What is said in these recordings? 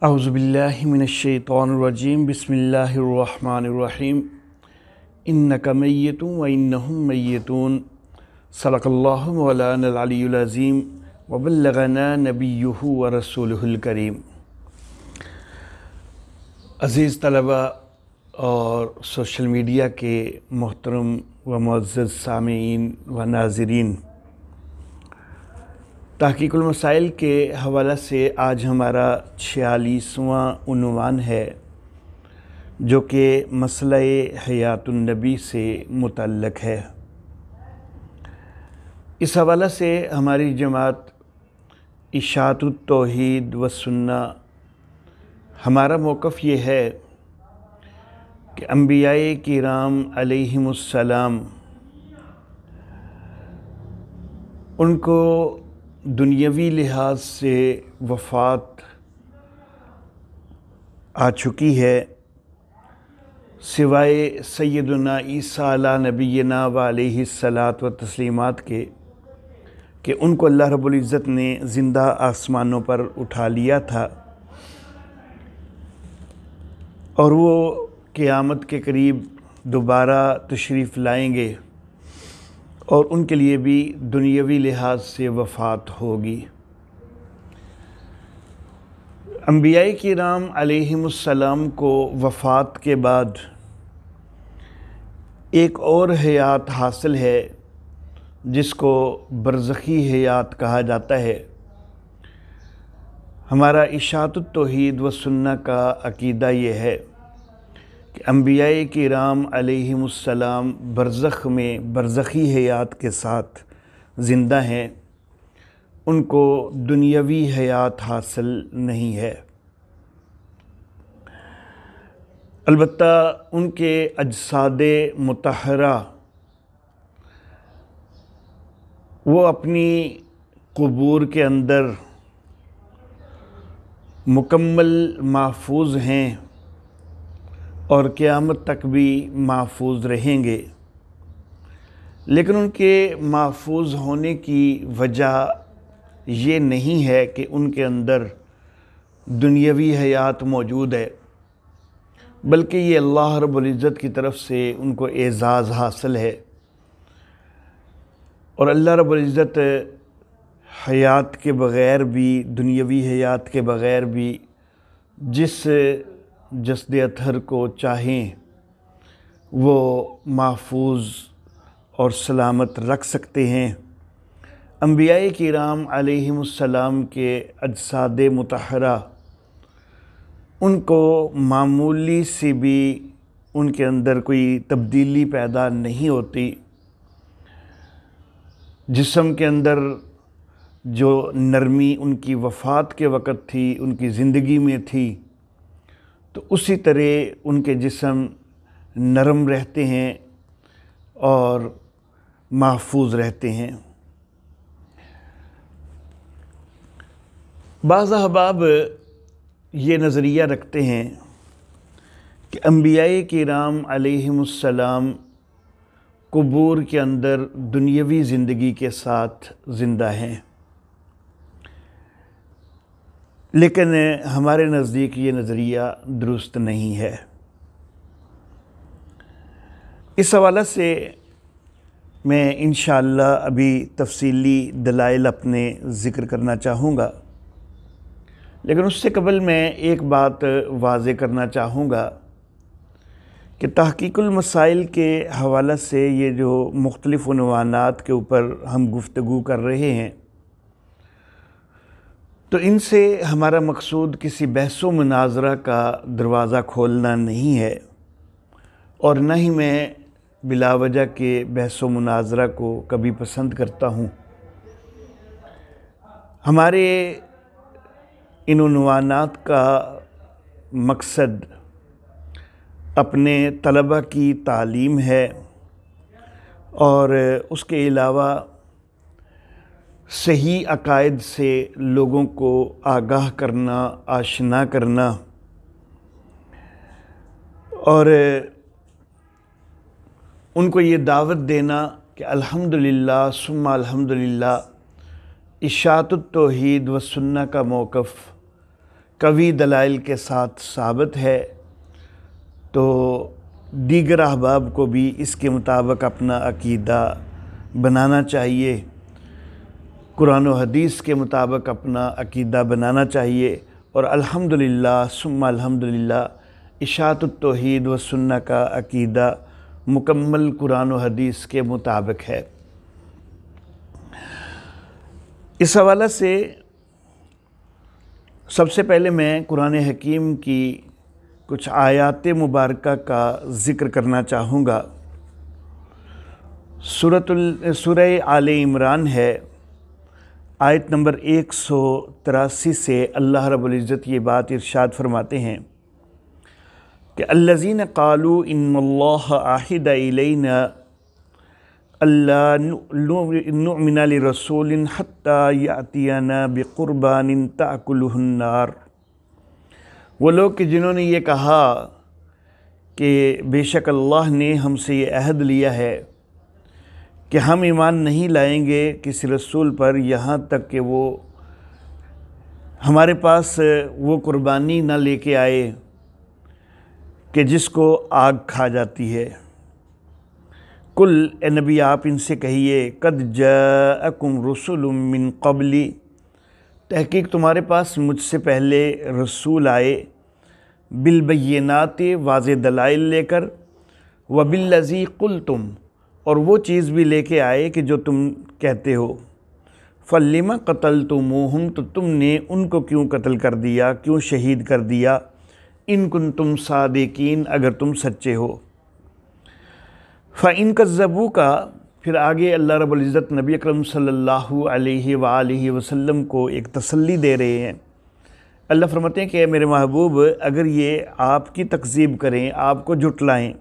اعوذ باللہ من الشیطان الرجیم بسم اللہ الرحمن الرحیم انک میت و انہم میتون صدق اللہ مولانا العلی العظیم وبلغنا نبیہ ورسولہ الکریم۔ عزیز طلبہ اور سوشل میڈیا کے محترم و معزز سامعین و ناظرین، تحقیق المسائل کے حوالہ سے آج ہمارا 46واں عنوان ہے، جو کہ مسئلہ حیات النبی سے متعلق ہے۔ اس حوالہ سے ہماری جماعت اشاعت التوحید و سنہ، ہمارا موقف یہ ہے کہ انبیاء کرام علیہم السلام، ان کو دنیاوی لحاظ سے وفات آ چکی ہے، سوائے سیدنا عیسیٰ علیہ نبینا و علیہ الصلاۃ و تسلیمات کے کہ ان کو اللہ رب العزت نے زندہ آسمانوں پر اٹھا لیا تھا، اور وہ قیامت کے قریب دوبارہ تشریف لائیں گے، اور ان کے لیے بھی دنیاوی لحاظ سے وفات ہوگی۔ انبیاء کرام علیہم السلام کو وفات کے بعد ایک اور حیات حاصل ہے، جس کو برزخی حیات کہا جاتا ہے۔ ہمارا اشاعت التوحید و سنہ کا عقیدہ یہ ہے کہ انبیاء کرام علیہم السلام برزخ میں برزخی حیات کے ساتھ زندہ ہیں، ان کو دنیاوی حیات حاصل نہیں ہے۔ البتہ ان کے اجساد مطہرہ وہ اپنی قبور کے اندر مکمل محفوظ ہیں، اور قیامت تک بھی محفوظ رہیں گے، لیکن ان کے محفوظ ہونے کی وجہ یہ نہیں ہے کہ ان کے اندر دنیاوی حیات موجود ہے، بلکہ یہ اللہ رب العزت کی طرف سے ان کو اعزاز حاصل ہے، اور اللہ رب العزت حیات کے بغیر بھی، دنیاوی حیات کے بغیر بھی جس جسد اطہر کو چاہیں وہ محفوظ اور سلامت رکھ سکتے ہیں۔ انبیاء کرام علیہم السلام کے اجساد مطہرہ، ان کو معمولی سی بھی ان کے اندر کوئی تبدیلی پیدا نہیں ہوتی۔ جسم کے اندر جو نرمی ان کی وفات کے وقت تھی، ان کی زندگی میں تھی، تو اسی طرح ان کے جسم نرم رہتے ہیں اور محفوظ رہتے ہیں۔ بعض احباب یہ نظریہ رکھتے ہیں کہ انبیاء کرام علیہم السلام قبور کے اندر دنیاوی زندگی کے ساتھ زندہ ہیں، لیکن ہمارے نزدیک یہ نظریہ درست نہیں ہے۔ اس حوالہ سے میں انشاءاللہ ابھی تفصیلی دلائل اپنے ذکر کرنا چاہوں گا، لیکن اس سے قبل میں ایک بات واضح کرنا چاہوں گا کہ تحقیق المسائل کے حوالہ سے یہ جو مختلف عنوانات کے اوپر ہم گفتگو کر رہے ہیں، تو ان سے ہمارا مقصود کسی بحث و مناظرہ کا دروازہ کھولنا نہیں ہے، اور نہ ہی میں بلا وجہ کے بحث و مناظرہ کو کبھی پسند کرتا ہوں۔ ہمارے ان عنوانات کا مقصد اپنے طلبہ کی تعلیم ہے، اور اس کے علاوہ صحیح عقائد سے لوگوں کو آگاہ کرنا، آشنا کرنا، اور ان کو یہ دعوت دینا کہ الحمدللہ ثم الحمدللہ اشاعت التوحید و سنہ کا موقف قوی دلائل کے ساتھ ثابت ہے، تو دیگر احباب کو بھی اس کے مطابق اپنا عقیدہ بنانا چاہیے، قرآن و حدیث کے مطابق اپنا عقیدہ بنانا چاہیے، اور الحمدللہ ثم الحمدللہ اشاعت التوحید و سنہ کا عقیدہ مکمل قرآن و حدیث کے مطابق ہے۔ اس حوالے سے سب سے پہلے میں قرآن حکیم کی کچھ آیات مبارکہ کا ذکر کرنا چاہوں گا۔ سورہ آل عمران ہے، آیت نمبر 183 سے اللہ رب العزت یہ بات ارشاد فرماتے ہیں کہ الذین قالوا ان اللہ عہد الینا الا نؤمن لرسول حتی یأتینا بقربان تأکلہ النار۔ وہ لوگ کہ جنہوں نے یہ کہا کہ بے شک اللہ نے ہم سے یہ عہد لیا ہے کہ ہم ایمان نہیں لائیں گے کسی رسول پر یہاں تک کہ وہ ہمارے پاس وہ قربانی نہ لے کے آئے کہ جس کو آگ کھا جاتی ہے۔ قل اے نبی آپ ان سے کہیے قد جاءکم رسل من قبلی، تحقیق تمہارے پاس مجھ سے پہلے رسول آئے، بالبینات واضح دلائل لے کر، وبالذی قلتم اور وہ چیز بھی لے کے آئے کہ جو تم کہتے ہو، فلم قتلتموہم تو تم نے ان کو کیوں قتل کر دیا، کیوں شہید کر دیا، ان کنتم صادقین اگر تم سچے ہو۔ فَإِن كَذَّبُوكَ پھر آگے اللہ رب العزت نبی اکرم صلی اللہ علیہ وآلہ وسلم کو ایک تسلی دے رہے ہیں۔ اللہ فرماتے ہیں کہ اے میرے محبوب اگر یہ آپ کی تکذیب کریں، آپ کو جھٹلائیں،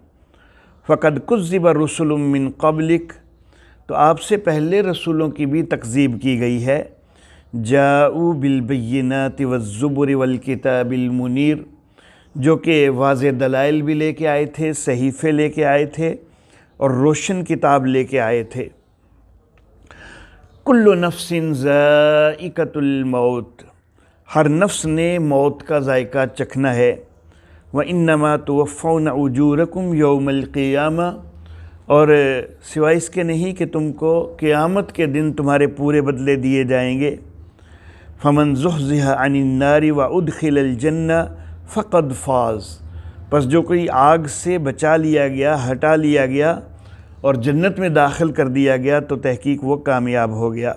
فَقَدْ كُذِّبَ رُسُلٌ مِّن قَبْلِكَ تو آپ سے پہلے رسولوں کی بھی تکذیب کی گئی ہے، جاءوا بالبینات والزبر والکتاب المنیر جو کہ واضح دلائل بھی لے کے آئے تھے، صحیفے لے کے آئے تھے اور روشن کتاب لے کے آئے تھے۔ کل نفس ذائقۃ الموت ہر نفس نے موت کا ذائقہ چکھنا ہے، وَإِنَّمَا تُوَفَّوْنَ أُجُورَكُمْ يَوْمَ الْقِيَامَةِ اور سوائے اس کے نہیں کہ تم کو قیامت کے دن تمہارے پورے بدلے دیے جائیں گے۔ فَمَنْ زُحْزِحَ عَنِ النَّارِ وَأُدْخِلَ الْجَنَّةَ فَقَدْ فَازَ پس جو کوئی آگ سے بچا لیا گیا، ہٹا لیا گیا اور جنت میں داخل کر دیا گیا تو تحقیق وہ کامیاب ہو گیا۔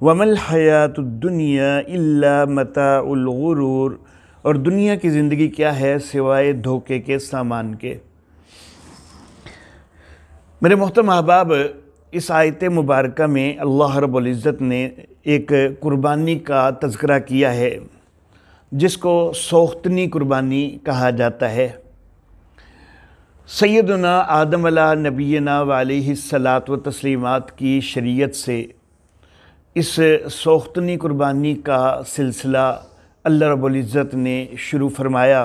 وَمَا الْحَيَاةُ الدُّنْيَا إِلَّا مَتَاعُ الْغُرُورِ اور دنیا کی زندگی کیا ہے سوائے دھوکے کے سامان کے۔ میرے محترم احباب، اس آیت مبارکہ میں اللہ رب العزت نے ایک قربانی کا تذکرہ کیا ہے جس کو سوختنی قربانی کہا جاتا ہے۔ سیدنا آدم علیہ نبینا وعلیہ الصلاۃ و تسلیمات کی شریعت سے اس سوختنی قربانی کا سلسلہ اللہ رب العزت نے شروع فرمایا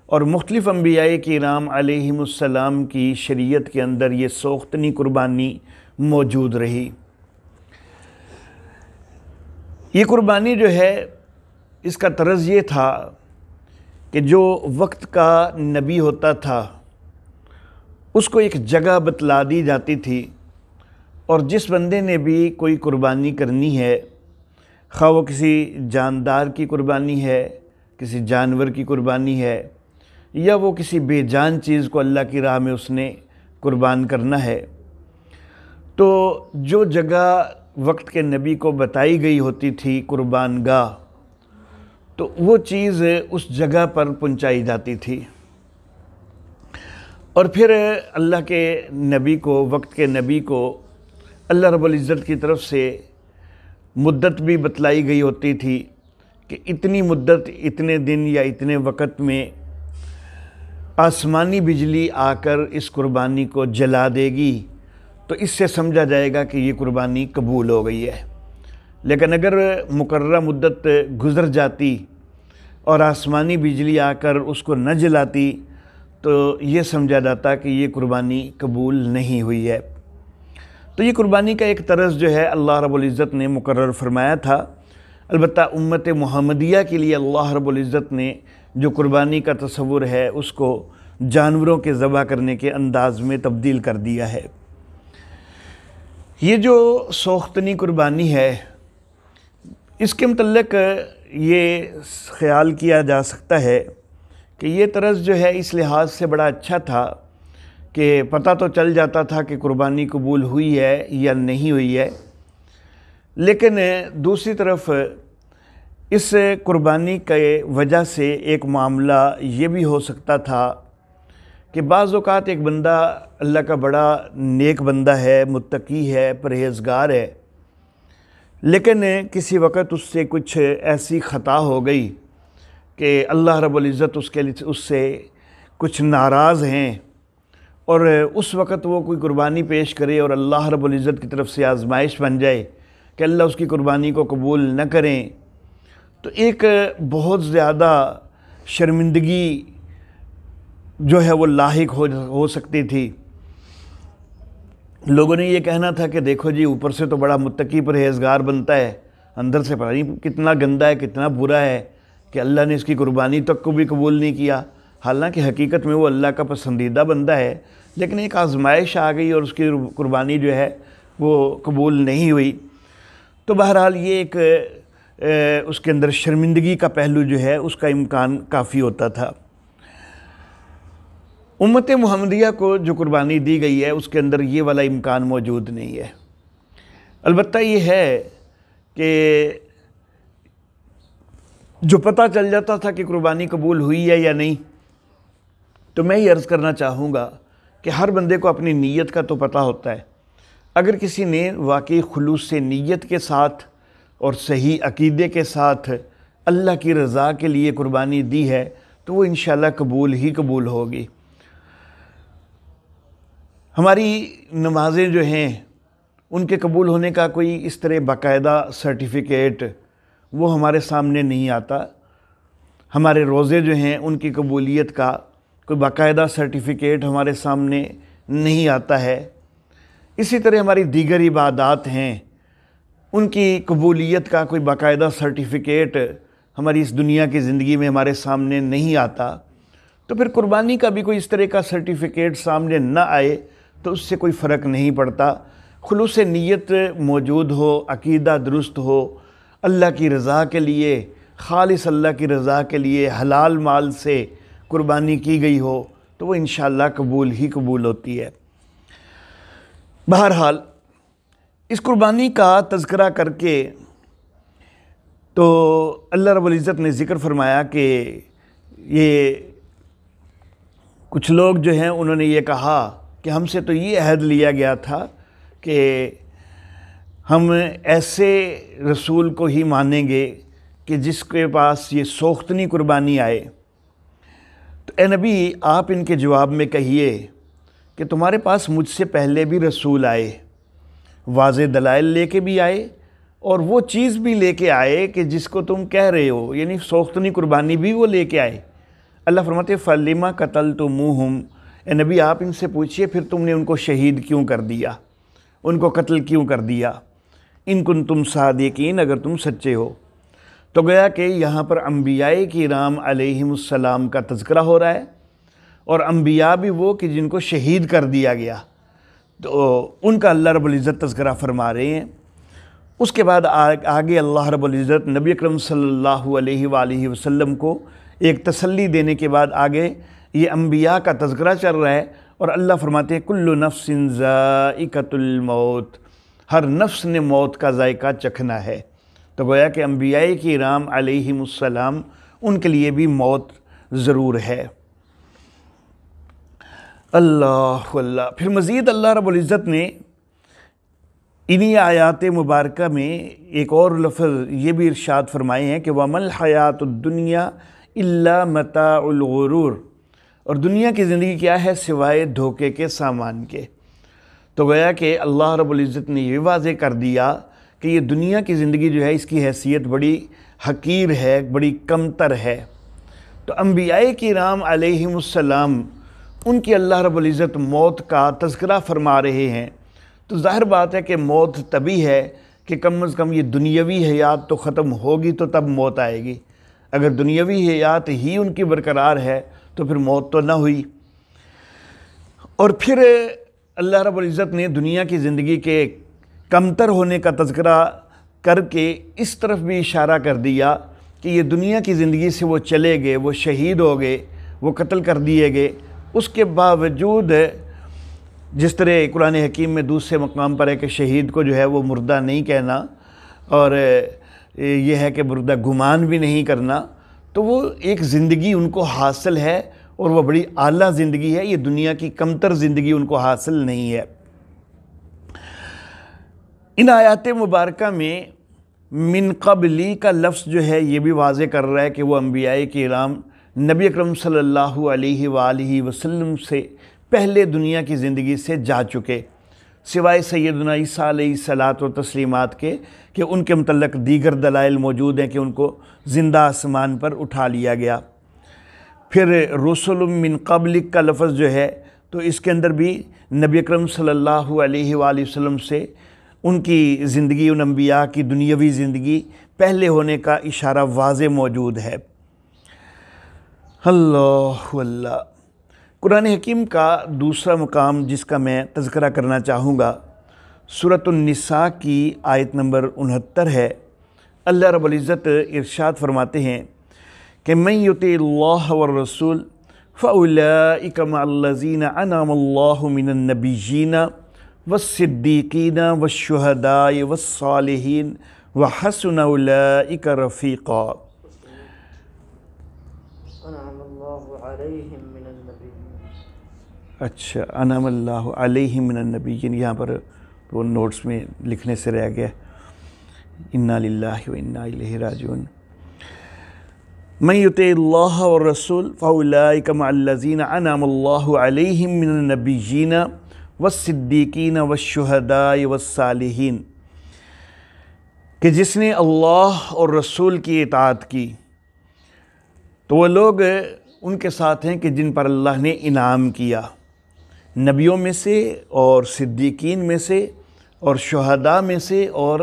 اور مختلف انبیاء کرام علیہم السلام کی شریعت کے اندر یہ سوختنی قربانی موجود رہی۔ یہ قربانی جو ہے اس کا طرز یہ تھا کہ جو وقت کا نبی ہوتا تھا اس کو ایک جگہ بتلا دی جاتی تھی، اور جس بندے نے بھی کوئی قربانی کرنی ہے، خواہ وہ کسی جاندار کی قربانی ہے، کسی جانور کی قربانی ہے، یا وہ کسی بے جان چیز کو اللہ کی راہ میں اس نے قربان کرنا ہے، تو جو جگہ وقت کے نبی کو بتائی گئی ہوتی تھی قربان گاہ، تو وہ چیز اس جگہ پر پہنچائی جاتی تھی، اور پھر اللہ کے نبی کو، وقت کے نبی کو اللہ رب العزت کی طرف سے مدت بھی بتلائی گئی ہوتی تھی کہ اتنی مدت، اتنے دن یا اتنے وقت میں آسمانی بجلی آ کر اس قربانی کو جلا دے گی، تو اس سے سمجھا جائے گا کہ یہ قربانی قبول ہو گئی ہے۔ لیکن اگر مقررہ مدت گزر جاتی اور آسمانی بجلی آ کر اس کو نہ جلاتی تو یہ سمجھا جاتا کہ یہ قربانی قبول نہیں ہوئی ہے۔ تو یہ قربانی کا ایک طرز جو ہے اللہ رب العزت نے مقرر فرمایا تھا۔ البتہ امت محمدیہ کے لیے اللہ رب العزت نے جو قربانی کا تصور ہے اس کو جانوروں کے ذبح کرنے کے انداز میں تبدیل کر دیا ہے۔ یہ جو سوختنی قربانی ہے، اس کے متعلق یہ خیال کیا جا سکتا ہے کہ یہ طرز جو ہے اس لحاظ سے بڑا اچھا تھا کہ پتہ تو چل جاتا تھا کہ قربانی قبول ہوئی ہے یا نہیں ہوئی ہے، لیکن دوسری طرف اس قربانی کے وجہ سے ایک معاملہ یہ بھی ہو سکتا تھا کہ بعض اوقات ایک بندہ اللہ کا بڑا نیک بندہ ہے، متقی ہے، پرہیزگار ہے، لیکن کسی وقت اس سے کچھ ایسی خطا ہو گئی کہ اللہ رب العزت اس سے کچھ ناراض ہیں، اور اس وقت وہ کوئی قربانی پیش کرے اور اللہ رب العزت کی طرف سے آزمائش بن جائے کہ اللہ اس کی قربانی کو قبول نہ کریں، تو ایک بہت زیادہ شرمندگی جو ہے وہ لاحق ہو سکتی تھی۔ لوگوں نے یہ کہنا تھا کہ دیکھو جی، اوپر سے تو بڑا متقی پرہیزگار بنتا ہے، اندر سے پتہ نہیں کتنا گندا ہے، کتنا برا ہے کہ اللہ نے اس کی قربانی تک کو بھی قبول نہیں کیا، حالانکہ حقیقت میں وہ اللہ کا پسندیدہ بندہ ہے، لیکن ایک آزمائش آ گئی اور اس کی قربانی جو ہے وہ قبول نہیں ہوئی۔ تو بہرحال یہ ایک اس کے اندر شرمندگی کا پہلو جو ہے اس کا امکان کافی ہوتا تھا۔ امت محمدیہ کو جو قربانی دی گئی ہے اس کے اندر یہ والا امکان موجود نہیں ہے۔ البتہ یہ ہے کہ جو پتہ چل جاتا تھا کہ قربانی قبول ہوئی ہے یا نہیں، تو میں یہ عرض کرنا چاہوں گا کہ ہر بندے کو اپنی نیت کا تو پتہ ہوتا ہے۔ اگر کسی نے واقعی خلوص سے نیت کے ساتھ اور صحیح عقیدے کے ساتھ اللہ کی رضا کے لیے قربانی دی ہے تو وہ انشاءاللہ قبول ہی قبول ہوگی۔ ہماری نمازیں جو ہیں ان کے قبول ہونے کا کوئی اس طرح باقاعدہ سرٹیفکیٹ وہ ہمارے سامنے نہیں آتا۔ ہمارے روزے جو ہیں ان کی قبولیت کا کوئی باقاعدہ سرٹیفکیٹ ہمارے سامنے نہیں آتا ہے۔ اسی طرح ہماری دیگر عبادات ہیں، ان کی قبولیت کا کوئی باقاعدہ سرٹیفکیٹ ہماری اس دنیا کی زندگی میں ہمارے سامنے نہیں آتا۔ تو پھر قربانی کا بھی کوئی اس طرح کا سرٹیفکیٹ سامنے نہ آئے تو اس سے کوئی فرق نہیں پڑتا۔ خلوص نیت موجود ہو، عقیدہ درست ہو، اللہ کی رضا کے لیے، خالص اللہ کی رضا کے لیے حلال مال سے قربانی کی گئی ہو تو وہ انشاءاللہ قبول ہی قبول ہوتی ہے۔ بہرحال اس قربانی کا تذکرہ کر کے تو اللہ رب العزت نے ذکر فرمایا کہ یہ کچھ لوگ جو ہیں انہوں نے یہ کہا کہ ہم سے تو یہ عہد لیا گیا تھا کہ ہم ایسے رسول کو ہی مانیں گے کہ جس کے پاس یہ سوختنی قربانی آئے۔ تو اے نبی، آپ ان کے جواب میں کہیے کہ تمہارے پاس مجھ سے پہلے بھی رسول آئے، واضح دلائل لے کے بھی آئے اور وہ چیز بھی لے کے آئے کہ جس کو تم کہہ رہے ہو، یعنی سوختنی قربانی بھی وہ لے کے آئے۔ اللہ فرماتے فَلِمَ قَتَلْتُمُوهُمْ، اے نبی آپ ان سے پوچھئے پھر تم نے ان کو شہید کیوں کر دیا، ان کو قتل کیوں کر دیا، ان کنتم صادقین، اگر تم سچے ہو۔ تو گیا کہ یہاں پر انبیاء کرام علیہم السلام کا تذکرہ ہو رہا ہے، اور انبیاء بھی وہ کہ جن کو شہید کر دیا گیا، تو ان کا اللہ رب العزت تذکرہ فرما رہے ہیں۔ اس کے بعد آگے اللہ رب العزت نبی اکرم صلی اللہ علیہ وآلہ وسلم کو ایک تسلی دینے کے بعد آگے یہ انبیاء کا تذکرہ چل رہا ہے، اور اللہ فرماتے ہیں کل نفس ذائقۃ الموت، ہر نفس نے موت کا ذائقہ چکھنا ہے۔ تو گویا کہ انبیاء کرام علیہم السلام ان کے لیے بھی موت ضرور ہے۔ اللہ اللہ، پھر مزید اللہ رب العزت نے انہی آیات مبارکہ میں ایک اور لفظ یہ بھی ارشاد فرمائے ہیں کہ وَمَا الْحَيَاةُ الدُّنْيَا إِلَّا مَتَاعُ الْغُرُورِ، اور دنیا کی زندگی کیا ہے سوائے دھوکے کے سامان کے۔ تو گویا کہ اللہ رب العزت نے یہ واضح کر دیا کہ یہ دنیا کی زندگی جو ہے اس کی حیثیت بڑی حقیر ہے، بڑی کمتر ہے۔ تو انبیاء کرام علیہم السلام ان کی اللہ رب العزت موت کا تذکرہ فرما رہے ہیں، تو ظاہر بات ہے کہ موت طبی ہے کہ کم از کم یہ دنیاوی حیات تو ختم ہوگی تو تب موت آئے گی. اگر دنیاوی حیات ہی ان کی برقرار ہے تو پھر موت تو نہ ہوئی. اور پھر اللہ رب العزت نے دنیا کی زندگی کے کمتر ہونے کا تذکرہ کر کے اس طرف بھی اشارہ کر دیا کہ یہ دنیا کی زندگی سے وہ چلے گئے، وہ شہید ہو گئے، وہ قتل کر دیے گئے. اس کے باوجود جس طرح قرآن حکیم میں دوسرے مقام پر ہے کہ شہید کو جو ہے وہ مردہ نہیں کہنا، اور یہ ہے کہ مردہ گمان بھی نہیں کرنا، تو وہ ایک زندگی ان کو حاصل ہے اور وہ بڑی اعلیٰ زندگی ہے. یہ دنیا کی کمتر زندگی ان کو حاصل نہیں ہے. ان آیات مبارکہ میں من قبلی کا لفظ جو ہے یہ بھی واضح کر رہا ہے کہ وہ انبیاء کرام نبی اکرم صلی اللہ علیہ وآلہ وسلم سے پہلے دنیا کی زندگی سے جا چکے، سوائے سیدنا عیسیٰ علیہ الصلاۃ و تسلیمات کے کہ ان کے متعلق دیگر دلائل موجود ہیں کہ ان کو زندہ آسمان پر اٹھا لیا گیا. پھر رسول من قبلک کا لفظ جو ہے تو اس کے اندر بھی نبی اکرم صلی اللہ علیہ وآلہ وسلم سے ان کی زندگی، ان انبیاء کی دنیاوی زندگی پہلے ہونے کا اشارہ واضح موجود ہے. اللہ اللہ. قرآن حکیم کا دوسرا مقام جس کا میں تذکرہ کرنا چاہوں گا سورۃ النساء کی آیت نمبر 69 ہے. اللہ رب العزت ارشاد فرماتے ہیں کہ من یطع اللہ والرسول فاولئک مع الذین انعم اللہ من النبیین والصدیقین والشہداء والصالحین وحسن اولئک رفیقا. انعم اللہ علیہم من النبیین. اچھا، انعم اللہ علیہم من النبیین، یہاں پر وہ نوٹس میں لکھنے سے رہ گیا. انا للہ و انا الیہ راجعون. من یطع اللہ والرسول فاولئک مع الذین انعم اللہ علیہم من النبیین والصدیقین والشہداء والصالحین، کہ جس نے اللہ اور رسول کی اطاعت کی تو وہ لوگ ان کے ساتھ ہیں کہ جن پر اللہ نے انعام کیا، نبیوں میں سے اور صدیقین میں سے اور شہداء میں سے اور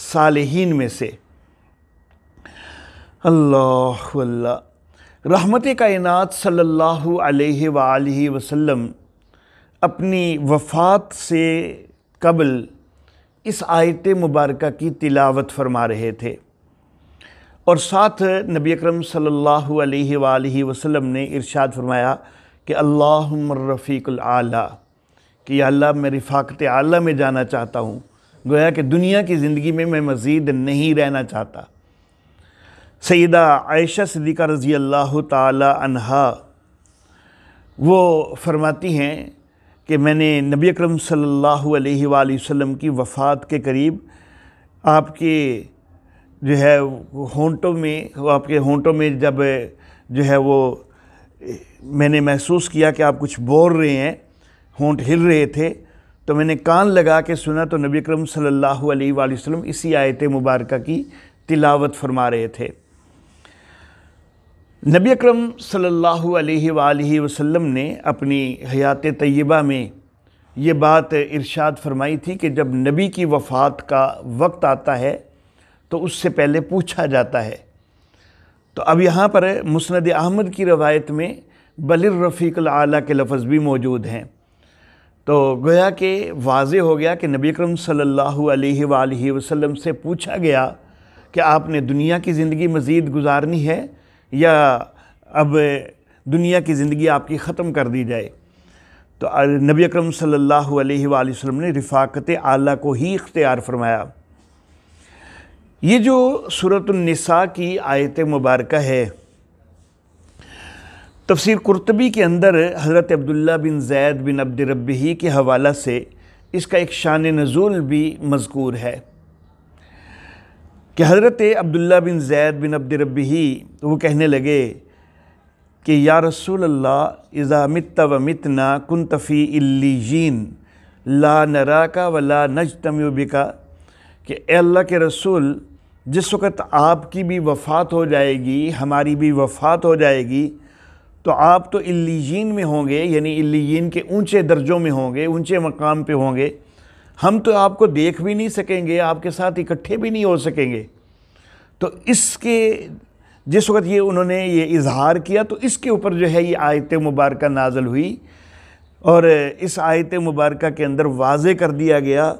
صالحین میں سے. اللہ اللہ. رحمت کائنات صلی اللہ علیہ وآلہ وسلم اپنی وفات سے قبل اس آیت مبارکہ کی تلاوت فرما رہے تھے، اور ساتھ نبی اکرم صلی اللہ علیہ وآلہ وسلم نے ارشاد فرمایا کہ اللہم الرفیق الاعلیٰ، کہ یا اللہ میں رفاقت اعلیٰ میں جانا چاہتا ہوں. گویا کہ دنیا کی زندگی میں مزید نہیں رہنا چاہتا. سیدہ عائشہ صدیقہ رضی اللہ تعالی عنہا وہ فرماتی ہیں کہ میں نے نبی اکرم صلی اللہ علیہ وآلہ وسلم کی وفات کے قریب آپ کے جو ہے آپ کے ہونٹوں میں جب جو ہے وہ میں نے محسوس کیا کہ آپ کچھ بول رہے ہیں، ہونٹ ہل رہے تھے، تو میں نے کان لگا کے سنا تو نبی اکرم صلی اللہ علیہ وآلہ وسلم اسی آیت مبارکہ کی تلاوت فرما رہے تھے. نبی اکرم صلی اللہ علیہ وآلہ وسلم نے اپنی حیات طیبہ میں یہ بات ارشاد فرمائی تھی کہ جب نبی کی وفات کا وقت آتا ہے تو اس سے پہلے پوچھا جاتا ہے. تو اب یہاں پر مسند احمد کی روایت میں بل الرفیق الاعلیٰ کے لفظ بھی موجود ہیں. تو گویا کہ واضح ہو گیا کہ نبی اکرم صلی اللہ علیہ وآلہ وسلم سے پوچھا گیا کہ آپ نے دنیا کی زندگی مزید گزارنی ہے یا اب دنیا کی زندگی آپ کی ختم کر دی جائے. تو نبی اکرم صلی اللہ علیہ وآلہ وسلم نے رفاقت اعلیٰ کو ہی اختیار فرمایا. یہ جو سورۃ النساء کی آیت مبارکہ ہے، تفسیر قرطبی کے اندر حضرت عبداللہ بن زید بن عبد ربہ کے حوالہ سے اس کا ایک شان نزول بھی مذکور ہے کہ حضرت عبداللہ بن زید بن عبد ربہ وہ کہنے لگے کہ یا رسول اللہ اذا مت و متنا کنت فی علیین لا نراک ولا نجتمع بک، کہ اے اللہ کے رسول جس وقت آپ کی بھی وفات ہو جائے گی، ہماری بھی وفات ہو جائے گی، تو آپ تو علیین میں ہوں گے، یعنی علیین کے اونچے درجوں میں ہوں گے، اونچے مقام پہ ہوں گے، ہم تو آپ کو دیکھ بھی نہیں سکیں گے، آپ کے ساتھ اکٹھے بھی نہیں ہو سکیں گے۔ تو اس کے جس وقت یہ انہوں نے یہ اظہار کیا تو اس کے اوپر جو ہے یہ آیت مبارکہ نازل ہوئی، اور اس آیت مبارکہ کے اندر واضح کر دیا گیا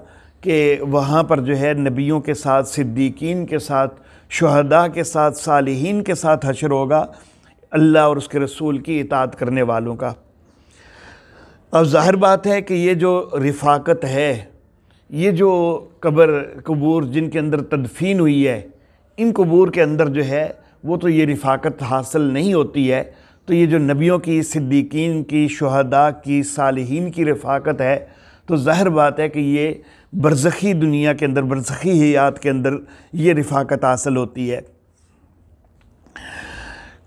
کہ وہاں پر جو ہے نبیوں کے ساتھ، صدیقین کے ساتھ، شہداء کے ساتھ، صالحین کے ساتھ حشر ہوگا، اللہ اور اس کے رسول کی اطاعت کرنے والوں کا۔ اب ظاہر بات ہے کہ یہ جو رفاقت ہے، یہ جو قبور جن کے اندر تدفین ہوئی ہے، ان قبور کے اندر جو ہے وہ تو یہ رفاقت حاصل نہیں ہوتی ہے۔ تو یہ جو نبیوں کی، صدیقین کی، شہداء کی، صالحین کی رفاقت ہے، تو ظاہر بات ہے کہ یہ برزخی دنیا کے اندر، برزخی حیات کے اندر یہ رفاقت حاصل ہوتی ہے۔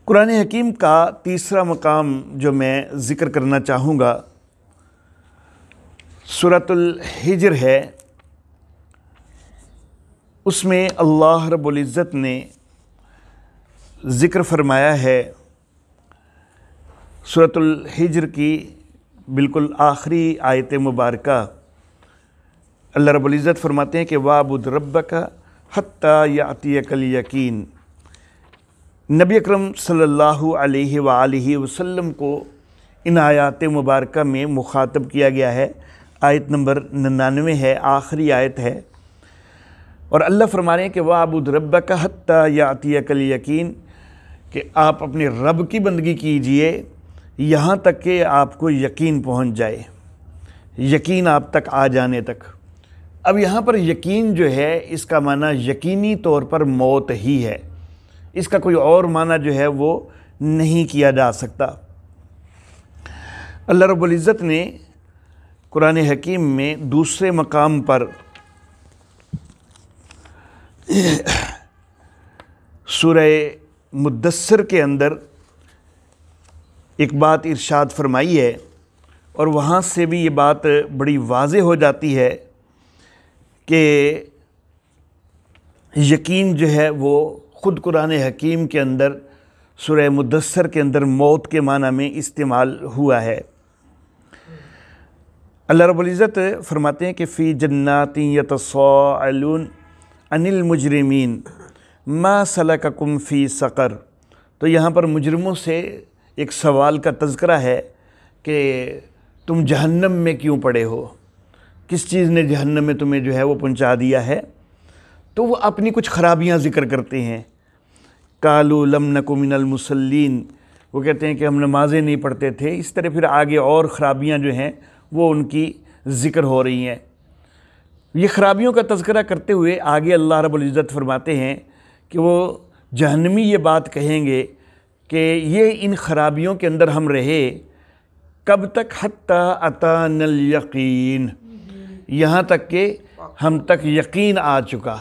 قرآن حکیم کا تیسرا مقام جو میں ذکر کرنا چاہوں گا سورۃ الحجر ہے۔ اس میں اللہ رب العزت نے ذکر فرمایا ہے، سورۃ الحجر کی بالکل آخری آیت مبارکہ، اللہ رب العزت فرماتے ہیں کہ وَاعْبُدْ رَبَّكَ حَتَّى يَأْتِيَكَ الْيَقِينُ۔ نبی اکرم صلی اللہ علیہ وآلہ وسلم کو ان آیات مبارکہ میں مخاطب کیا گیا ہے۔ آیت نمبر 99 ہے، آخری آیت ہے، اور اللہ فرما رہے ہیں کہ وَاعْبُدْ رَبَّكَ حَتَّى يَأْتِيَكَ الْيَقِينُ، کہ آپ اپنے رب کی بندگی کیجئے یہاں تک کہ آپ کو یقین پہنچ جائے، یقین آپ تک آ جانے تک۔ اب یہاں پر یقین جو ہے اس کا معنی یقینی طور پر موت ہی ہے، اس کا کوئی اور معنی جو ہے وہ نہیں کیا جا سکتا۔ اللہ رب العزت نے قرآن حکیم میں دوسرے مقام پر سورہ مدثر کے اندر ایک بات ارشاد فرمائی ہے، اور وہاں سے بھی یہ بات بڑی واضح ہو جاتی ہے کہ یقین جو ہے وہ خود قرآن حکیم کے اندر سورہ مدثر کے اندر موت کے معنی میں استعمال ہوا ہے۔ اللہ رب العزت فرماتے ہیں کہ فی جنات یتساءلون عن المجرمین ما سلککم فی سقر۔ تو یہاں پر مجرموں سے ایک سوال کا تذکرہ ہے کہ تم جہنم میں کیوں پڑے ہو، کس چیز نے جہنم میں تمہیں جو ہے وہ پہنچا دیا ہے؟ تو وہ اپنی کچھ خرابیاں ذکر کرتے ہیں۔ قالوا لم نک من المصلین، وہ کہتے ہیں کہ ہم نمازیں نہیں پڑھتے تھے۔ اس طرح پھر آگے اور خرابیاں جو ہیں وہ ان کی ذکر ہو رہی ہیں۔ یہ خرابیوں کا تذکرہ کرتے ہوئے آگے اللہ رب العزت فرماتے ہیں کہ وہ جہنمی یہ بات کہیں گے کہ یہ ان خرابیوں کے اندر ہم رہے کب تک؟ حتیٰ اتانا الیقین، یہاں تک کہ ہم تک یقین آ چکا۔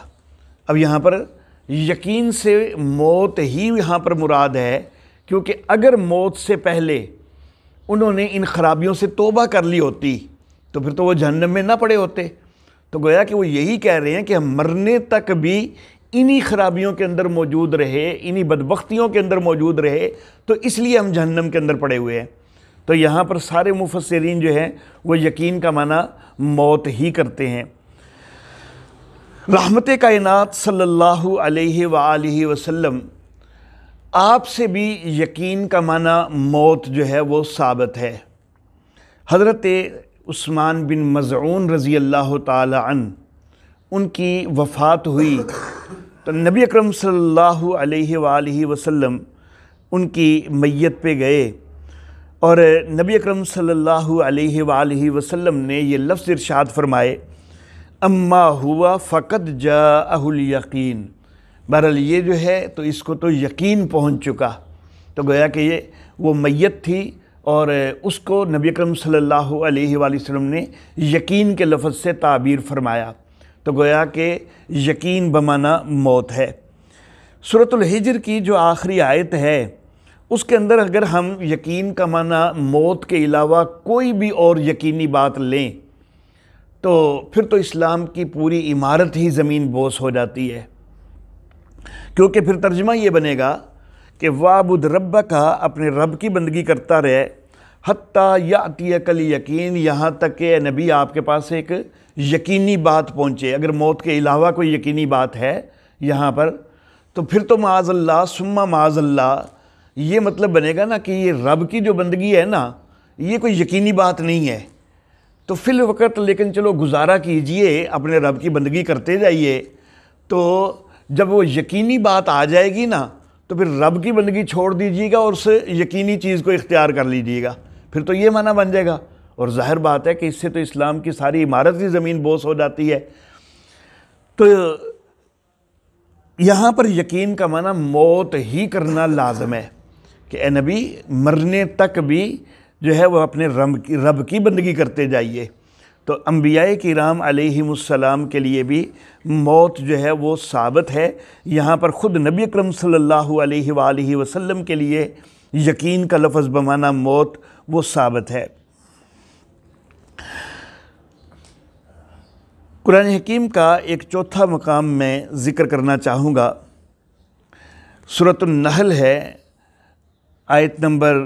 اب یہاں پر یقین سے موت ہی یہاں پر مراد ہے، کیونکہ اگر موت سے پہلے انہوں نے ان خرابیوں سے توبہ کر لی ہوتی تو پھر تو وہ جہنم میں نہ پڑے ہوتے۔ تو گویا کہ وہ یہی کہہ رہے ہیں کہ ہم مرنے تک بھی انہی خرابیوں کے اندر موجود رہے، انہی بدبختیوں کے اندر موجود رہے، تو اس لیے ہم جہنم کے اندر پڑے ہوئے ہیں۔ تو یہاں پر سارے مفسرین جو ہیں وہ یقین کا معنی موت ہی کرتے ہیں۔ رحمت کائنات صلی اللہ علیہ وآلہ وسلم آپ سے بھی یقین کا معنی موت جو ہے وہ ثابت ہے۔ حضرت عثمان بن مظعون رضی اللہ تعالی عنہ، ان کی وفات ہوئی تو نبی اکرم صلی اللہ علیہ وآلہ وسلم ان کی میت پہ گئے، اور نبی اکرم صلی اللہ علیہ وآلہ وسلم نے یہ لفظ ارشاد فرمائے، اما ہوا فقد جاءہ الیقین، بہرحال یہ جو ہے تو اس کو تو یقین پہنچ چکا۔ تو گویا کہ یہ وہ میت تھی اور اس کو نبی اکرم صلی اللہ علیہ وآلہ وسلم نے یقین کے لفظ سے تعبیر فرمایا، تو گویا کہ یقین بمعنی موت ہے۔ سورۃ الحجر کی جو آخری آیت ہے اس کے اندر اگر ہم یقین کا معنی موت کے علاوہ کوئی بھی اور یقینی بات لیں تو پھر تو اسلام کی پوری عمارت ہی زمین بوس ہو جاتی ہے، کیونکہ پھر ترجمہ یہ بنے گا کہ وَاعْبُدْ رَبَّكَ، اپنے رب کی بندگی کرتا رہے، حتیٰ یأتیک الیقین، یہاں تک کہ اے نبی آپ کے پاس ایک یقینی بات پہنچے، اگر موت کے علاوہ کوئی یقینی بات ہے یہاں پر، تو پھر تو معاذ اللہ ثم معاذ اللہ یہ مطلب بنے گا نا کہ یہ رب کی جو بندگی ہے نا یہ کوئی یقینی بات نہیں ہے۔ تو فی الوقت لیکن چلو گزارا کیجئے، اپنے رب کی بندگی کرتے جائیے، تو جب وہ یقینی بات آ جائے گی نا تو پھر رب کی بندگی چھوڑ دیجیے گا اور اس یقینی چیز کو اختیار کر لیجیے گا، پھر تو یہ معنی بن جائے گا۔ اور ظاہر بات ہے کہ اس سے تو اسلام کی ساری عمارت کی زمین بوس ہو جاتی ہے۔ تو یہاں پر یقین کا معنی موت ہی کرنا لازم ہے کہ اے نبی مرنے تک بھی جو ہے وہ اپنے رب کی بندگی کرتے جائیے۔ تو انبیاء کرام علیہم السلام کے لیے بھی موت جو ہے وہ ثابت ہے۔ یہاں پر خود نبی اکرم صلی اللہ علیہ وآلہ وسلم کے لیے یقین کا لفظ بمعنی موت وہ ثابت ہے۔ قرآن حکیم کا ایک چوتھا مقام میں ذکر کرنا چاہوں گا، سورۃ النحل ہے، آیت نمبر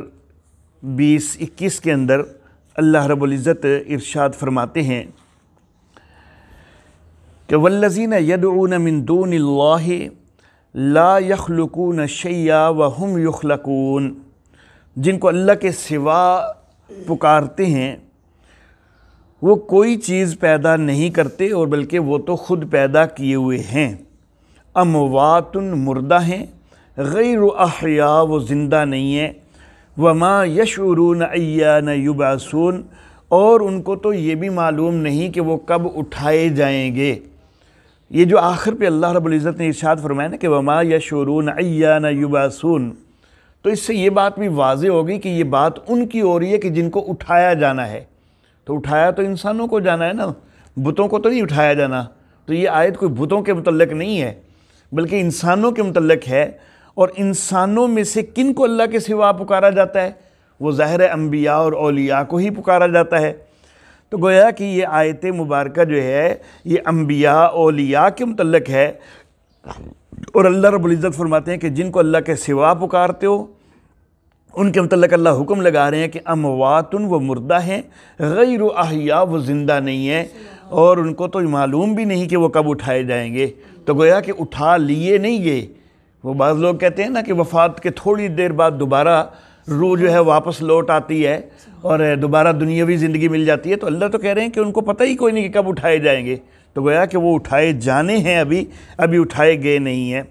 20-21 کے اندر اللہ رب العزت ارشاد فرماتے ہیں کہ والذین یدعون من دون اللہ لا یخلقون شیئا وہم یخلقون، جن کو اللہ کے سوا پکارتے ہیں وہ کوئی چیز پیدا نہیں کرتے اور بلکہ وہ تو خود پیدا کیے ہوئے ہیں۔ اموات مردہ ہیں، غیر احیاء وہ زندہ نہیں ہیں، وما یشعرون ایان یبعثون اور ان کو تو یہ بھی معلوم نہیں کہ وہ کب اٹھائے جائیں گے۔ یہ جو آخر پہ اللہ رب العزت نے ارشاد فرمایا نا کہ وما یشعرون ایان یبعثون، تو اس سے یہ بات بھی واضح ہوگی کہ یہ بات ان کی ہو رہی ہے کہ جن کو اٹھایا جانا ہے۔ تو اٹھایا تو انسانوں کو جانا ہے نا، بتوں کو تو نہیں اٹھایا جانا۔ تو یہ آیت کوئی بتوں کے متعلق نہیں ہے بلکہ انسانوں کے متعلق ہے۔ اور انسانوں میں سے کن کو اللہ کے سوا پکارا جاتا ہے؟ وہ ظاہر انبیاء اور اولیاء کو ہی پکارا جاتا ہے۔ تو گویا کہ یہ آیت مبارکہ جو ہے یہ انبیاء اولیاء کے متعلق ہے، اور اللہ رب العزت فرماتے ہیں کہ جن کو اللہ کے سوا پکارتے ہو ان کے متعلق اللہ حکم لگا رہے ہیں کہ اموات وہ مردہ ہیں، غیر احیاء وہ زندہ نہیں ہیں، اور ان کو تو معلوم بھی نہیں کہ وہ کب اٹھائے جائیں گے۔ تو گویا کہ اٹھا لیے نہیں گئے۔ وہ بعض لوگ کہتے ہیں نا کہ وفات کے تھوڑی دیر بعد دوبارہ روح جو ہے واپس لوٹ آتی ہے اور دوبارہ دنیاوی زندگی مل جاتی ہے، تو اللہ تو کہہ رہے ہیں کہ ان کو پتہ ہی کوئی نہیں کہ کب اٹھائے جائیں گے۔ تو گویا کہ وہ اٹھائے جانے ہیں، ابھی اٹھائے گئے نہیں ہیں۔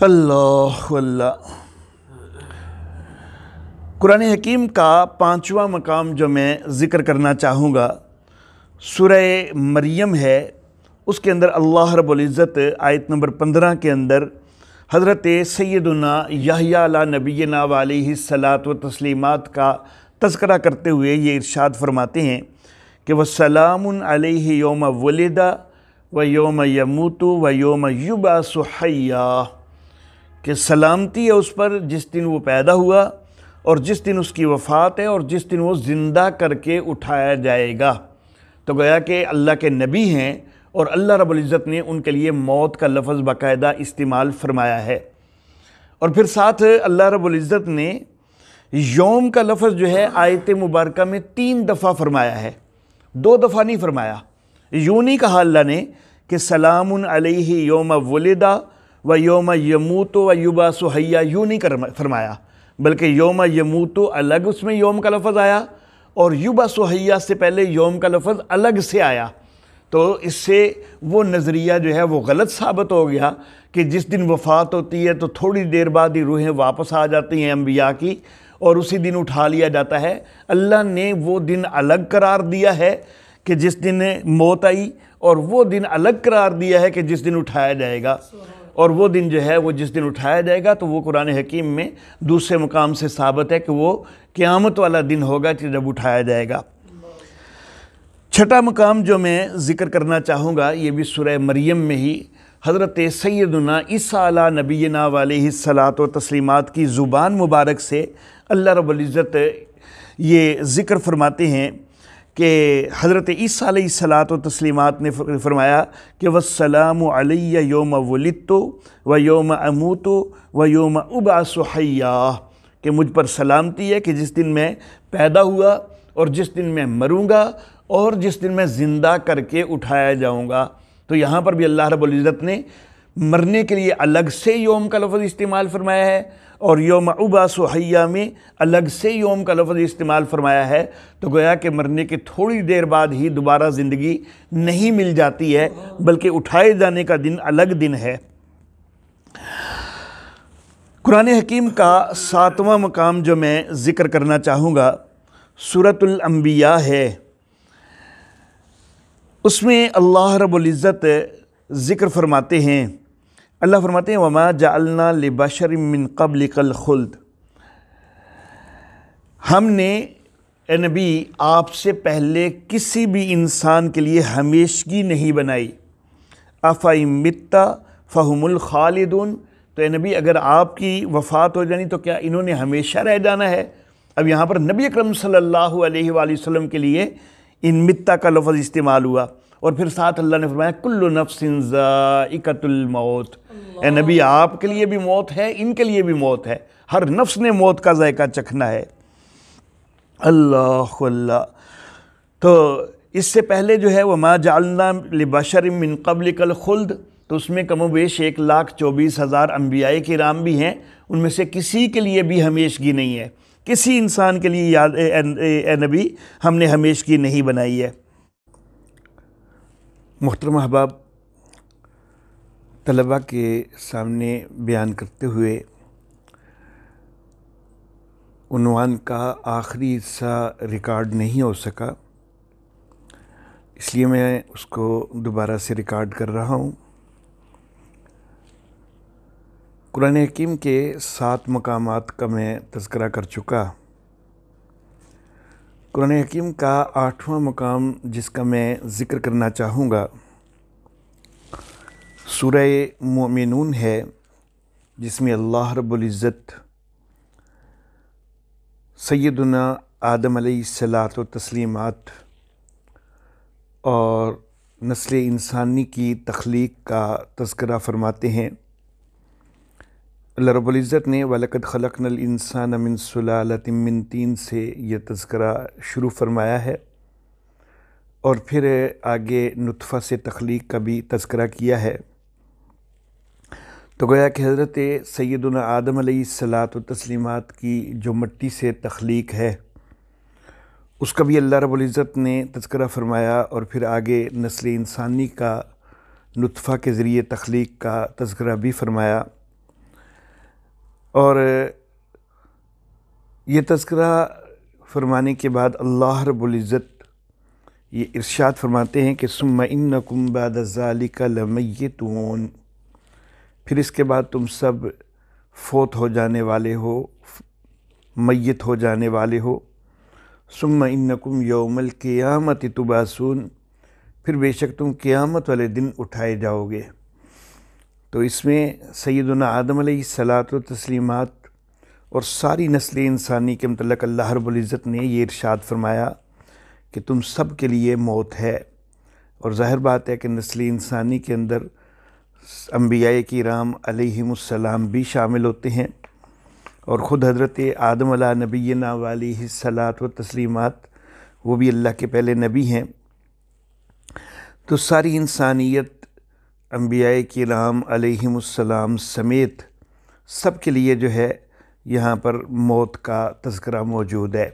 اللہ اللہ۔ قرآن حکیم کا 5واں مقام جو میں ذکر کرنا چاہوں گا سورہ مریم ہے، اس کے اندر اللہ رب العزت آیت نمبر 15 کے اندر حضرت سیدنا یحییٰ علیہ نبینا وعلیہ الصلاۃ والتسلیمات کا تذکرہ کرتے ہوئے یہ ارشاد فرماتے ہیں کہ وَسَلَامٌ عَلَيْهِ يَوْمَ وُلِدَ وَيَوْمَ يَمُوتُ وَيَوْمَ يُبْعَثُ حَيًّا، کہ سلامتی ہے اس پر جس دن وہ پیدا ہوا اور جس دن اس کی وفات ہے اور جس دن وہ زندہ کر کے اٹھایا جائے گا۔ تو گویا کہ اللہ کے نبی ہیں اور اللہ رب العزت نے ان کے لیے موت کا لفظ باقاعدہ استعمال فرمایا ہے۔ اور پھر ساتھ اللہ رب العزت نے یوم کا لفظ جو ہے آیت مبارکہ میں 3 دفعہ فرمایا ہے، 2 دفعہ نہیں فرمایا۔ یوں نہیں کہا اللہ نے کہ سلام علیہ یوم ولدہ و یوم یموت و یبعث حیا، یوں نہیں فرمایا، بلکہ یوم یموت الگ اس میں یوم کا لفظ آیا اور یبعث حیا سے پہلے یوم کا لفظ الگ سے آیا۔ تو اس سے وہ نظریہ جو ہے وہ غلط ثابت ہو گیا کہ جس دن وفات ہوتی ہے تو تھوڑی دیر بعد ہی روحیں واپس آ جاتی ہیں انبیاء کی اور اسی دن اٹھا لیا جاتا ہے۔ اللہ نے وہ دن الگ قرار دیا ہے کہ جس دن موت آئی، اور وہ دن الگ قرار دیا ہے کہ جس دن اٹھایا جائے گا، اور وہ دن جو ہے وہ جس دن اٹھایا جائے گا تو وہ قرآن حکیم میں دوسرے مقام سے ثابت ہے کہ وہ قیامت والا دن ہوگا کہ جب اٹھایا جائے گا۔ چھٹا مقام جو میں ذکر کرنا چاہوں گا یہ بھی سورہ مریم میں ہی حضرت سیدنا عیسیٰ علیہ نبینا علیہ الصلاۃ والتسلیمات کی زبان مبارک سے اللہ رب العزت یہ ذکر فرماتے ہیں کہ حضرت عیسیٰ علیہ الصلاۃ والتسلیمات نے فرمایا کہ وَالسَّلَامُ عَلَيَّ يَوْمَ وُلِدتُّ وَيَوْمَ أَمُوتُ وَيَوْمَ أُبْعَثُ حَيًّا، کہ مجھ پر سلامتی ہے کہ جس دن میں پیدا ہوا اور جس دن میں مروں گا اور جس دن میں زندہ کر کے اٹھایا جاؤں گا۔ تو یہاں پر بھی اللہ رب العزت نے مرنے کے لیے الگ سے یوم کا لفظ استعمال فرمایا ہے، اور یوم ابعث حیا میں الگ سے یوم کا لفظ استعمال فرمایا ہے۔ تو گویا کہ مرنے کے تھوڑی دیر بعد ہی دوبارہ زندگی نہیں مل جاتی ہے، بلکہ اٹھائے جانے کا دن الگ دن ہے۔ قرآن حکیم کا 7واں مقام جو میں ذکر کرنا چاہوں گا سورۃ الانبیاء ہے۔ اس میں اللہ رب العزت ذکر فرماتے ہیں، اللہ فرماتے ہیں وَمَا جَعَلْنَا لِبَشَرٍ مِّن قَبْلِكَ الْخُلْدَ، ہم نے اے نبی آپ سے پہلے کسی بھی انسان کے لیے ہمیشگی نہیں بنائی۔ أَفَإِن مِتَّ فَهُمُ الْخَالِدُونَ، تو اے نبی اگر آپ کی وفات ہو جانی تو کیا انہوں نے ہمیشہ رہ جانا ہے؟ اب یہاں پر نبی اکرم صلی اللہ علیہ وآلہ وسلم کے لیے ان متّہ کا لفظ استعمال ہوا، اور پھر ساتھ اللہ نے فرمایا کل نفس ذائقۃ الموت، اے نبی آپ کے لیے بھی موت ہے، ان کے لیے بھی موت ہے، ہر نفس نے موت کا ذائقہ چکھنا ہے۔ اللہ اللہ، تو اس سے پہلے جو ہے وَمَا جَعَلْنَا لِبَشَرٍ مِّن قَبْلِكَ الْخُلْدَ، تو اس میں کم و بیش 1,24,000 انبیاء کرام بھی ہیں، ان میں سے کسی کے لیے بھی ہمیشگی نہیں ہے، کسی انسان کے لیے اے نبی ہم نے ہمیشگی نہیں بنائی ہے۔ محترم احباب، طلباء کے سامنے بیان کرتے ہوئے عنوان کا آخری حصہ ریکارڈ نہیں ہو سکا، اس لیے میں اس کو دوبارہ سے ریکارڈ کر رہا ہوں۔ قرآن حکیم کے 7 مقامات کا میں تذکرہ کر چکا۔ قرآن حکیم کا 8واں مقام جس کا میں ذکر کرنا چاہوں گا سورہ مومنون ہے، جس میں اللہ رب العزت سیدنا آدم علیہ الصلاۃ والتسلیمات اور نسل انسانی کی تخلیق کا تذکرہ فرماتے ہیں۔ اللہ رب العزت نے وَلَقَدْ خَلَقْنَا الْإِنسَانَ مِنْ سُلَالَةٍ مِّن طِين سے یہ تذکرہ شروع فرمایا ہے، اور پھر آگے نطفہ سے تخلیق کا بھی تذکرہ کیا ہے۔ تو گویا کہ حضرت سیدنا آدم علیہ الصلاۃ والتسلیمات کی جو مٹی سے تخلیق ہے اس کا بھی اللہ رب العزت نے تذکرہ فرمایا، اور پھر آگے نسل انسانی کا نطفہ کے ذریعے تخلیق کا تذکرہ بھی فرمایا۔ اور یہ تذکرہ فرمانے کے بعد اللہ رب العزت یہ ارشاد فرماتے ہیں کہ ثم انکم بعد ذلک لمیتون، پھر اس کے بعد تم سب فوت ہو جانے والے ہو، میت ہو جانے والے ہو۔ ثم انکم یوم القیامت تبعثون، پھر بے شک تم قیامت والے دن اٹھائے جاؤ گے۔ تو اس میں سیدنا آدم علیہ الصلاۃ والتسلیمات اور ساری نسل انسانی کے متعلق اللہ رب العزت نے یہ ارشاد فرمایا کہ تم سب کے لیے موت ہے، اور ظاہر بات ہے کہ نسل انسانی کے اندر انبیاء کرام علیہم السلام بھی شامل ہوتے ہیں، اور خود حضرت آدم علیہ نبینا علیہ الصلاۃ والتسلیمات وہ بھی اللہ کے پہلے نبی ہیں۔ تو ساری انسانیت انبیاء کرام علیہم السلام سمیت سب کے لیے جو ہے یہاں پر موت کا تذکرہ موجود ہے،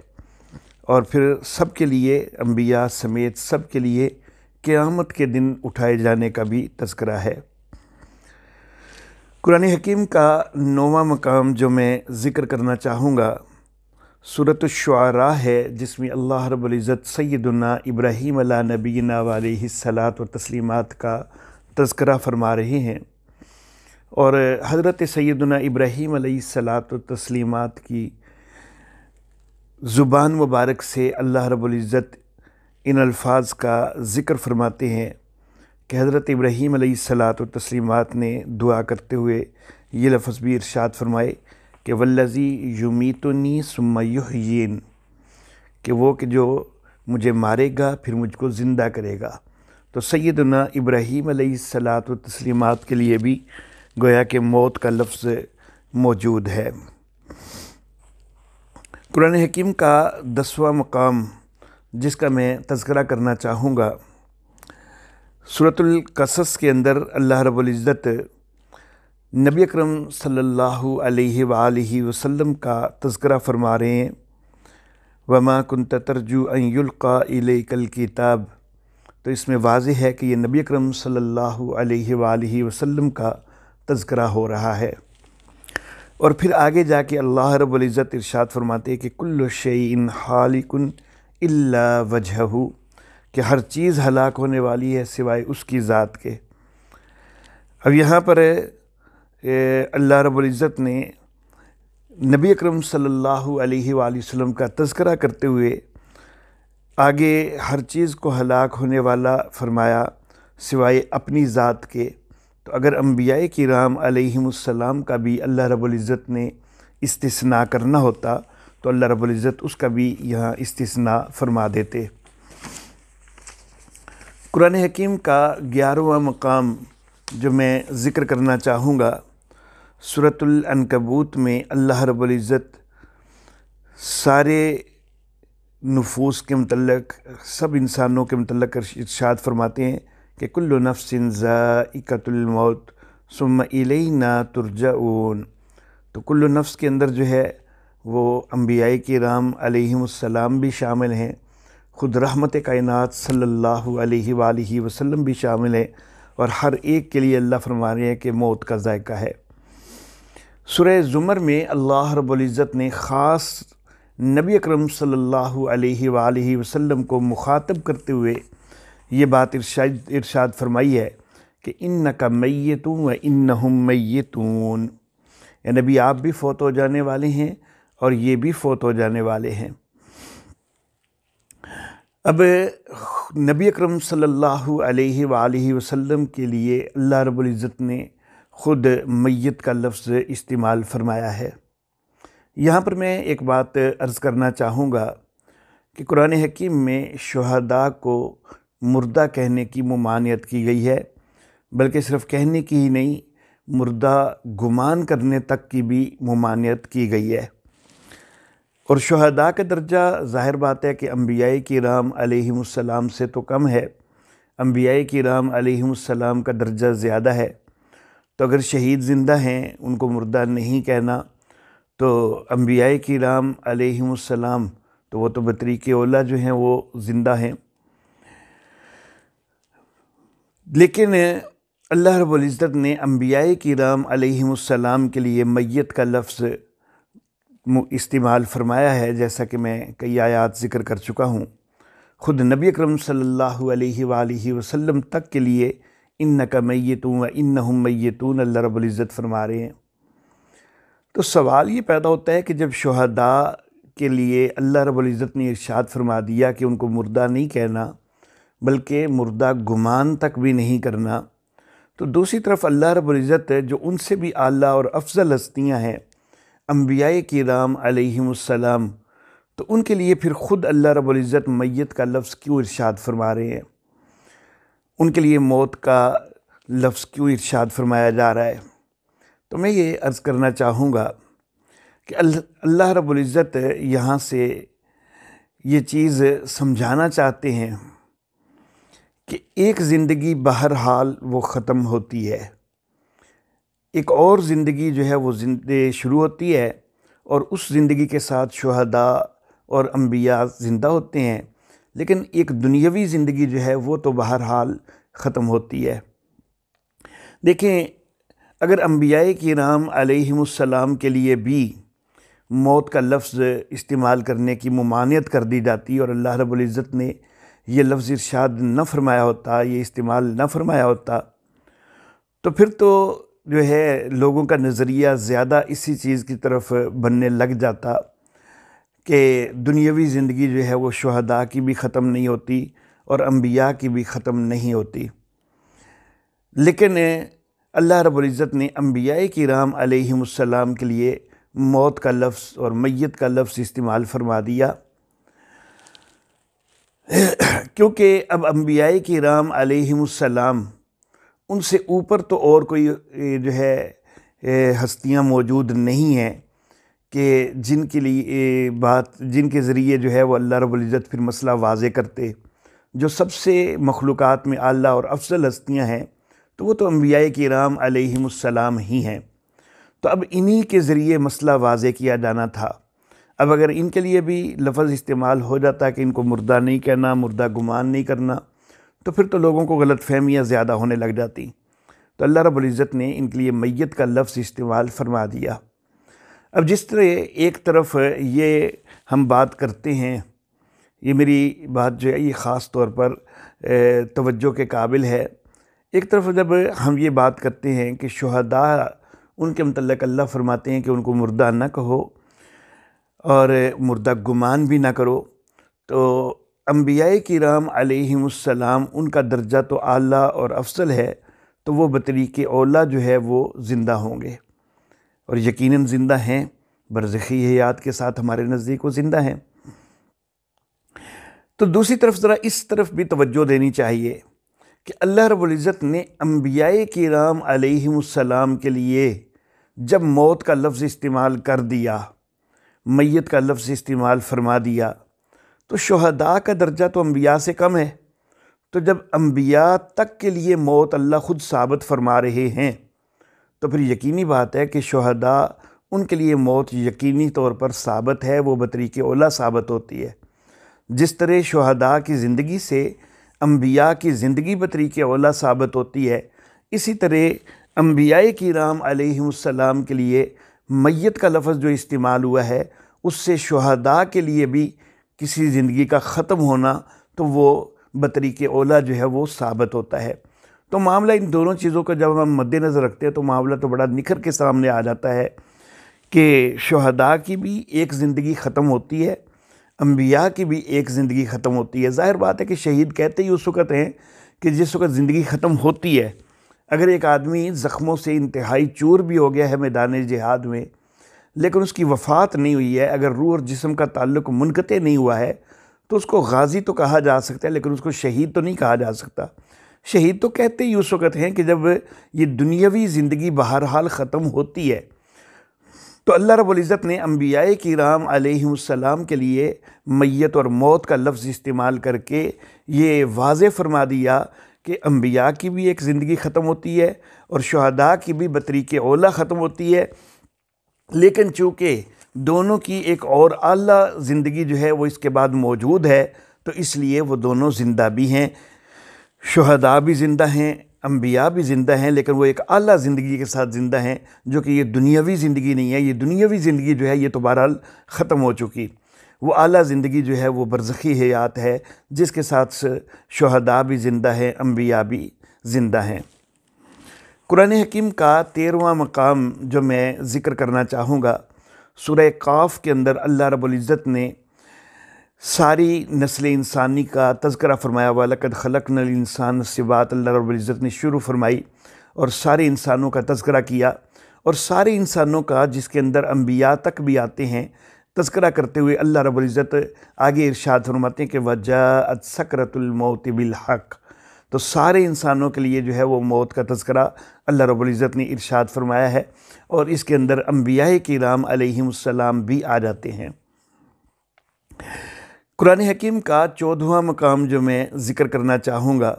اور پھر سب کے لیے انبیاء سمیت سب کے لیے قیامت کے دن اٹھائے جانے کا بھی تذکرہ ہے۔ قرآن حکیم کا 9واں مقام جو میں ذکر کرنا چاہوں گا سورۃ الشعراء ہے، جس میں اللہ رب العزت سیدنا ابراہیم علیہ نبینا علیہ الصلاۃ والتسلیمات کا تذکرہ فرما رہے ہیں، اور حضرت سیدنا ابراہیم علیہ الصلاۃ والتسلیمات کی زبان مبارک سے اللہ رب العزت ان الفاظ کا ذکر فرماتے ہیں کہ حضرت ابراہیم علیہ الصلاۃ والتسلیمات نے دعا کرتے ہوئے یہ لفظ بھی ارشاد فرمائے کہ والذی یمیتنی ثم یحیین، کہ وہ کہ جو مجھے مارے گا پھر مجھ کو زندہ کرے گا۔ تو سیدنا ابراہیم علیہ الصلاۃ والتسلیمات کے لیے بھی گویا کہ موت کا لفظ موجود ہے۔ قرآن حکیم کا 10واں مقام جس کا میں تذکرہ کرنا چاہوں گا۔ سورۃ القصص کے اندر اللہ رب العزت نبی اکرم صلی اللہ علیہ وآلہ وسلم کا تذکرہ فرما رہے ہیں، وَمَا كُنْتَ تَرْجُو أَن يُلْقَى إِلَيْكَ الْكِتَابُ۔ تو اس میں واضح ہے کہ یہ نبی اکرم صلی اللہ علیہ وآلہ وسلم کا تذکرہ ہو رہا ہے۔ اور پھر آگے جا کے اللہ رب العزت ارشاد فرماتے ہیں کہ کل شیء حالک الا وجہہ، کہ ہر چیز ہلاک ہونے والی ہے سوائے اس کی ذات کے۔ اب یہاں پر اللہ رب العزت نے نبی اکرم صلی اللہ علیہ وآلہ وسلم کا تذکرہ کرتے ہوئے آگے ہر چیز کو ہلاک ہونے والا فرمایا سوائے اپنی ذات کے۔ تو اگر انبیاء کرام علیہم السلام کا بھی اللہ رب العزت نے استثناء کرنا ہوتا تو اللہ رب العزت اس کا بھی یہاں استثناء فرما دیتے۔ قرآن حکیم کا 11واں مقام جو میں ذکر کرنا چاہوں گا، سورۃ العنکبوت میں اللہ رب العزت سارے نفوس کے متعلق، سب انسانوں کے متعلق ارشاد فرماتے ہیں کہ کل نفس ذائقۃ الموت ثم الینا ترجعون۔ تو کل نفس کے اندر جو ہے وہ انبیاء کرام علیہم السلام بھی شامل ہیں، خود رحمت کائنات صلی اللہ علیہ وآلہ وسلم بھی شامل ہیں، اور ہر ایک کے لیے اللہ فرما رہے ہیں کہ موت کا ذائقہ ہے۔ سورہ زمر میں اللہ رب العزت نے خاص نبی اکرم صلی اللہ علیہ وآلہ وسلم کو مخاطب کرتے ہوئے یہ بات ارشاد فرمائی ہے کہ انک میت و انہم میتون، اے نبی آپ بھی فوت ہو جانے والے ہیں اور یہ بھی فوت ہو جانے والے ہیں۔ اب نبی اکرم صلی اللہ علیہ وآلہ وسلم کے لیے اللہ رب العزت نے خود میت کا لفظ استعمال فرمایا ہے۔ یہاں پر میں ایک بات عرض کرنا چاہوں گا کہ قرآن حکیم میں شہداء کو مردہ کہنے کی ممانعت کی گئی ہے، بلکہ صرف کہنے کی ہی نہیں، مردہ گمان کرنے تک کی بھی ممانعت کی گئی ہے۔ اور شہداء کا درجہ ظاہر بات ہے کہ انبیاء کرام علیہم السلام سے تو کم ہے، انبیاء کرام علیہم السلام کا درجہ زیادہ ہے۔ تو اگر شہید زندہ ہیں ان کو مردہ نہیں کہنا، تو انبیاء کرام علیہم السلام تو وہ تو بطریق اولیٰ جو ہیں وہ زندہ ہیں۔ لیکن اللہ رب العزت نے انبیاء کرام علیہم السلام کے لیے میت کا لفظ استعمال فرمایا ہے، جیسا کہ میں کئی آیات ذکر کر چکا ہوں۔ خود نبی اکرم صلی اللہ علیہ وآلہ وسلم تک کے لیے انک میتون و انہم میتون اللہ رب العزت فرما رہے ہیں۔ تو سوال یہ پیدا ہوتا ہے کہ جب شہداء کے لیے اللہ رب العزت نے ارشاد فرما دیا کہ ان کو مردہ نہیں کہنا بلکہ مردہ گمان تک بھی نہیں کرنا، تو دوسری طرف اللہ رب العزت جو ان سے بھی اعلیٰ اور افضل ہستیاں ہیں انبیاء کرام علیہم السلام، تو ان کے لیے پھر خود اللہ رب العزت میت کا لفظ کیوں ارشاد فرما رہے ہیں؟ ان کے لیے موت کا لفظ کیوں ارشاد فرمایا جا رہا ہے؟ تو میں یہ عرض کرنا چاہوں گا کہ اللہ رب العزت یہاں سے یہ چیز سمجھانا چاہتے ہیں کہ ایک زندگی بہرحال وہ ختم ہوتی ہے، ایک اور زندگی جو ہے وہ شروع ہوتی ہے، اور اس زندگی کے ساتھ شہداء اور انبیاء زندہ ہوتے ہیں، لیکن ایک دنیاوی زندگی جو ہے وہ تو بہرحال ختم ہوتی ہے۔ دیکھیں، اگر انبیاء کرام علیہم السلام کے لیے بھی موت کا لفظ استعمال کرنے کی ممانعت کر دی جاتی اور اللہ رب العزت نے یہ لفظ ارشاد نہ فرمایا ہوتا، یہ استعمال نہ فرمایا ہوتا، تو پھر تو جو ہے لوگوں کا نظریہ زیادہ اسی چیز کی طرف بننے لگ جاتا کہ دنیاوی زندگی جو ہے وہ شہداء کی بھی ختم نہیں ہوتی اور انبیاء کی بھی ختم نہیں ہوتی۔ لیکن اللہ رب العزت نے انبیاء کرام علیہم السلام کے لیے موت کا لفظ اور میت کا لفظ استعمال فرما دیا، کیونکہ اب انبیاء کرام علیہم السلام ان سے اوپر تو اور کوئی جو ہے ہستیاں موجود نہیں ہیں، کہ جن کے لیے جن کے ذریعے جو ہے وہ اللہ رب العزت پھر مسئلہ واضح کرتے، جو سب سے مخلوقات میں اعلیٰ اور افضل ہستیاں ہیں تو وہ تو انبیاء کرام علیہم السلام ہی ہیں۔ تو اب انہی کے ذریعے مسئلہ واضح کیا جانا تھا۔ اب اگر ان کے لیے بھی لفظ استعمال ہو جاتا کہ ان کو مردہ نہیں کہنا، مردہ گمان نہیں کرنا، تو پھر تو لوگوں کو غلط فہمیاں زیادہ ہونے لگ جاتی۔ تو اللہ رب العزت نے ان کے لیے میت کا لفظ استعمال فرما دیا۔ اب جس طرح ایک طرف یہ ہم بات کرتے ہیں، یہ میری بات جو ہے یہ خاص طور پر توجہ کے قابل ہے، ایک طرف جب ہم یہ بات کرتے ہیں کہ شہداء ان کے متعلق اللہ فرماتے ہیں کہ ان کو مردہ نہ کہو اور مردہ گمان بھی نہ کرو، تو انبیاء کرام علیہم السلام ان کا درجہ تو اعلیٰ اور افضل ہے، تو وہ بطریق اولیٰ جو ہے وہ زندہ ہوں گے، اور یقیناً زندہ ہیں، برزخی حیات کے ساتھ ہمارے نزدیک وہ زندہ ہیں۔ تو دوسری طرف ذرا اس طرف بھی توجہ دینی چاہیے کہ اللہ رب العزت نے انبیاء کرام علیہم السلام کے لیے جب موت کا لفظ استعمال کر دیا، میت کا لفظ استعمال فرما دیا، تو شہداء کا درجہ تو انبیاء سے کم ہے۔ تو جب انبیاء تک کے لیے موت اللہ خود ثابت فرما رہے ہیں، تو پھر یقینی بات ہے کہ شہداء ان کے لیے موت یقینی طور پر ثابت ہے، وہ بطریق اولیٰ ثابت ہوتی ہے۔ جس طرح شہداء کی زندگی سے انبیاء کی زندگی بطریق اولیٰ ثابت ہوتی ہے، اسی طرح انبیاء کرام علیہم السلام کے لیے میت کا لفظ جو استعمال ہوا ہے، اس سے شہداء کے لیے بھی کسی زندگی کا ختم ہونا تو وہ بطریق اولیٰ جو ہے وہ ثابت ہوتا ہے۔ تو معاملہ ان دونوں چیزوں کا جب ہم مد نظر رکھتے ہیں تو معاملہ تو بڑا نکھر کے سامنے آ جاتا ہے کہ شہداء کی بھی ایک زندگی ختم ہوتی ہے، انبیاء کی بھی ایک زندگی ختم ہوتی ہے۔ ظاہر بات ہے کہ شہید کہتے ہی اس وقت ہیں کہ جس وقت زندگی ختم ہوتی ہے۔ اگر ایک آدمی زخموں سے انتہائی چور بھی ہو گیا ہے میدان جہاد میں، لیکن اس کی وفات نہیں ہوئی ہے، اگر روح اور جسم کا تعلق منقطع نہیں ہوا ہے، تو اس کو غازی تو کہا جا سکتا ہے، لیکن اس کو شہید تو نہیں کہا جا سکتا۔ شہید تو کہتے ہی اس وقت ہیں کہ جب یہ دنیاوی زندگی بہرحال ختم ہوتی ہے۔ تو اللہ رب العزت نے انبیاء کرام علیہم السلام کے لیے میت اور موت کا لفظ استعمال کر کے یہ واضح فرما دیا کہ انبیاء کی بھی ایک زندگی ختم ہوتی ہے اور شہداء کی بھی بطریق اولیٰ ختم ہوتی ہے، لیکن چونکہ دونوں کی ایک اور اعلیٰ زندگی جو ہے وہ اس کے بعد موجود ہے، تو اس لیے وہ دونوں زندہ بھی ہیں، شہداء بھی زندہ ہیں، انبیاء بھی زندہ ہیں، لیکن وہ ایک اعلیٰ زندگی کے ساتھ زندہ ہیں، جو کہ یہ دنیاوی زندگی نہیں ہے۔ یہ دنیاوی زندگی جو ہے یہ تو بہرحال ختم ہو چکی، وہ اعلیٰ زندگی جو ہے وہ برزخی حیات ہے، جس کے ساتھ شہداء بھی زندہ ہیں، انبیاء بھی زندہ ہیں۔ قرآن حکیم کا 13واں مقام جو میں ذکر کرنا چاہوں گا، سورہ قاف کے اندر اللہ رب العزت نے ساری نسل انسانی کا تذکرہ فرمایا۔ وَلَقَدْ خَلَقْنَا الْإِنسَانَ سے بات اللہ رب العزت نے شروع فرمائی اور سارے انسانوں کا تذکرہ کیا، اور سارے انسانوں کا جس کے اندر انبیاء تک بھی آتے ہیں تذکرہ کرتے ہوئے اللہ رب العزت آگے ارشاد فرماتے ہیں کہ وَجَاءَتْ سَكْرَةُ الْمَوْتِ بِالْحَقِّ۔ تو سارے انسانوں کے لیے جو ہے وہ موت کا تذکرہ اللہ رب العزت نے ارشاد فرمایا ہے، اور اس کے اندر انبیاء کرام علیہم السلام بھی آ جاتے ہیں۔ قرآن حکیم کا 14واں مقام جو میں ذکر کرنا چاہوں گا،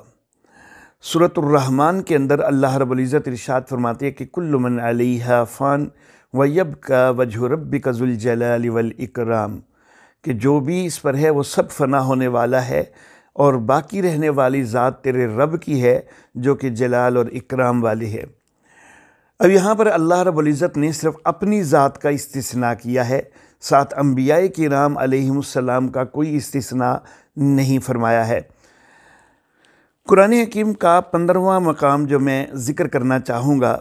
سورۃ الرحمن کے اندر اللہ رب العزت ارشاد فرماتے ہیں کہ کل من علیہا فان ویبقی وجہ ربک ذو الجلال والاکرام، کہ جو بھی اس پر ہے وہ سب فنا ہونے والا ہے، اور باقی رہنے والی ذات تیرے رب کی ہے جو کہ جلال اور اکرام والی ہے۔ اب یہاں پر اللہ رب العزت نے صرف اپنی ذات کا استثناء کیا ہے، ساتھ انبیاء کرام علیہم السلام کا کوئی استثناء نہیں فرمایا ہے۔ قرآن حکیم کا 15واں مقام جو میں ذکر کرنا چاہوں گا،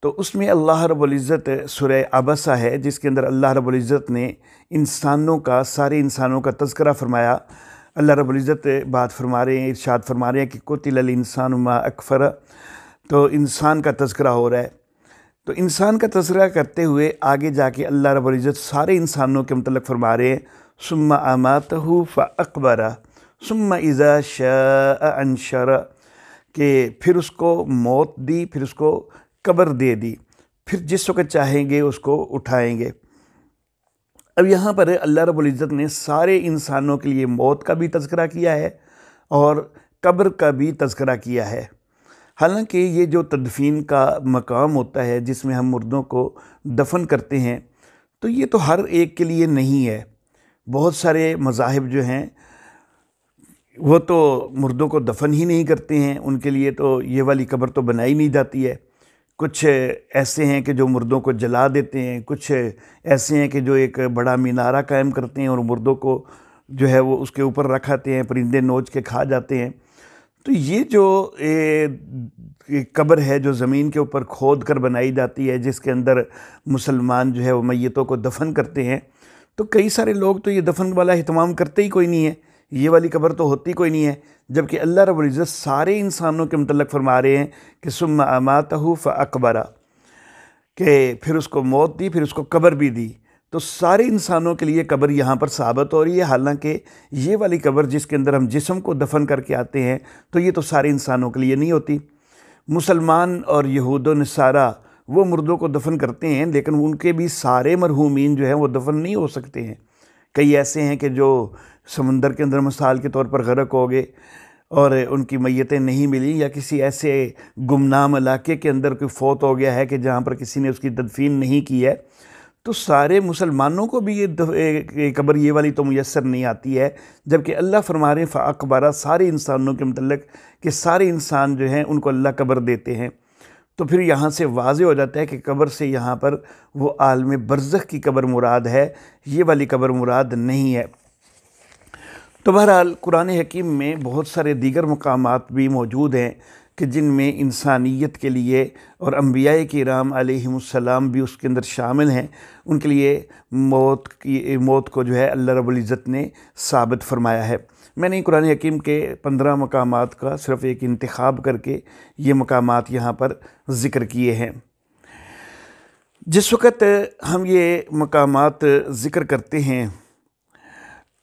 تو اس میں اللہ رب العزت سورہ عبسہ ہے، جس کے اندر اللہ رب العزت نے انسانوں کا، سارے انسانوں کا تذکرہ فرمایا۔ اللہ رب العزت بات فرما رہے ہیں، ارشاد فرما رہے ہیں کہ قتل الانسان ما اکفر، تو انسان کا تذکرہ ہو رہا ہے۔ تو انسان کا تذکرہ کرتے ہوئے آگے جا کے اللہ رب العزت سارے انسانوں کے متعلق فرما رہے ہیں ثم اماتہ فاقبرہ ثم اذا شاء انشر، کہ پھر اس کو موت دی، پھر اس کو قبر دے دی، پھر جس وقت چاہیں گے اس کو اٹھائیں گے۔ اب یہاں پر اللہ رب العزت نے سارے انسانوں کے لیے موت کا بھی تذکرہ کیا ہے اور قبر کا بھی تذکرہ کیا ہے۔ حالانکہ یہ جو تدفین کا مقام ہوتا ہے جس میں ہم مردوں کو دفن کرتے ہیں، تو یہ تو ہر ایک کے لیے نہیں ہے۔ بہت سارے مذاہب جو ہیں وہ تو مردوں کو دفن ہی نہیں کرتے ہیں، ان کے لیے تو یہ والی قبر تو بنائی نہیں جاتی ہے۔ کچھ ایسے ہیں کہ جو مردوں کو جلا دیتے ہیں، کچھ ایسے ہیں کہ جو ایک بڑا مینارہ قائم کرتے ہیں اور مردوں کو جو ہے وہ اس کے اوپر رکھاتے ہیں، پرندے نوچ کے کھا جاتے ہیں۔ تو یہ جو قبر ہے جو زمین کے اوپر کھود کر بنائی جاتی ہے، جس کے اندر مسلمان جو ہے وہ میتوں کو دفن کرتے ہیں، تو کئی سارے لوگ تو یہ دفن والا اہتمام کرتے ہی کوئی نہیں ہے، یہ والی قبر تو ہوتی کوئی نہیں ہے، جبکہ اللہ رب العزت سارے انسانوں کے متعلق فرما رہے ہیں کہ ثم اماتہ فاقبرہ، کہ پھر اس کو موت دی، پھر اس کو قبر بھی دی۔ تو سارے انسانوں کے لیے قبر یہاں پر ثابت ہو رہی ہے، حالانکہ یہ والی قبر جس کے اندر ہم جسم کو دفن کر کے آتے ہیں تو یہ تو سارے انسانوں کے لیے نہیں ہوتی۔ مسلمان اور یہود و نصارہ وہ مردوں کو دفن کرتے ہیں، لیکن ان کے بھی سارے مرحومین جو ہیں وہ دفن نہیں ہو سکتے ہیں۔ کئی ایسے ہیں کہ جو سمندر کے اندر مثال کے طور پر غرق ہو گئے اور ان کی میتیں نہیں ملی، یا کسی ایسے گمنام علاقے کے اندر کوئی فوت ہو گیا ہے کہ جہاں پر کسی نے اس کی تدفین نہیں کی ہے، تو سارے مسلمانوں کو بھی یہ قبر یہ والی تو میسر نہیں آتی ہے، جبکہ اللہ فرما رہے ہیں فاقبرہ سارے انسانوں کے متعلق کہ سارے انسان جو ہیں ان کو اللہ قبر دیتے ہیں۔ تو پھر یہاں سے واضح ہو جاتا ہے کہ قبر سے یہاں پر وہ عالم برزخ کی قبر مراد ہے، یہ والی قبر مراد نہیں ہے۔ تو بہرحال قرآن حکیم میں بہت سارے دیگر مقامات بھی موجود ہیں کہ جن میں انسانیت کے لیے، اور انبیاء کرام علیہم السلام بھی اس کے اندر شامل ہیں، ان کے لیے موت کو جو ہے اللہ رب العزت نے ثابت فرمایا ہے۔ میں نے قرآن حکیم کے 15 مقامات کا صرف ایک انتخاب کر کے یہ مقامات یہاں پر ذکر کیے ہیں۔ جس وقت ہم یہ مقامات ذکر کرتے ہیں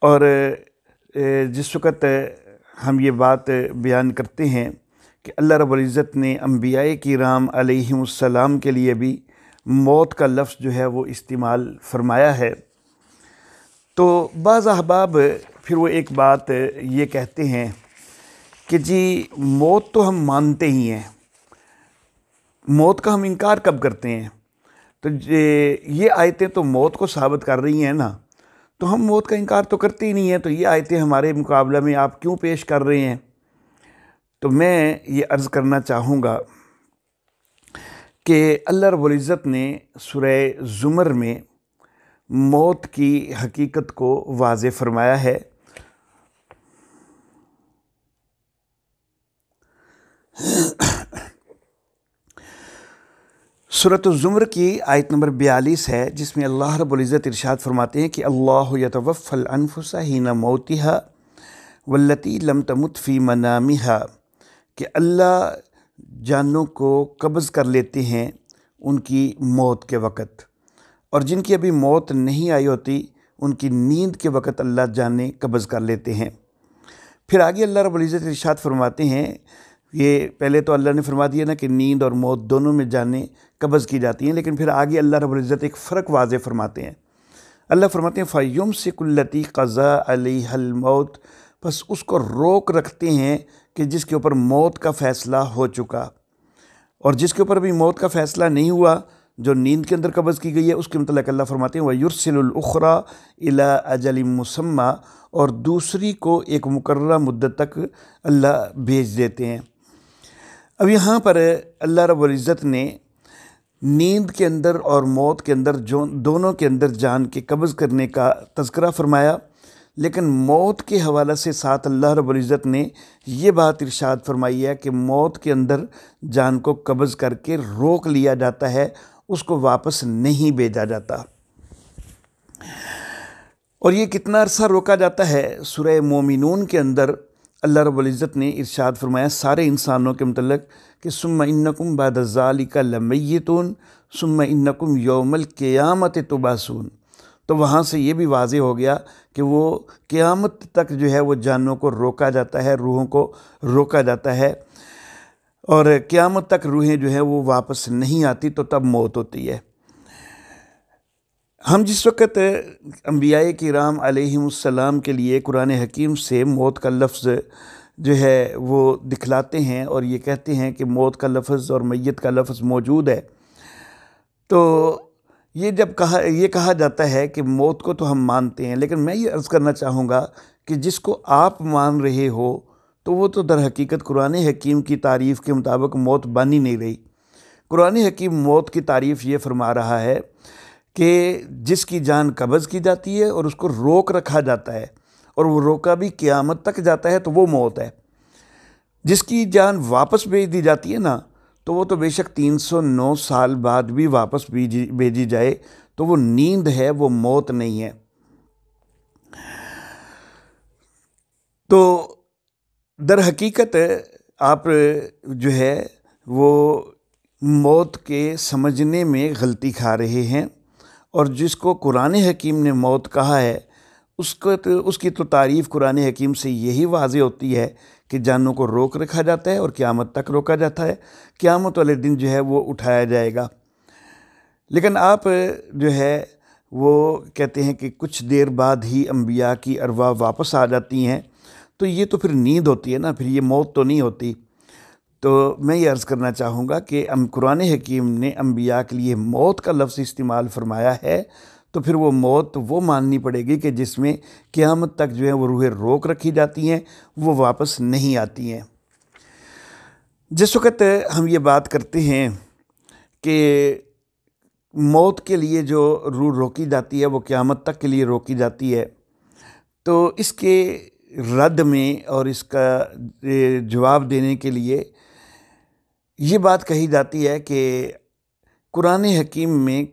اور جس وقت ہم یہ بات بیان کرتے ہیں کہ اللہ رب العزت نے انبیاء کرام علیہم السلام کے لیے بھی موت کا لفظ جو ہے وہ استعمال فرمایا ہے، تو بعض احباب پھر وہ ایک بات یہ کہتے ہیں کہ جی موت تو ہم مانتے ہی ہیں، موت کا ہم انکار کب کرتے ہیں؟ تو یہ آیتیں تو موت کو ثابت کر رہی ہیں نا، تو ہم موت کا انکار تو کرتے ہی نہیں ہیں، تو یہ آیتیں ہمارے مقابلہ میں آپ کیوں پیش کر رہے ہیں؟ تو میں یہ عرض کرنا چاہوں گا کہ اللہ رب العزت نے سورہ زمر میں موت کی حقیقت کو واضح فرمایا ہے۔ سورۃ الزمر کی آیت نمبر 42 ہے، جس میں اللہ رب العزت ارشاد فرماتے ہیں کہ اللہ یتوفی الانفس حین موتہا واللتی لم تمت فی منامہا، کہ اللہ جانوں کو قبض کر لیتے ہیں ان کی موت کے وقت، اور جن کی ابھی موت نہیں آئی ہوتی ان کی نیند کے وقت اللہ جانیں قبض کر لیتے ہیں۔ پھر آگے اللہ رب العزت ارشاد فرماتے ہیں، یہ پہلے تو اللہ نے فرما دیا نا کہ نیند اور موت دونوں میں جانیں قبض کی جاتی ہیں، لیکن پھر آگے اللہ رب العزت ایک فرق واضح فرماتے ہیں۔ اللہ فرماتے ہیں فَيُمْسِكُ الَّتِي قَضَىٰ عَلَيْهَا الْمَوْتِ، بس اس کو روک رکھتے ہیں کہ جس کے اوپر موت کا فیصلہ ہو چکا، اور جس کے اوپر بھی موت کا فیصلہ نہیں ہوا، جو نیند کے اندر قبض کی گئی ہے، اس کے متعلق اللہ فرماتے ہیں وَيُرْسِلُ الْأُخْرَىٰ إِلَىٰ أَجَلٍ مُّسَمًّى، اور دوسری کو ایک مقررہ مدت تک اللہ بھیج دیتے ہیں۔ اب یہاں پر اللہ رب العزت نے نیند کے اندر اور موت کے اندر دونوں کے اندر جان کے قبض کرنے کا تذکرہ فرمایا، لیکن موت کے حوالے سے ساتھ اللہ رب العزت نے یہ بات ارشاد فرمائی ہے کہ موت کے اندر جان کو قبض کر کے روک لیا جاتا ہے، اس کو واپس نہیں بھیجا جاتا۔ اور یہ کتنا عرصہ روکا جاتا ہے؟ سورہ مومنون کے اندر اللہ رب العزت نے ارشاد فرمایا سارے انسانوں کے متعلق کہ ثم انکم بعد ذالک لمیتون ثم انکم یوم القیامت تبعثون۔ تو وہاں سے یہ بھی واضح ہو گیا کہ وہ قیامت تک جو ہے وہ جانوں کو روکا جاتا ہے، روحوں کو روکا جاتا ہے، اور قیامت تک روحیں جو ہیں وہ واپس نہیں آتی، تو تب موت ہوتی ہے۔ ہم جس وقت انبیاء کرام علیہم السلام کے لیے قرآن حکیم سے موت کا لفظ جو ہے وہ دکھلاتے ہیں اور یہ کہتے ہیں کہ موت کا لفظ اور میت کا لفظ موجود ہے، تو یہ جب کہا جاتا ہے کہ موت کو تو ہم مانتے ہیں، لیکن میں یہ عرض کرنا چاہوں گا کہ جس کو آپ مان رہے ہو تو وہ تو در حقیقت قرآن حکیم کی تعریف کے مطابق موت بن ہی نہیں رہی۔ قرآن حکیم موت کی تعریف یہ فرما رہا ہے کہ جس کی جان قبض کی جاتی ہے اور اس کو روک رکھا جاتا ہے، اور وہ روکا بھی قیامت تک جاتا ہے، تو وہ موت ہے۔ جس کی جان واپس بھیج دی جاتی ہے نا، تو وہ تو بے شک 309 سال بعد بھی واپس بھیجی جائے، تو وہ نیند ہے، وہ موت نہیں ہے۔ تو در حقیقت آپ جو ہے وہ موت کے سمجھنے میں غلطی کھا رہے ہیں، اور جس کو قرآن حکیم نے موت کہا ہے اس کی تو تعریف قرآن حکیم سے یہی واضح ہوتی ہے کہ جانوں کو روک رکھا جاتا ہے اور قیامت تک روکا جاتا ہے، قیامت والے دن جو ہے وہ اٹھایا جائے گا۔ لیکن آپ جو ہے وہ کہتے ہیں کہ کچھ دیر بعد ہی انبیاء کی ارواح واپس آ جاتی ہیں، تو یہ تو پھر نیند ہوتی ہے نا، پھر یہ موت تو نہیں ہوتی۔ تو میں یہ عرض کرنا چاہوں گا کہ قرآن حکیم نے انبیاء کے لیے موت کا لفظ استعمال فرمایا ہے، تو پھر وہ موت وہ ماننی پڑے گی کہ جس میں قیامت تک جو ہے وہ روحیں روک رکھی جاتی ہیں، وہ واپس نہیں آتی ہیں۔ جس وقت ہم یہ بات کرتے ہیں کہ موت کے لیے جو روح روکی جاتی ہے وہ قیامت تک کے لیے روکی جاتی ہے، تو اس کے رد میں اور اس کا جواب دینے کے لیے یہ بات کہی جاتی ہے کہ قرآن حکیم میں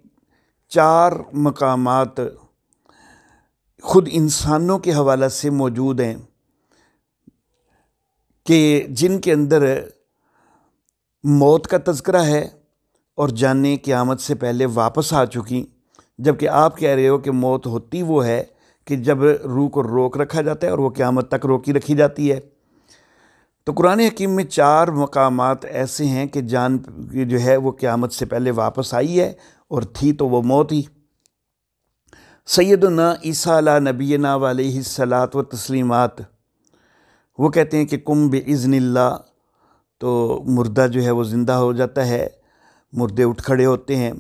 4 مقامات خود انسانوں کے حوالے سے موجود ہیں کہ جن کے اندر موت کا تذکرہ ہے اور جانیں قیامت سے پہلے واپس آ چکی، جبکہ آپ کہہ رہے ہو کہ موت ہوتی وہ ہے کہ جب روح کو روک رکھا جاتا ہے اور وہ قیامت تک روکی رکھی جاتی ہے۔ تو قرآن حکیم میں 4 مقامات ایسے ہیں کہ جان جو ہے وہ قیامت سے پہلے واپس آئی ہے، اور تھی تو وہ موت ہی۔ سیدنا عیسیٰ علیہ نبینا علیہ الصلاۃ و تسلیمات، وہ کہتے ہیں کہ کم باذن اللہ، تو مردہ جو ہے وہ زندہ ہو جاتا ہے، مردے اٹھ کھڑے ہوتے ہیں۔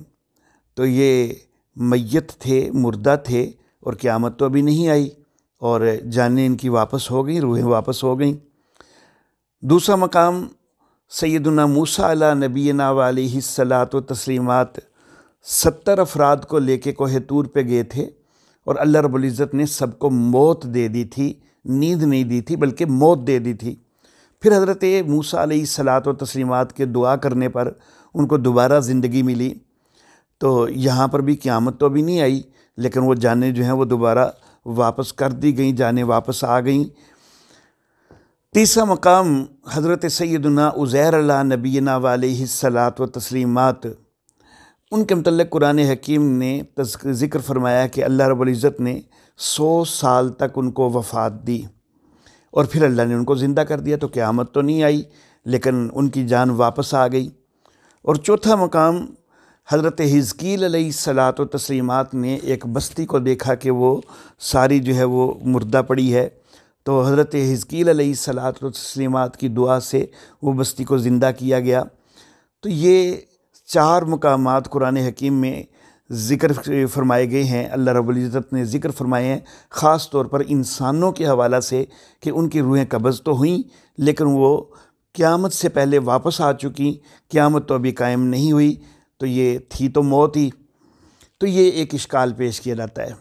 تو یہ میت تھے، مردہ تھے، اور قیامت تو ابھی نہیں آئی، اور جانیں ان کی واپس ہو گئیں، روحیں واپس ہو گئیں۔ دوسرا مقام سیدنا موسیٰ علیہ نبینا علیہ الصلاۃ و تسلیمات 70 افراد کو لے کے کوہ طور پہ گئے تھے، اور اللہ رب العزت نے سب کو موت دے دی تھی، نیند نہیں دی تھی بلکہ موت دے دی تھی۔ پھر حضرت موسیٰ علیہ الصلاۃ و تسلیمات کے دعا کرنے پر ان کو دوبارہ زندگی ملی۔ تو یہاں پر بھی قیامت تو ابھی نہیں آئی، لیکن وہ جانیں جو ہیں وہ دوبارہ واپس کر دی گئیں، جانیں واپس آ گئیں۔ تیسرا مقام حضرت سیدنا عزیر علیہ نبینا علیہ الصلاۃ و تسلیمات، ان کے متعلق قرآن حکیم نے ذکر فرمایا کہ اللہ رب العزت نے 100 سال تک ان کو وفات دی، اور پھر اللہ نے ان کو زندہ کر دیا، تو قیامت تو نہیں آئی لیکن ان کی جان واپس آ گئی۔ اور چوتھا مقام حضرت حزقیل علیہ الصلاۃ و تسلیمات نے ایک بستی کو دیکھا کہ وہ ساری جو ہے وہ مردہ پڑی ہے، تو حضرت حزقیل علیہ الصلاۃ و تسلیمات کی دعا سے وہ بستی کو زندہ کیا گیا۔ تو یہ 4 مقامات قرآن حکیم میں ذکر فرمائے گئے ہیں، اللہ رب العزت نے ذکر فرمائے ہیں، خاص طور پر انسانوں کے حوالہ سے کہ ان کی روحیں قبض تو ہوئیں لیکن وہ قیامت سے پہلے واپس آ چکی، قیامت تو ابھی قائم نہیں ہوئی، تو یہ تھی تو موت ہی۔ تو یہ ایک اشکال پیش کیا جاتا ہے۔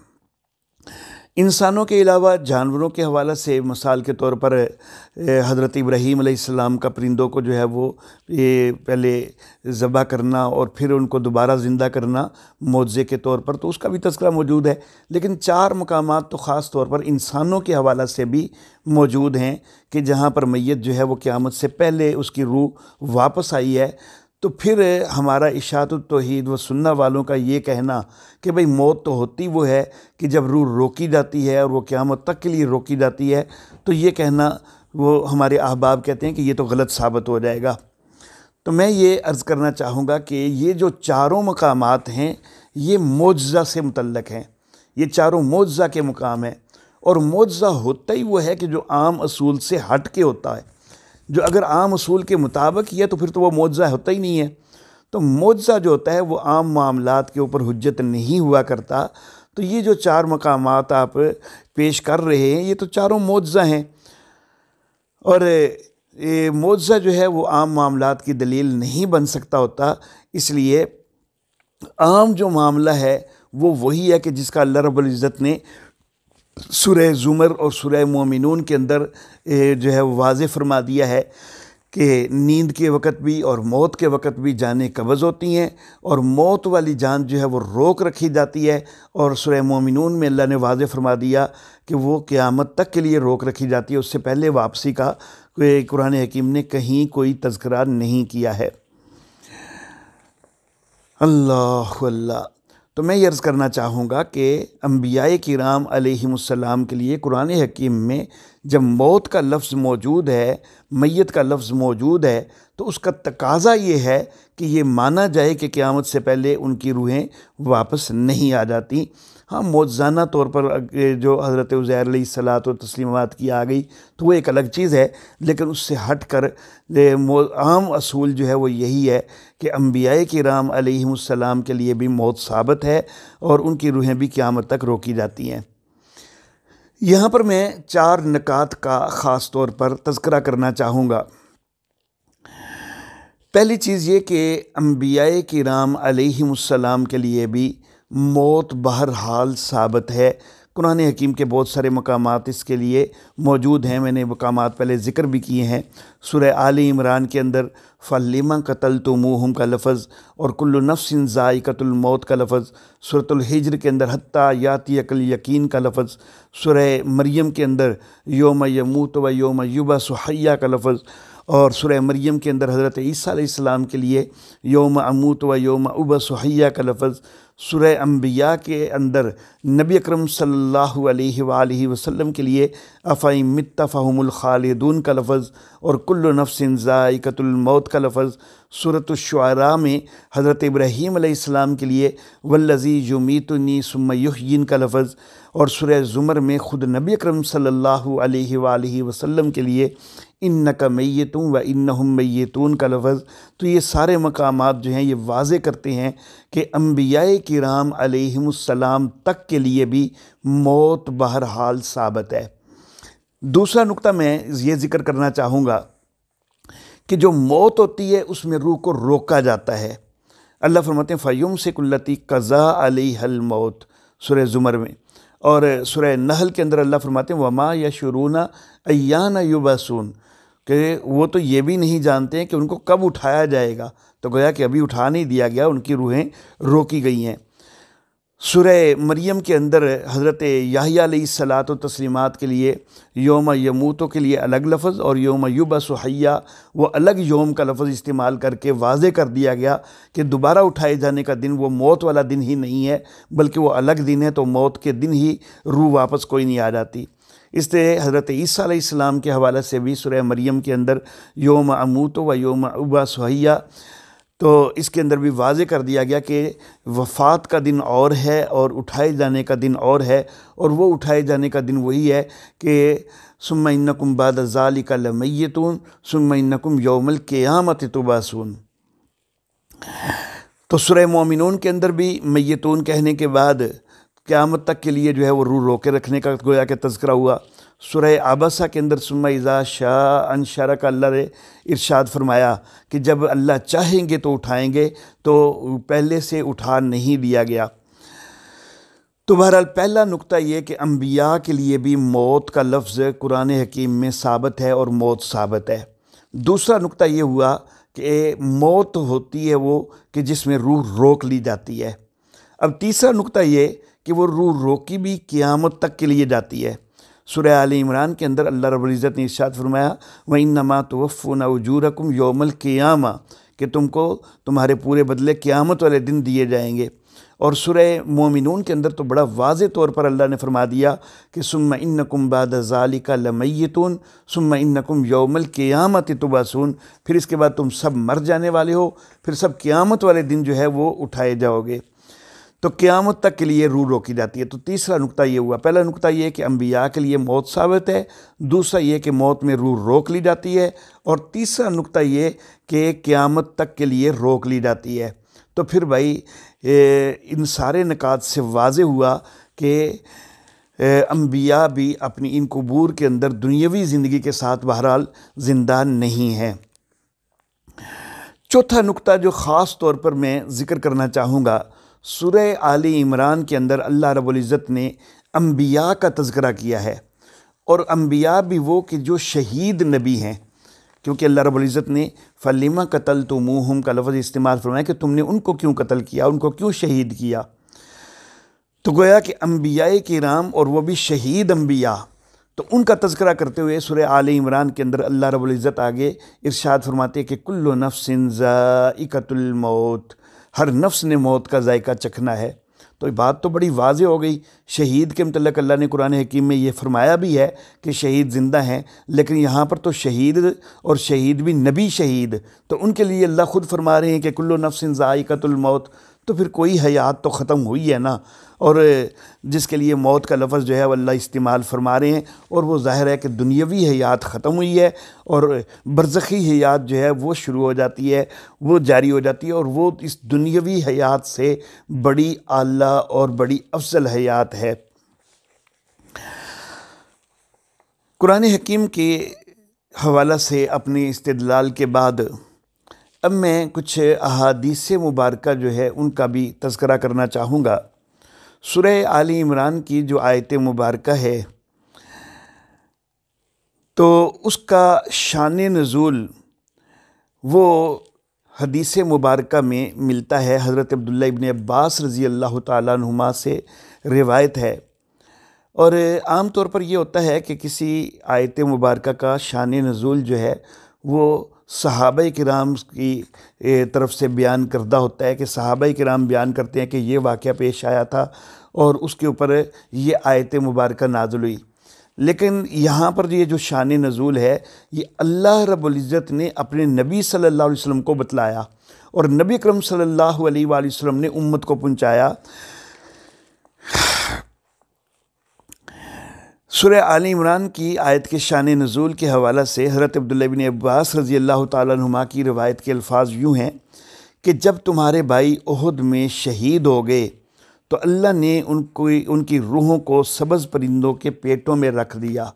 انسانوں کے علاوہ جانوروں کے حوالے سے مثال کے طور پر حضرت ابراہیم علیہ السلام کا پرندوں کو جو ہے وہ پہلے ذبح کرنا اور پھر ان کو دوبارہ زندہ کرنا معجزے کے طور پر، تو اس کا بھی تذکرہ موجود ہے۔ لیکن 4 مقامات تو خاص طور پر انسانوں کے حوالے سے بھی موجود ہیں کہ جہاں پر میت جو ہے وہ قیامت سے پہلے اس کی روح واپس آئی ہے۔ تو پھر ہمارا اشاعت التوحید و سنہ والوں کا یہ کہنا کہ بھئی موت تو ہوتی وہ ہے کہ جب روح روکی جاتی ہے اور وہ قیامت تک کے لیے روکی جاتی ہے، تو یہ کہنا وہ ہمارے احباب کہتے ہیں کہ یہ تو غلط ثابت ہو جائے گا۔ تو میں یہ عرض کرنا چاہوں گا کہ یہ جو 4 مقامات ہیں یہ معجزہ سے متعلق ہیں، یہ چاروں معجزہ کے مقام ہیں، اور معجزہ ہوتا ہی وہ ہے کہ جو عام اصول سے ہٹ کے ہوتا ہے۔ جو اگر عام اصول کے مطابق ہی ہے تو پھر تو وہ معجزہ ہوتا ہی نہیں ہے۔ تو معجزہ جو ہوتا ہے وہ عام معاملات کے اوپر حجت نہیں ہوا کرتا۔ تو یہ جو چار مقامات آپ پیش کر رہے ہیں یہ تو چاروں معجزہ ہیں، اور معجزہ جو ہے وہ عام معاملات کی دلیل نہیں بن سکتا ہوتا۔ اس لیے عام جو معاملہ ہے وہ وہی ہے کہ جس کا اللہ رب العزت نے سورہ زمر اور سورہ مومنون کے اندر جو ہے واضح فرما دیا ہے کہ نیند کے وقت بھی اور موت کے وقت بھی جانیں قبض ہوتی ہیں، اور موت والی جان جو ہے وہ روک رکھی جاتی ہے، اور سورہ مومنون میں اللہ نے واضح فرما دیا کہ وہ قیامت تک کے لیے روک رکھی جاتی ہے، اس سے پہلے واپسی کا قرآن حکیم نے کہیں کوئی تذکرہ نہیں کیا ہے۔ اللہ اللہ۔ تو میں یہ عرض کرنا چاہوں گا کہ انبیاء کرام علیہم السلام کے لیے قرآن حکیم میں جب موت کا لفظ موجود ہے، میت کا لفظ موجود ہے، تو اس کا تقاضا یہ ہے کہ یہ مانا جائے کہ قیامت سے پہلے ان کی روحیں واپس نہیں آ جاتی۔ ہاں، معجزانہ طور پر جو حضرت عزیر علیہ الصلاۃ و تسلیمات کی آ گئی تو وہ ایک الگ چیز ہے، لیکن اس سے ہٹ کر عام اصول جو ہے وہ یہی ہے کہ انبیاء کرام علیہم السلام کے لیے بھی موت ثابت ہے، اور ان کی روحیں بھی قیامت تک روکی جاتی ہیں۔ یہاں پر میں 4 نکات کا خاص طور پر تذکرہ کرنا چاہوں گا۔ پہلی چیز یہ کہ انبیاء کرام علیہم السلام کے لیے بھی موت بہرحال ثابت ہے۔ قرآن حکیم کے بہت سارے مقامات اس کے لیے موجود ہیں، میں نے مقامات پہلے ذکر بھی کیے ہیں۔ سورہ آل عمران کے اندر فَلِمَ قَتَلْتُمُوهُم کا لفظ اور كُلُّ نَفْسٍ ذَائِقَةُ الْمَوْتِ کا لفظ، سورۃ الحجر کے اندر حَتَّىٰ یَأْتِیَکَ الْیَقِین کا لفظ، سورہ مریم کے اندر یوم یموت و یوم یبعث حیٰ کا لفظ، اور سورہ مریم کے اندر حضرت عیسیٰ علیہ السلام کے لیے یوم اموت و یوم ابعث حیٰ کا لفظ، سورہ انبیاء کے اندر نبی اکرم صلی اللہ علیہ وآلہ وسلم کے لیے افَإِن مِتَّ فَهُمُ الْخَالِدُونَ کا لفظ، اور کل نفس ذائقۃ الموت کا لفظ، سورۃ الشعراء میں حضرت ابراہیم علیہ السلام کے لیے والذی یمیتنی ثم یحیین کا لفظ، اور سورہ زمر میں خود نبی اکرم صلی اللہ علیہ وآلہ وسلم کے لیے انک میت و انہم میتون کا لفظ۔ تو یہ سارے مقامات جو ہیں یہ واضح کرتے ہیں کہ انبیاء کرام علیہم السلام تک کے لیے بھی موت بہرحال ثابت ہے۔ دوسرا نقطہ میں یہ ذکر کرنا چاہوں گا کہ جو موت ہوتی ہے اس میں روح کو روکا جاتا ہے۔ اللہ فرماتے ہیں فَيُمْسِكُ الَّتِي قَضَىٰ عَلَيْهَا الْمَوْتِ سورہ زمر میں، اور سورہ نحل کے اندر اللہ فرماتے ہیں وَمَا يَشْعُرُونَ أَيَّانَ يُبْعَثُونَ، کہ وہ تو یہ بھی نہیں جانتے ہیں کہ ان کو کب اٹھایا جائے گا، تو گویا کہ ابھی اٹھا نہیں دیا گیا، ان کی روحیں روکی گئی ہیں۔ سورہ مریم کے اندر حضرت یحییٰ علیہ الصلاۃ و تسلیمات کے لیے یوم یموتو کے لیے الگ لفظ اور یوم یبعث حیٰ وہ الگ یوم کا لفظ استعمال کر کے واضح کر دیا گیا کہ دوبارہ اٹھائے جانے کا دن وہ موت والا دن ہی نہیں ہے، بلکہ وہ الگ دن ہے، تو موت کے دن ہی روح واپس کوئی نہیں آ جاتی۔ اس طرح حضرت عیسیٰ علیہ السلام کے حوالے سے بھی سورہ مریم کے اندر یوم اموت و یوم ابعث حیٰ، تو اس کے اندر بھی واضح کر دیا گیا کہ وفات کا دن اور ہے اور اٹھائے جانے کا دن اور ہے، اور وہ اٹھائے جانے کا دن وہی ہے کہ ثم انکم بعد ذالک لمیتون ثم انکم یوم القیامۃ تبعثون۔ تو سورہ مومنون کے اندر بھی میتون کہنے کے بعد قیامت تک کے لیے جو ہے وہ روح روکے رکھنے کا گویا کہ تذکرہ ہوا۔ سورہ عبسہ کے اندر ثم اذا شاء انشرہ کا اللہ نے ارشاد فرمایا کہ جب اللہ چاہیں گے تو اٹھائیں گے، تو پہلے سے اٹھا نہیں دیا گیا۔ تو بہرحال پہلا نقطہ یہ کہ انبیاء کے لیے بھی موت کا لفظ قرآن حکیم میں ثابت ہے اور موت ثابت ہے۔ دوسرا نقطہ یہ ہوا کہ موت ہوتی ہے وہ کہ جس میں روح روک لی جاتی ہے۔ اب تیسرا نقطہ یہ کہ وہ روح روکی بھی قیامت تک کے لیے جاتی ہے۔ سورہ آل عمران کے اندر اللہ رب العزت نے ارشاد فرمایا وَإِنَّمَا تُوَفُّونَ أُجُورَكُمْ يَوْمَ الْقِيَامَةِ، کہ تم کو تمہارے پورے بدلے قیامت والے دن دیے جائیں گے۔ اور سورہ مومنون کے اندر تو بڑا واضح طور پر اللہ نے فرما دیا کہ ثُمَّ إِنَّكُمْ بَعْدَ ذَلِكَ لَمَيِّتُونَ ثُمَّ إِنَّكُمْ يَوْمَ الْقِيَامَةِ تُبْعَثُونَ، پھر اس کے بعد تم سب مر جانے والے ہو، پھر سب قیامت والے دن جو ہے وہ اٹھائے جاؤ گے۔ تو قیامت تک کے لیے روح روکی جاتی ہے۔ تو تیسرا نقطہ یہ ہوا، پہلا نقطہ یہ کہ انبیاء کے لیے موت ثابت ہے، دوسرا یہ کہ موت میں روح روک لی جاتی ہے، اور تیسرا نقطہ یہ کہ قیامت تک کے لیے روک لی جاتی ہے۔ تو پھر بھائی ان سارے نکات سے واضح ہوا کہ انبیاء بھی اپنی ان قبور کے اندر دنیاوی زندگی کے ساتھ بہرحال زندہ نہیں ہیں۔ چوتھا نقطہ جو خاص طور پر میں ذکر کرنا چاہوں گا، سورہ آل عمران کے اندر اللہ رب العزت نے انبیاء کا تذکرہ کیا ہے، اور انبیاء بھی وہ کہ جو شہید نبی ہیں، کیونکہ اللہ رب العزت نے فَلِمَ قَتَلْتُمُوهُمْ کا لفظ استعمال فرمایا کہ تم نے ان کو کیوں قتل کیا، ان کو کیوں شہید کیا۔ تو گویا کہ انبیاء کرام اور وہ بھی شہید انبیاء، تو ان کا تذکرہ کرتے ہوئے سورہ آل عمران کے اندر اللہ رب العزت آگے ارشاد فرماتے ہیں کہ کل نفس ذائقۃ الموت، ہر نفس نے موت کا ذائقہ چکھنا ہے۔ تو یہ بات تو بڑی واضح ہو گئی۔ شہید کے متعلق اللہ نے قرآن حکیم میں یہ فرمایا بھی ہے کہ شہید زندہ ہیں، لیکن یہاں پر تو شہید اور شہید بھی نبی شہید، تو ان کے لیے اللہ خود فرما رہے ہیں کہ کل نفس ذائقۃ الموت، تو پھر کوئی حیات تو ختم ہوئی ہے نا، اور جس کے لیے موت کا لفظ جو ہے وہ اللہ استعمال فرما رہے ہیں، اور وہ ظاہر ہے کہ دنیاوی حیات ختم ہوئی ہے اور برزخی حیات جو ہے وہ شروع ہو جاتی ہے، وہ جاری ہو جاتی ہے، اور وہ اس دنیاوی حیات سے بڑی اعلیٰ اور بڑی افضل حیات ہے۔ قرآن حکیم کے حوالہ سے اپنے استدلال کے بعد اب میں کچھ احادیث مبارکہ جو ہے ان کا بھی تذکرہ کرنا چاہوں گا۔ سورہ آل عمران کی جو آیت مبارکہ ہے تو اس کا شان نزول وہ حدیث مبارکہ میں ملتا ہے، حضرت عبداللہ ابن عباس رضی اللہ تعالیٰ عنہما سے روایت ہے، اور عام طور پر یہ ہوتا ہے کہ کسی آیت مبارکہ کا شان نزول جو ہے وہ صحابہ کرام کی طرف سے بیان کردہ ہوتا ہے، کہ صحابہ کرام بیان کرتے ہیں کہ یہ واقعہ پیش آیا تھا اور اس کے اوپر یہ آیت مبارکہ نازل ہوئی۔ لیکن یہاں پر یہ جو شان نزول ہے یہ اللہ رب العزت نے اپنے نبی صلی اللہ علیہ وسلم کو بتلایا، اور نبی اکرم صلی اللہ علیہ وآلہ وسلم نے امت کو پہنچایا۔ سورہ آل عمران کی آیت کے شان نزول کے حوالہ سے حضرت عبداللہ بن عباس رضی اللہ تعالیٰ عنہما کی روایت کے الفاظ یوں ہیں کہ جب تمہارے بھائی احد میں شہید ہو گئے تو اللہ نے ان کی روحوں کو سبز پرندوں کے پیٹوں میں رکھ دیا۔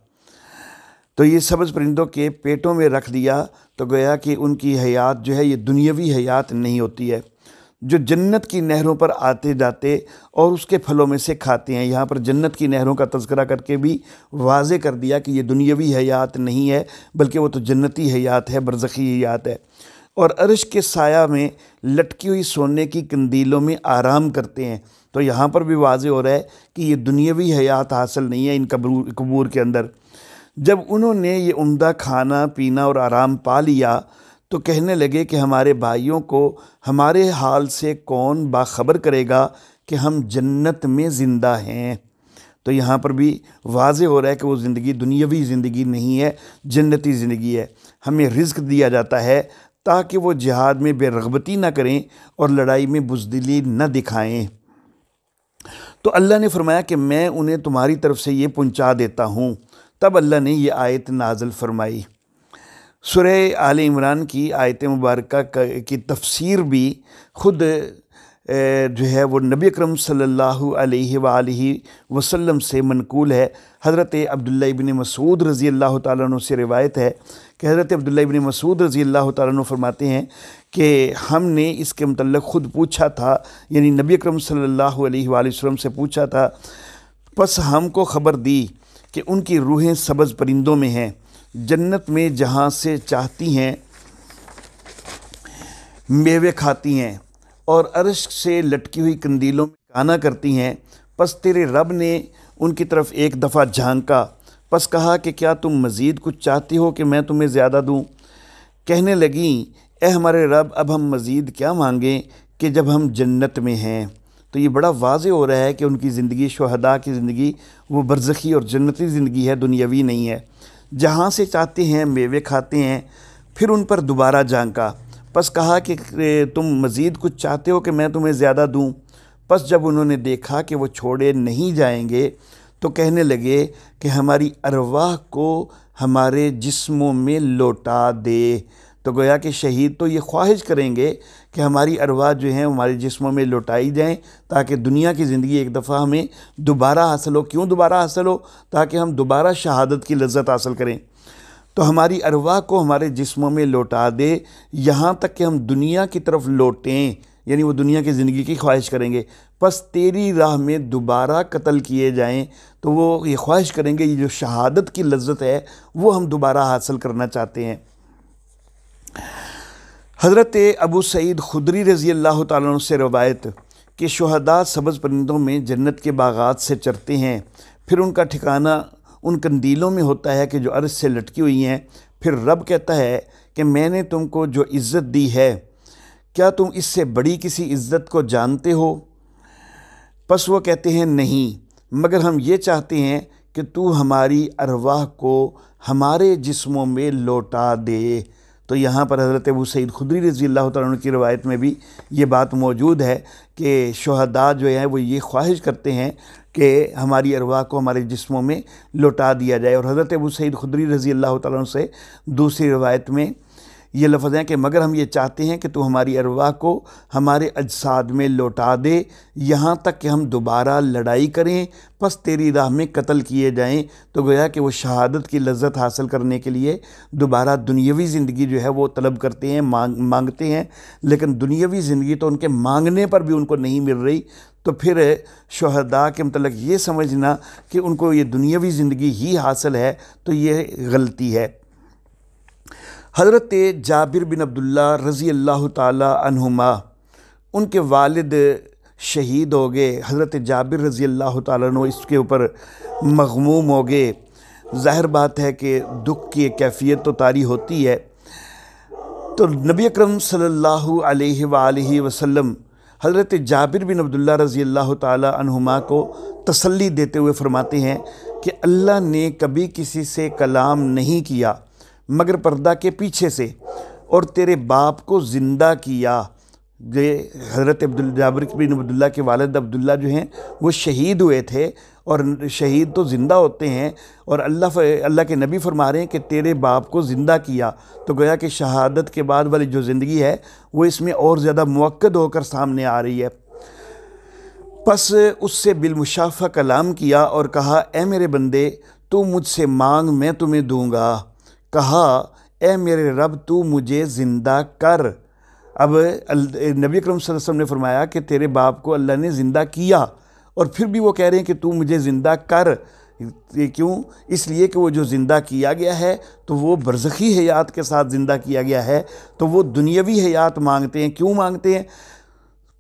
تو یہ سبز پرندوں کے پیٹوں میں رکھ دیا تو گویا کہ ان کی حیات جو ہے یہ دنیاوی حیات نہیں ہوتی ہے، جو جنت کی نہروں پر آتے جاتے اور اس کے پھلوں میں سے کھاتے ہیں۔ یہاں پر جنت کی نہروں کا تذکرہ کر کے بھی واضح کر دیا کہ یہ دنیاوی حیات نہیں ہے، بلکہ وہ تو جنتی حیات ہے، برزخی حیات ہے۔ اور عرش کے سایہ میں لٹکی ہوئی سونے کی قندیلوں میں آرام کرتے ہیں۔ تو یہاں پر بھی واضح ہو رہا ہے کہ یہ دنیاوی حیات حاصل نہیں ہے ان قبور کے اندر۔ جب انہوں نے یہ عمدہ کھانا پینا اور آرام پا لیا تو کہنے لگے کہ ہمارے بھائیوں کو ہمارے حال سے کون باخبر کرے گا کہ ہم جنت میں زندہ ہیں۔ تو یہاں پر بھی واضح ہو رہا ہے کہ وہ زندگی دنیاوی زندگی نہیں ہے، جنتی زندگی ہے۔ ہمیں رزق دیا جاتا ہے تاکہ وہ جہاد میں بے رغبتی نہ کریں اور لڑائی میں بزدلی نہ دکھائیں۔ تو اللہ نے فرمایا کہ میں انہیں تمہاری طرف سے یہ پہنچا دیتا ہوں۔ تب اللہ نے یہ آیت نازل فرمائی۔ سورہ آل عمران کی آیت مبارکہ کی تفسیر بھی خود جو ہے وہ نبی اکرم صلی اللہ علیہ وآلہ وسلم سے منقول ہے۔ حضرت عبداللہ ابن مسعود رضی اللہ تعالیٰ عنہ سے روایت ہے کہ حضرت عبداللہ ابن مسعود رضی اللہ تعالیٰ عنہ فرماتے ہیں کہ ہم نے اس کے متعلق خود پوچھا تھا، یعنی نبی اکرم صلی اللہ علیہ وآلہ وسلم سے پوچھا تھا، پس ہم کو خبر دی کہ ان کی روحیں سبز پرندوں میں ہیں، جنت میں جہاں سے چاہتی ہیں میوے کھاتی ہیں اور عرش سے لٹکی ہوئی قندیلوں میں گانا کرتی ہیں۔ پس تیرے رب نے ان کی طرف ایک دفعہ جھانکا، پس کہا کہ کیا تم مزید کچھ چاہتی ہو کہ میں تمہیں زیادہ دوں؟ کہنے لگیں اے ہمارے رب اب ہم مزید کیا مانگیں کہ جب ہم جنت میں ہیں۔ تو یہ بڑا واضح ہو رہا ہے کہ ان کی زندگی، شہداء کی زندگی وہ برزخی اور جنتی زندگی ہے، دنیاوی نہیں ہے۔ جہاں سے چاہتے ہیں میوے کھاتے ہیں۔ پھر ان پر دوبارہ جھانکا، پس کہا کہ تم مزید کچھ چاہتے ہو کہ میں تمہیں زیادہ دوں؟ پس جب انہوں نے دیکھا کہ وہ چھوڑے نہیں جائیں گے تو کہنے لگے کہ ہماری ارواح کو ہمارے جسموں میں لوٹا دے۔ تو گویا کہ شہید تو یہ خواہش کریں گے کہ ہماری ارواح جو ہیں ہمارے جسموں میں لوٹائی جائیں تاکہ دنیا کی زندگی ایک دفعہ ہمیں دوبارہ حاصل ہو۔ کیوں دوبارہ حاصل ہو؟ تاکہ ہم دوبارہ شہادت کی لذت حاصل کریں۔ تو ہماری ارواح کو ہمارے جسموں میں لوٹا دے یہاں تک کہ ہم دنیا کی طرف لوٹیں، یعنی وہ دنیا کی زندگی کی خواہش کریں گے۔ پس تیری راہ میں دوبارہ قتل کیے جائیں، تو وہ یہ خواہش کریں گے یہ جو شہادت کی لذت ہے وہ ہم دوبارہ حاصل کرنا چاہتے ہیں۔ حضرت ابو سعید خدری رضی اللہ تعالیٰ عنہ سے روایت کہ شہداء سبز پرندوں میں جنت کے باغات سے چرتے ہیں، پھر ان کا ٹھکانہ ان قندیلوں میں ہوتا ہے کہ جو عرش سے لٹکی ہوئی ہیں۔ پھر رب کہتا ہے کہ میں نے تم کو جو عزت دی ہے کیا تم اس سے بڑی کسی عزت کو جانتے ہو؟ پس وہ کہتے ہیں نہیں، مگر ہم یہ چاہتے ہیں کہ تو ہماری ارواح کو ہمارے جسموں میں لوٹا دے۔ تو یہاں پر حضرت ابو سعید خدری رضی اللہ تعالیٰ عنہ کی روایت میں بھی یہ بات موجود ہے کہ شہداء جو ہیں وہ یہ خواہش کرتے ہیں کہ ہماری ارواح کو ہمارے جسموں میں لوٹا دیا جائے۔ اور حضرت ابو سعید خدری رضی اللہ تعالیٰ عنہ سے دوسری روایت میں یہ لفظ ہیں کہ مگر ہم یہ چاہتے ہیں کہ تو ہماری ارواح کو ہمارے اجساد میں لوٹا دے یہاں تک کہ ہم دوبارہ لڑائی کریں، پس تیری راہ میں قتل کیے جائیں۔ تو گویا کہ وہ شہادت کی لذت حاصل کرنے کے لیے دوبارہ دنیاوی زندگی جو ہے وہ طلب کرتے ہیں، مانگتے ہیں، لیکن دنیاوی زندگی تو ان کے مانگنے پر بھی ان کو نہیں مل رہی۔ تو پھر شہداء کے متعلق یہ سمجھنا کہ ان کو یہ دنیاوی زندگی ہی حاصل ہے تو یہ غلطی ہے۔ حضرت جابر بن عبداللہ رضی اللہ تعالی عنہما ان کے والد شہید ہو گئے۔ حضرت جابر رضی اللہ تعالیٰ عنہ اس کے اوپر مغموم ہو گئے۔ ظاہر بات ہے کہ دکھ کی ایک کیفیت تو طاری ہوتی ہے۔ تو نبی اکرم صلی اللہ علیہ وآلہ وسلم حضرت جابر بن عبداللہ رضی اللہ تعالی عنہما کو تسلی دیتے ہوئے فرماتے ہیں کہ اللہ نے کبھی کسی سے کلام نہیں کیا مگر پردہ کے پیچھے سے، اور تیرے باپ کو زندہ کیا۔ حضرت جابر بن عبداللہ کے والد عبداللہ جو ہیں وہ شہید ہوئے تھے، اور شہید تو زندہ ہوتے ہیں، اور اللہ کے نبی فرما رہے ہیں کہ تیرے باپ کو زندہ کیا۔ تو گویا کہ شہادت کے بعد والی جو زندگی ہے وہ اس میں اور زیادہ مؤکد ہو کر سامنے آ رہی ہے۔ پس اس سے بالمشافہ کلام کیا اور کہا اے میرے بندے تو مجھ سے مانگ میں تمہیں دوں گا۔ کہا اے میرے رب تو مجھے زندہ کر۔ اب نبی اکرم صلی اللہ علیہ وسلم نے فرمایا کہ تیرے باپ کو اللہ نے زندہ کیا، اور پھر بھی وہ کہہ رہے ہیں کہ تو مجھے زندہ کر۔ کیوں؟ اس لیے کہ وہ جو زندہ کیا گیا ہے تو وہ برزخی حیات کے ساتھ زندہ کیا گیا ہے، تو وہ دنیاوی حیات مانگتے ہیں۔ کیوں مانگتے ہیں؟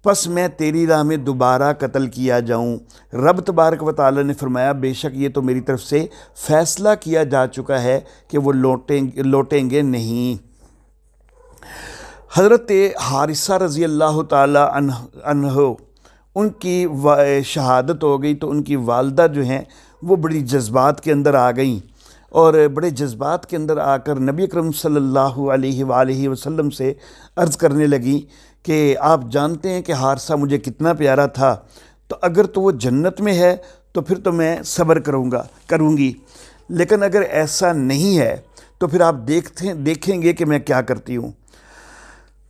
پس میں تیری راہ میں دوبارہ قتل کیا جاؤں۔ رب تبارک و تعالی نے فرمایا بے شک یہ تو میری طرف سے فیصلہ کیا جا چکا ہے کہ وہ لوٹیں گے نہیں۔ حضرت حارثہ رضی اللہ تعالی عنہ ان کی شہادت ہو گئی تو ان کی والدہ جو ہیں وہ بڑی جذبات کے اندر آ گئیں، اور بڑے جذبات کے اندر آ کر نبی اکرم صلی اللہ علیہ وآلہ وسلم سے عرض کرنے لگیں کہ آپ جانتے ہیں کہ حارثہ مجھے کتنا پیارا تھا، تو اگر تو وہ جنت میں ہے تو پھر تو میں صبر کروں گی، لیکن اگر ایسا نہیں ہے تو پھر آپ دیکھیں گے کہ میں کیا کرتی ہوں۔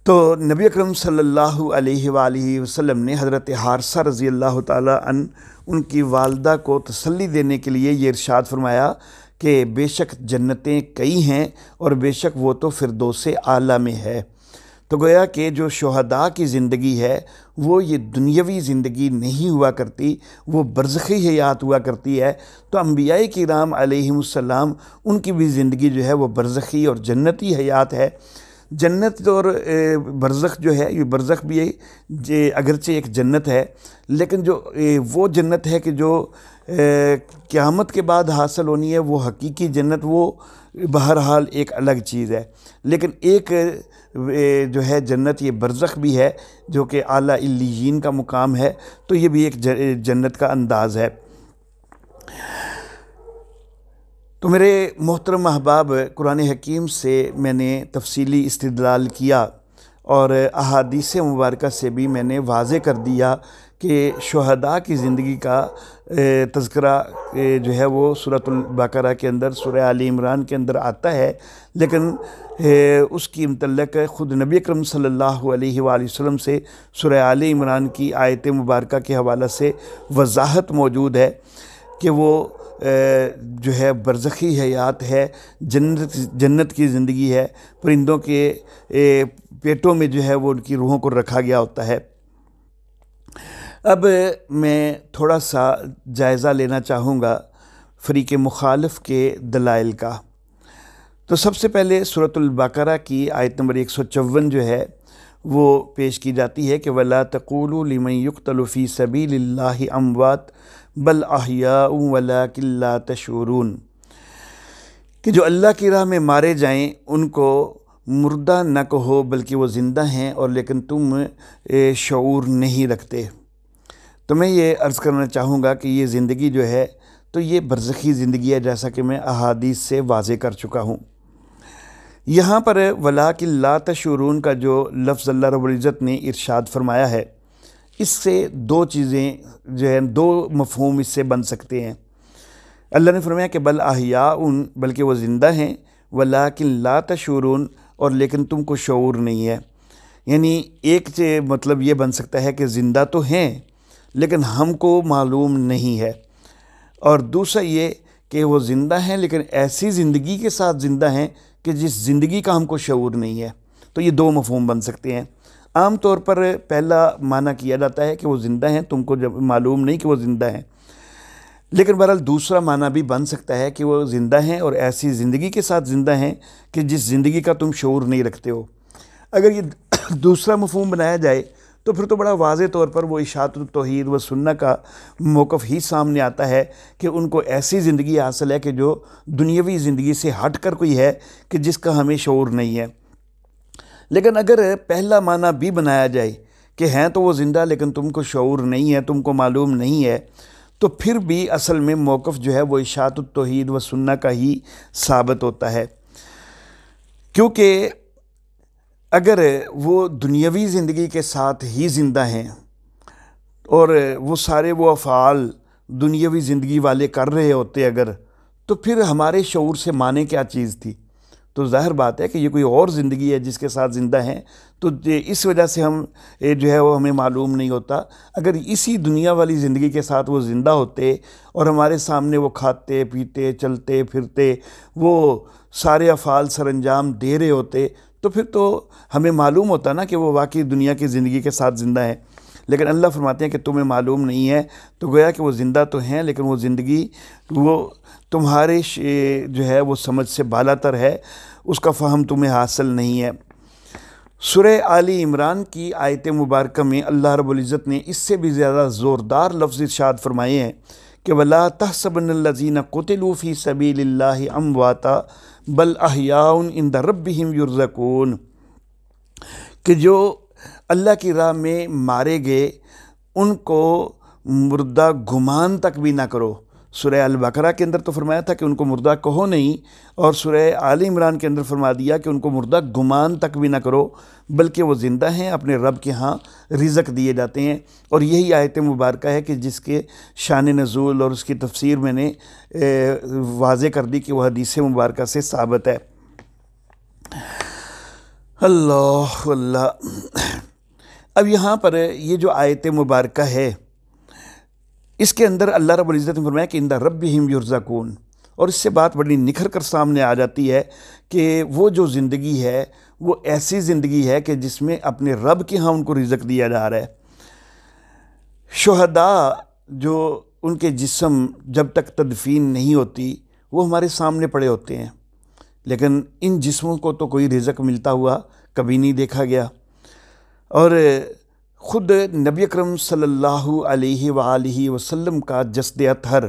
تو نبی اکرم صلی اللہ علیہ وآلہ وسلم نے حضرت حارثہ رضی اللہ تعالیٰ عنہ ان کی والدہ کو تسلی دینے کے لیے یہ ارشاد فرمایا کہ بے شک جنتیں کئی ہیں اور بے شک وہ تو فردوس اعلیٰ میں ہے۔ تو گویا کہ جو شہداء کی زندگی ہے وہ یہ دنیاوی زندگی نہیں ہوا کرتی، وہ برزخی حیات ہوا کرتی ہے۔ تو انبیاء کرام علیہم السلام ان کی بھی زندگی جو ہے وہ برزخی اور جنتی حیات ہے۔ جنت اور برزخ جو ہے، یہ برزخ بھی اگرچہ ایک جنت ہے، لیکن جو وہ جنت ہے کہ جو قیامت کے بعد حاصل ہونی ہے، وہ حقیقی جنت، وہ بہرحال ایک الگ چیز ہے۔ لیکن ایک جو ہے جنت یہ برزخ بھی ہے جو کہ اعلیٰ علیین کا مقام ہے، تو یہ بھی ایک جنت کا انداز ہے۔ تو میرے محترم احباب، قرآن حکیم سے میں نے تفصیلی استدلال کیا، اور احادیث مبارکہ سے بھی میں نے واضح کر دیا کہ شہداء کی زندگی کا تذکرہ جو ہے وہ سورۃ البقرہ کے اندر، سورہ آل عمران کے اندر آتا ہے، لیکن اس کی متعلق خود نبی اکرم صلی اللہ علیہ وآلہ وسلم سے سورہ آل عمران کی آیت مبارکہ کے حوالے سے وضاحت موجود ہے کہ وہ جو ہے برزخی حیات ہے، جنت کی زندگی ہے، پرندوں کے پیٹوں میں جو ہے وہ ان کی روحوں کو رکھا گیا ہوتا ہے۔ اب میں تھوڑا سا جائزہ لینا چاہوں گا فریق مخالف کے دلائل کا۔ تو سب سے پہلے سورۃ البقرہ کی آیت نمبر 154 جو ہے وہ پیش کی جاتی ہے کہ وَلَا تَقُولُوا لِمَن يُقْتَلُ فِي سَبِيلِ اللَّهِ أَمْوَاتٌ بَلْ أَحْيَاءٌ وَلَٰكِن لَّا تَشْعُرُونَ، کہ جو اللہ کی راہ میں مارے جائیں ان کو مردہ نہ کہو بلکہ وہ زندہ ہیں، اور لیکن تم شعور نہیں رکھتے۔ تو میں یہ عرض کرنا چاہوں گا کہ یہ زندگی جو ہے تو یہ برزخی زندگی ہے، جیسا کہ میں احادیث سے واضح کر چکا ہوں۔ یہاں پر وَلَٰكِن لَّا تَشْعُرُونَ کا جو لفظ اللہ رب العزت نے ارشاد فرمایا ہے، اس سے دو چیزیں جو ہیں، دو مفہوم اس سے بن سکتے ہیں۔ اللہ نے فرمایا کہ بل احیاء، بلکہ وہ زندہ ہیں، وَلَٰكِن لَّا تَشْعُرُونَ، اور لیکن تم کو شعور نہیں ہے۔ یعنی ایک مطلب یہ بن سکتا ہے کہ زندہ تو ہیں لیکن ہم کو معلوم نہیں ہے، اور دوسرا یہ کہ وہ زندہ ہیں لیکن ایسی زندگی کے ساتھ زندہ ہیں کہ جس زندگی کا ہم کو شعور نہیں ہے۔ تو یہ دو مفہوم بن سکتے ہیں۔ عام طور پر پہلا معنی کیا جاتا ہے کہ وہ زندہ ہیں، تم کو جب معلوم نہیں کہ وہ زندہ ہیں، لیکن بہرحال دوسرا معنی بھی بن سکتا ہے کہ وہ زندہ ہیں اور ایسی زندگی کے ساتھ زندہ ہیں کہ جس زندگی کا تم شعور نہیں رکھتے ہو۔ اگر یہ دوسرا مفہوم بنایا جائے تو پھر تو بڑا واضح طور پر وہ اشاعت التوحید و سنہ کا موقف ہی سامنے آتا ہے کہ ان کو ایسی زندگی حاصل ہے کہ جو دنیاوی زندگی سے ہٹ کر کوئی ہے کہ جس کا ہمیں شعور نہیں ہے۔ لیکن اگر پہلا معنی بھی بنایا جائے کہ ہیں تو وہ زندہ لیکن تم کو شعور نہیں ہے، تم کو معلوم نہیں ہے، تو پھر بھی اصل میں موقف جو ہے وہ اشاعت التوحید و سنہ کا ہی ثابت ہوتا ہے، کیونکہ اگر وہ دنیاوی زندگی کے ساتھ ہی زندہ ہیں اور وہ سارے وہ افعال دنیاوی زندگی والے کر رہے ہوتے اگر، تو پھر ہمارے شعور سے مانے کیا چیز تھی؟ تو ظاہر بات ہے کہ یہ کوئی اور زندگی ہے جس کے ساتھ زندہ ہیں، تو اس وجہ سے ہم جو ہے وہ ہمیں معلوم نہیں ہوتا۔ اگر اسی دنیا والی زندگی کے ساتھ وہ زندہ ہوتے اور ہمارے سامنے وہ کھاتے پیتے چلتے پھرتے وہ سارے افعال سر انجام دے رہے ہوتے، تو پھر تو ہمیں معلوم ہوتا نا کہ وہ واقعی دنیا کی زندگی کے ساتھ زندہ ہے۔ لیکن اللہ فرماتے ہیں کہ تمہیں معلوم نہیں ہے، تو گویا کہ وہ زندہ تو ہیں لیکن وہ زندگی وہ تمہارے جو ہے وہ سمجھ سے بالا تر ہے، اس کا فہم تمہیں حاصل نہیں ہے۔ سورہ آل عمران کی آیت مبارکہ میں اللہ رب العزت نے اس سے بھی زیادہ زوردار لفظ ارشاد فرمائے ہیں کہ وَلَا تَحْسَبَنَّ الَّذِينَ قُتِلُوا فِي سَبِيلِ اللَّهِ أَمْوَاتًا بَلْ أَحْيَاءٌ عِندَ رَبِّهِمْ يُرْزَقُونَ، کہ جو اللہ کی راہ میں مارے گئے ان کو مردہ گمان تک بھی نہ کرو۔ سورہ البقرہ کے اندر تو فرمایا تھا کہ ان کو مردہ کہو نہیں، اور سورہ آل عمران کے اندر فرما دیا کہ ان کو مردہ گمان تک بھی نہ کرو، بلکہ وہ زندہ ہیں، اپنے رب کے ہاں رزق دیے جاتے ہیں۔ اور یہی آیت مبارکہ ہے کہ جس کے شان نزول اور اس کی تفسیر میں نے واضح کر دی کہ وہ حدیث مبارکہ سے ثابت ہے۔ اللہ اللہ۔ اب یہاں پر یہ جو آیت مبارکہ ہے اس کے اندر اللہ رب العزت نے فرمایا کہ عند ربہم یرزقون، اور اس سے بات بڑی نکھر کر سامنے آ جاتی ہے کہ وہ جو زندگی ہے وہ ایسی زندگی ہے کہ جس میں اپنے رب کے ہاں ان کو رزق دیا جا رہا ہے۔ شہداء جو ان کے جسم جب تک تدفین نہیں ہوتی وہ ہمارے سامنے پڑے ہوتے ہیں، لیکن ان جسموں کو تو کوئی رزق ملتا ہوا کبھی نہیں دیکھا گیا۔ اور خود نبی اکرم صلی اللہ علیہ وآلہ وسلم کا جسد اطہر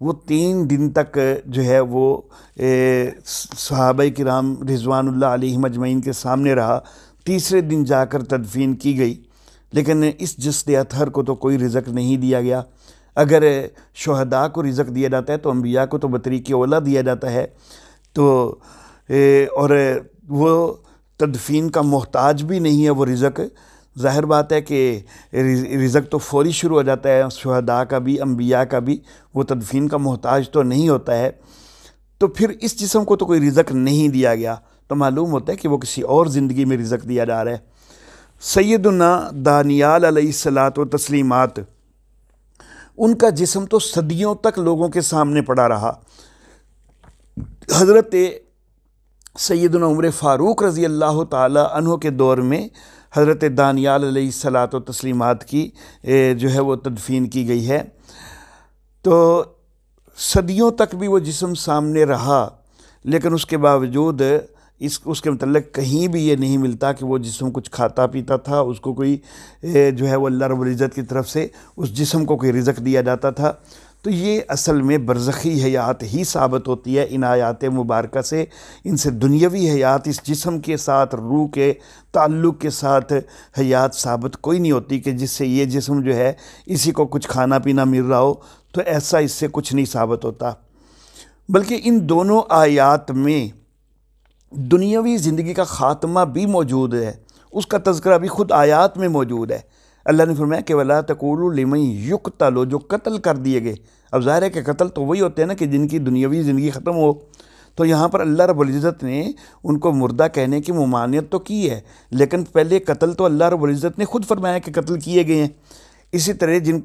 وہ 3 دن تک جو ہے وہ صحابہ کرام رضوان اللہ علیہم اجمعین کے سامنے رہا، تیسرے دن جا کر تدفین کی گئی، لیکن اس جسد اطہر کو تو کوئی رزق نہیں دیا گیا۔ اگر شہداء کو رزق دیا جاتا ہے تو انبیاء کو تو بطریق اولیٰ دیا جاتا ہے، تو اور وہ تدفین کا محتاج بھی نہیں ہے وہ رزق. ظاہر بات ہے کہ رزق تو فوری شروع ہو جاتا ہے شہداء کا بھی انبیاء کا بھی, وہ تدفین کا محتاج تو نہیں ہوتا ہے. تو پھر اس جسم کو تو کوئی رزق نہیں دیا گیا, تو معلوم ہوتا ہے کہ وہ کسی اور زندگی میں رزق دیا جا رہا ہے. سیدنا دانیال علیہ الصلاۃ و تسلیمات, ان کا جسم تو صدیوں تک لوگوں کے سامنے پڑا رہا. حضرت سیدنا عمر فاروق رضی اللہ تعالی عنہ کے دور میں حضرت دانیال علیہ الصلاۃ و تسلیمات کی جو ہے وہ تدفین کی گئی ہے. تو صدیوں تک بھی وہ جسم سامنے رہا, لیکن اس کے باوجود اس کے متعلق کہیں بھی یہ نہیں ملتا کہ وہ جسم کچھ کھاتا پیتا تھا, اس کو کوئی جو ہے وہ اللہ رب العزت کی طرف سے اس جسم کو کوئی رزق دیا جاتا تھا. تو یہ اصل میں برزخی حیات ہی ثابت ہوتی ہے ان آیات مبارکہ سے. ان سے دنیاوی حیات, اس جسم کے ساتھ روح کے تعلق کے ساتھ حیات ثابت کوئی نہیں ہوتی کہ جس سے یہ جسم جو ہے اسی کو کچھ کھانا پینا مل رہا ہو, تو ایسا اس سے کچھ نہیں ثابت ہوتا. بلکہ ان دونوں آیات میں دنیاوی زندگی کا خاتمہ بھی موجود ہے, اس کا تذکرہ بھی خود آیات میں موجود ہے. اللہ نے فرمایا کہ وَلَا تَقُولُوا لِمَن يُقْتَلُ, جو قتل کر دیے گئے. اب ظاہر ہے کہ قتل تو وہی ہوتے ہیں نا کہ جن کی دنیاوی زندگی ختم ہو. تو یہاں پر اللہ رب العزت نے ان کو مردہ کہنے کی ممانعت تو کی ہے, لیکن پہلے قتل تو اللہ رب العزت نے خود فرمایا کہ قتل کیے گئے ہیں. اسی طرح جن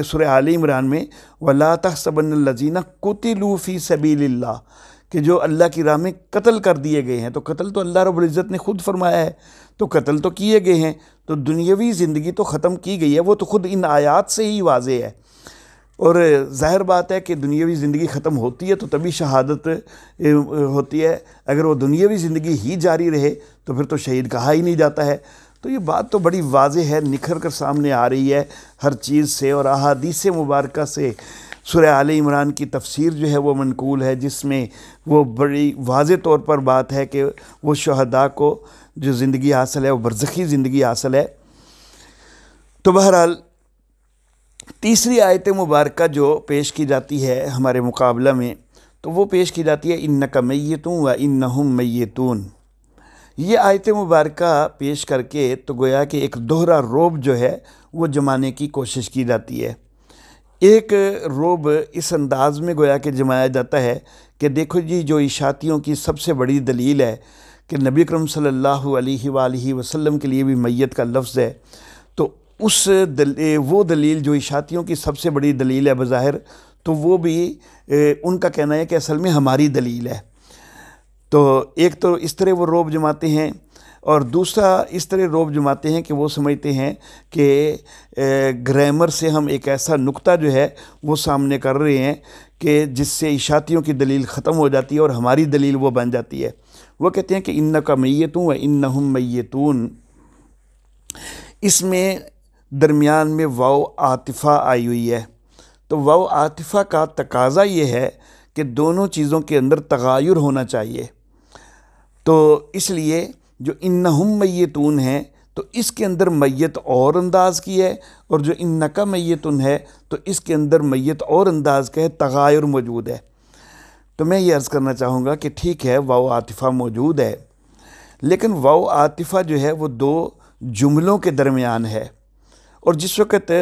سورہ آل عمران میں وَلَا تَحْسَبَنَّ الَّذِينَ قُتِلُوا فِي سَبِيلِ اللَّهِ, کہ جو اللہ کی راہ میں قتل کر دیے گئے ہیں, تو قتل تو اللہ رب العزت نے خود فرمایا ہے, تو قتل تو کیے گئے ہیں. تو دنیاوی زندگی تو ختم کی گئی ہے, وہ تو خود ان آیات سے ہی واضح ہے. اور ظاہر بات ہے کہ دنیاوی زندگی ختم ہوتی ہے تو تبھی شہادت ہوتی ہے. اگر وہ دنیاوی زندگی ہی جاری رہے تو پھر تو شہید کہا ہی نہیں جاتا ہے. تو یہ بات تو بڑی واضح ہے, نکھر کر سامنے آ رہی ہے ہر چیز سے, اور احادیث مبارکہ سے سورہ آل عمران کی تفسیر جو ہے وہ منقول ہے, جس میں وہ بڑی واضح طور پر بات ہے کہ وہ شہداء کو جو زندگی حاصل ہے وہ برزخی زندگی حاصل ہے. تو بہرحال تیسری آیت مبارکہ جو پیش کی جاتی ہے ہمارے مقابلہ میں, تو وہ پیش کی جاتی ہے اِنَّکَ مَیِّتٌ وَإِنَّهُمْ مَیِّتُونَ. یہ آیت مبارکہ پیش کر کے تو گویا کہ ایک دوہرا روب جو ہے وہ جمانے کی کوشش کی جاتی ہے. ایک روب اس انداز میں گویا کہ جمایا جاتا ہے کہ دیکھو جی, جو اشاعتیوں کی سب سے بڑی دلیل ہے کہ نبی اکرم صلی اللہ علیہ وآلہ وسلم کے لیے بھی میت کا لفظ ہے, تو وہ دلیل جو اشاعتیوں کی سب سے بڑی دلیل ہے بظاہر, تو وہ بھی ان کا کہنا ہے کہ اصل میں ہماری دلیل ہے. تو ایک تو اس طرح وہ روب جماتے ہیں, اور دوسرا اس طرح روب جماتے ہیں کہ وہ سمجھتے ہیں کہ گرامر سے ہم ایک ایسا نقطہ جو ہے وہ سامنے کر رہے ہیں کہ جس سے اشاعتیوں کی دلیل ختم ہو جاتی ہے اور ہماری دلیل وہ بن جاتی ہے. وہ کہتے ہیں کہ اِنَّکَ مَیِّتٌ وَإِنَّهُمْ مَیِّتُونَ. اس میں درمیان میں واو عاطفہ آئی ہوئی ہے. تو واو عاطفہ کا تقاضا یہ ہے کہ دونوں چیزوں کے اندر تغایر ہونا چاہیے. تو اس لیے جو اِنَّهُمْ مَیِّتُونَ ہیں تو اس کے اندر میت اور انداز کی ہے, اور جو اِنَّکَ مَیِّتٌ ہے تو اس کے اندر میت اور انداز کا ہے, تغایر موجود ہے. تو میں یہ عرض کرنا چاہوں گا کہ ٹھیک ہے واو عاطفہ موجود ہے, لیکن واو عاطفہ جو ہے وہ دو جملوں کے درمیان ہے, اور جس وقت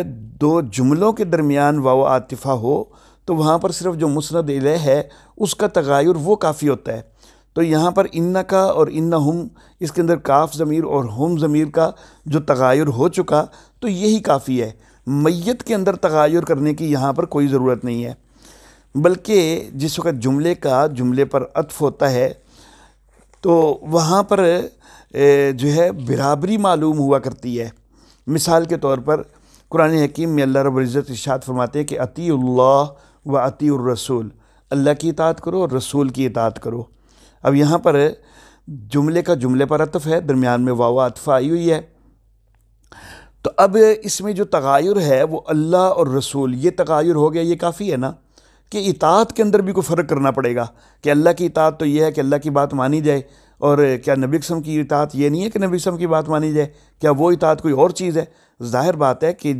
دو جملوں کے درمیان واو عاطفہ ہو تو وہاں پر صرف جو مسند الیہ ہے اس کا تغایر وہ کافی ہوتا ہے. تو یہاں پر اِنَّکَ اور اِنَّهُمْ, اس کے اندر کاف ضمیر اور ہم ضمیر کا جو تغایر ہو چکا تو یہی کافی ہے. میت کے اندر تغایر کرنے کی یہاں پر کوئی ضرورت نہیں ہے, بلکہ جس وقت جملے پر عطف ہوتا ہے تو وہاں پر جو ہے برابری معلوم ہوا کرتی ہے. مثال کے طور پر قرآن حکیم میں اللہ رب العزت ارشاد فرماتے ہیں کہ اطیعوا اللہ و اطیعوا الرسول, اللہ کی اطاعت کرو اور رسول کی اطاعت کرو. اب یہاں پر جملے کا جملے پر عطف ہے, درمیان میں واو عاطفہ آئی ہوئی ہے. تو اب اس میں جو تغایر ہے وہ اللہ اور رسول, یہ تغایر ہو گیا, یہ کافی ہے نا کہ اطاعت کے اندر بھی کوئی فرق کرنا پڑے گا کہ اللہ کی اطاعت تو یہ ہے کہ اللہ کی بات مانی جائے, اور کیا نبی قسم کی اطاعت یہ نہیں ہے کہ نبی قسم کی بات مانی جائے, کیا وہ اطاعت کوئی اور چیز ہے؟ ظاہر بات ہے کہ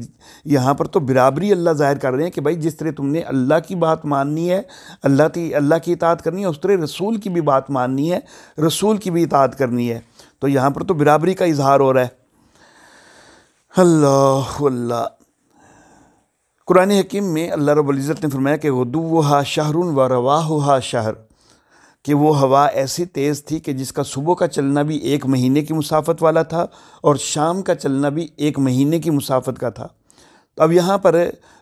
یہاں پر تو برابری اللہ ظاہر کر رہے ہیں کہ بھائی جس طرح تم نے اللہ کی بات ماننی ہے, اللہ کی اطاعت کرنی ہے, اس طرح رسول کی بھی بات ماننی ہے, رسول کی بھی اطاعت کرنی ہے. تو یہاں پر تو برابری کا اظہار ہو رہا ہے۔ اللہ اللہ، قرآن حکیم میں اللہ رب العزت نے فرمایا کہ غدوہا شہر و رواہا شہر، کہ وہ ہوا ایسی تیز تھی کہ جس کا صبح کا چلنا بھی 1 مہینے کی مسافت والا تھا اور شام کا چلنا بھی 1 مہینے کی مسافت کا تھا۔ تو اب یہاں پر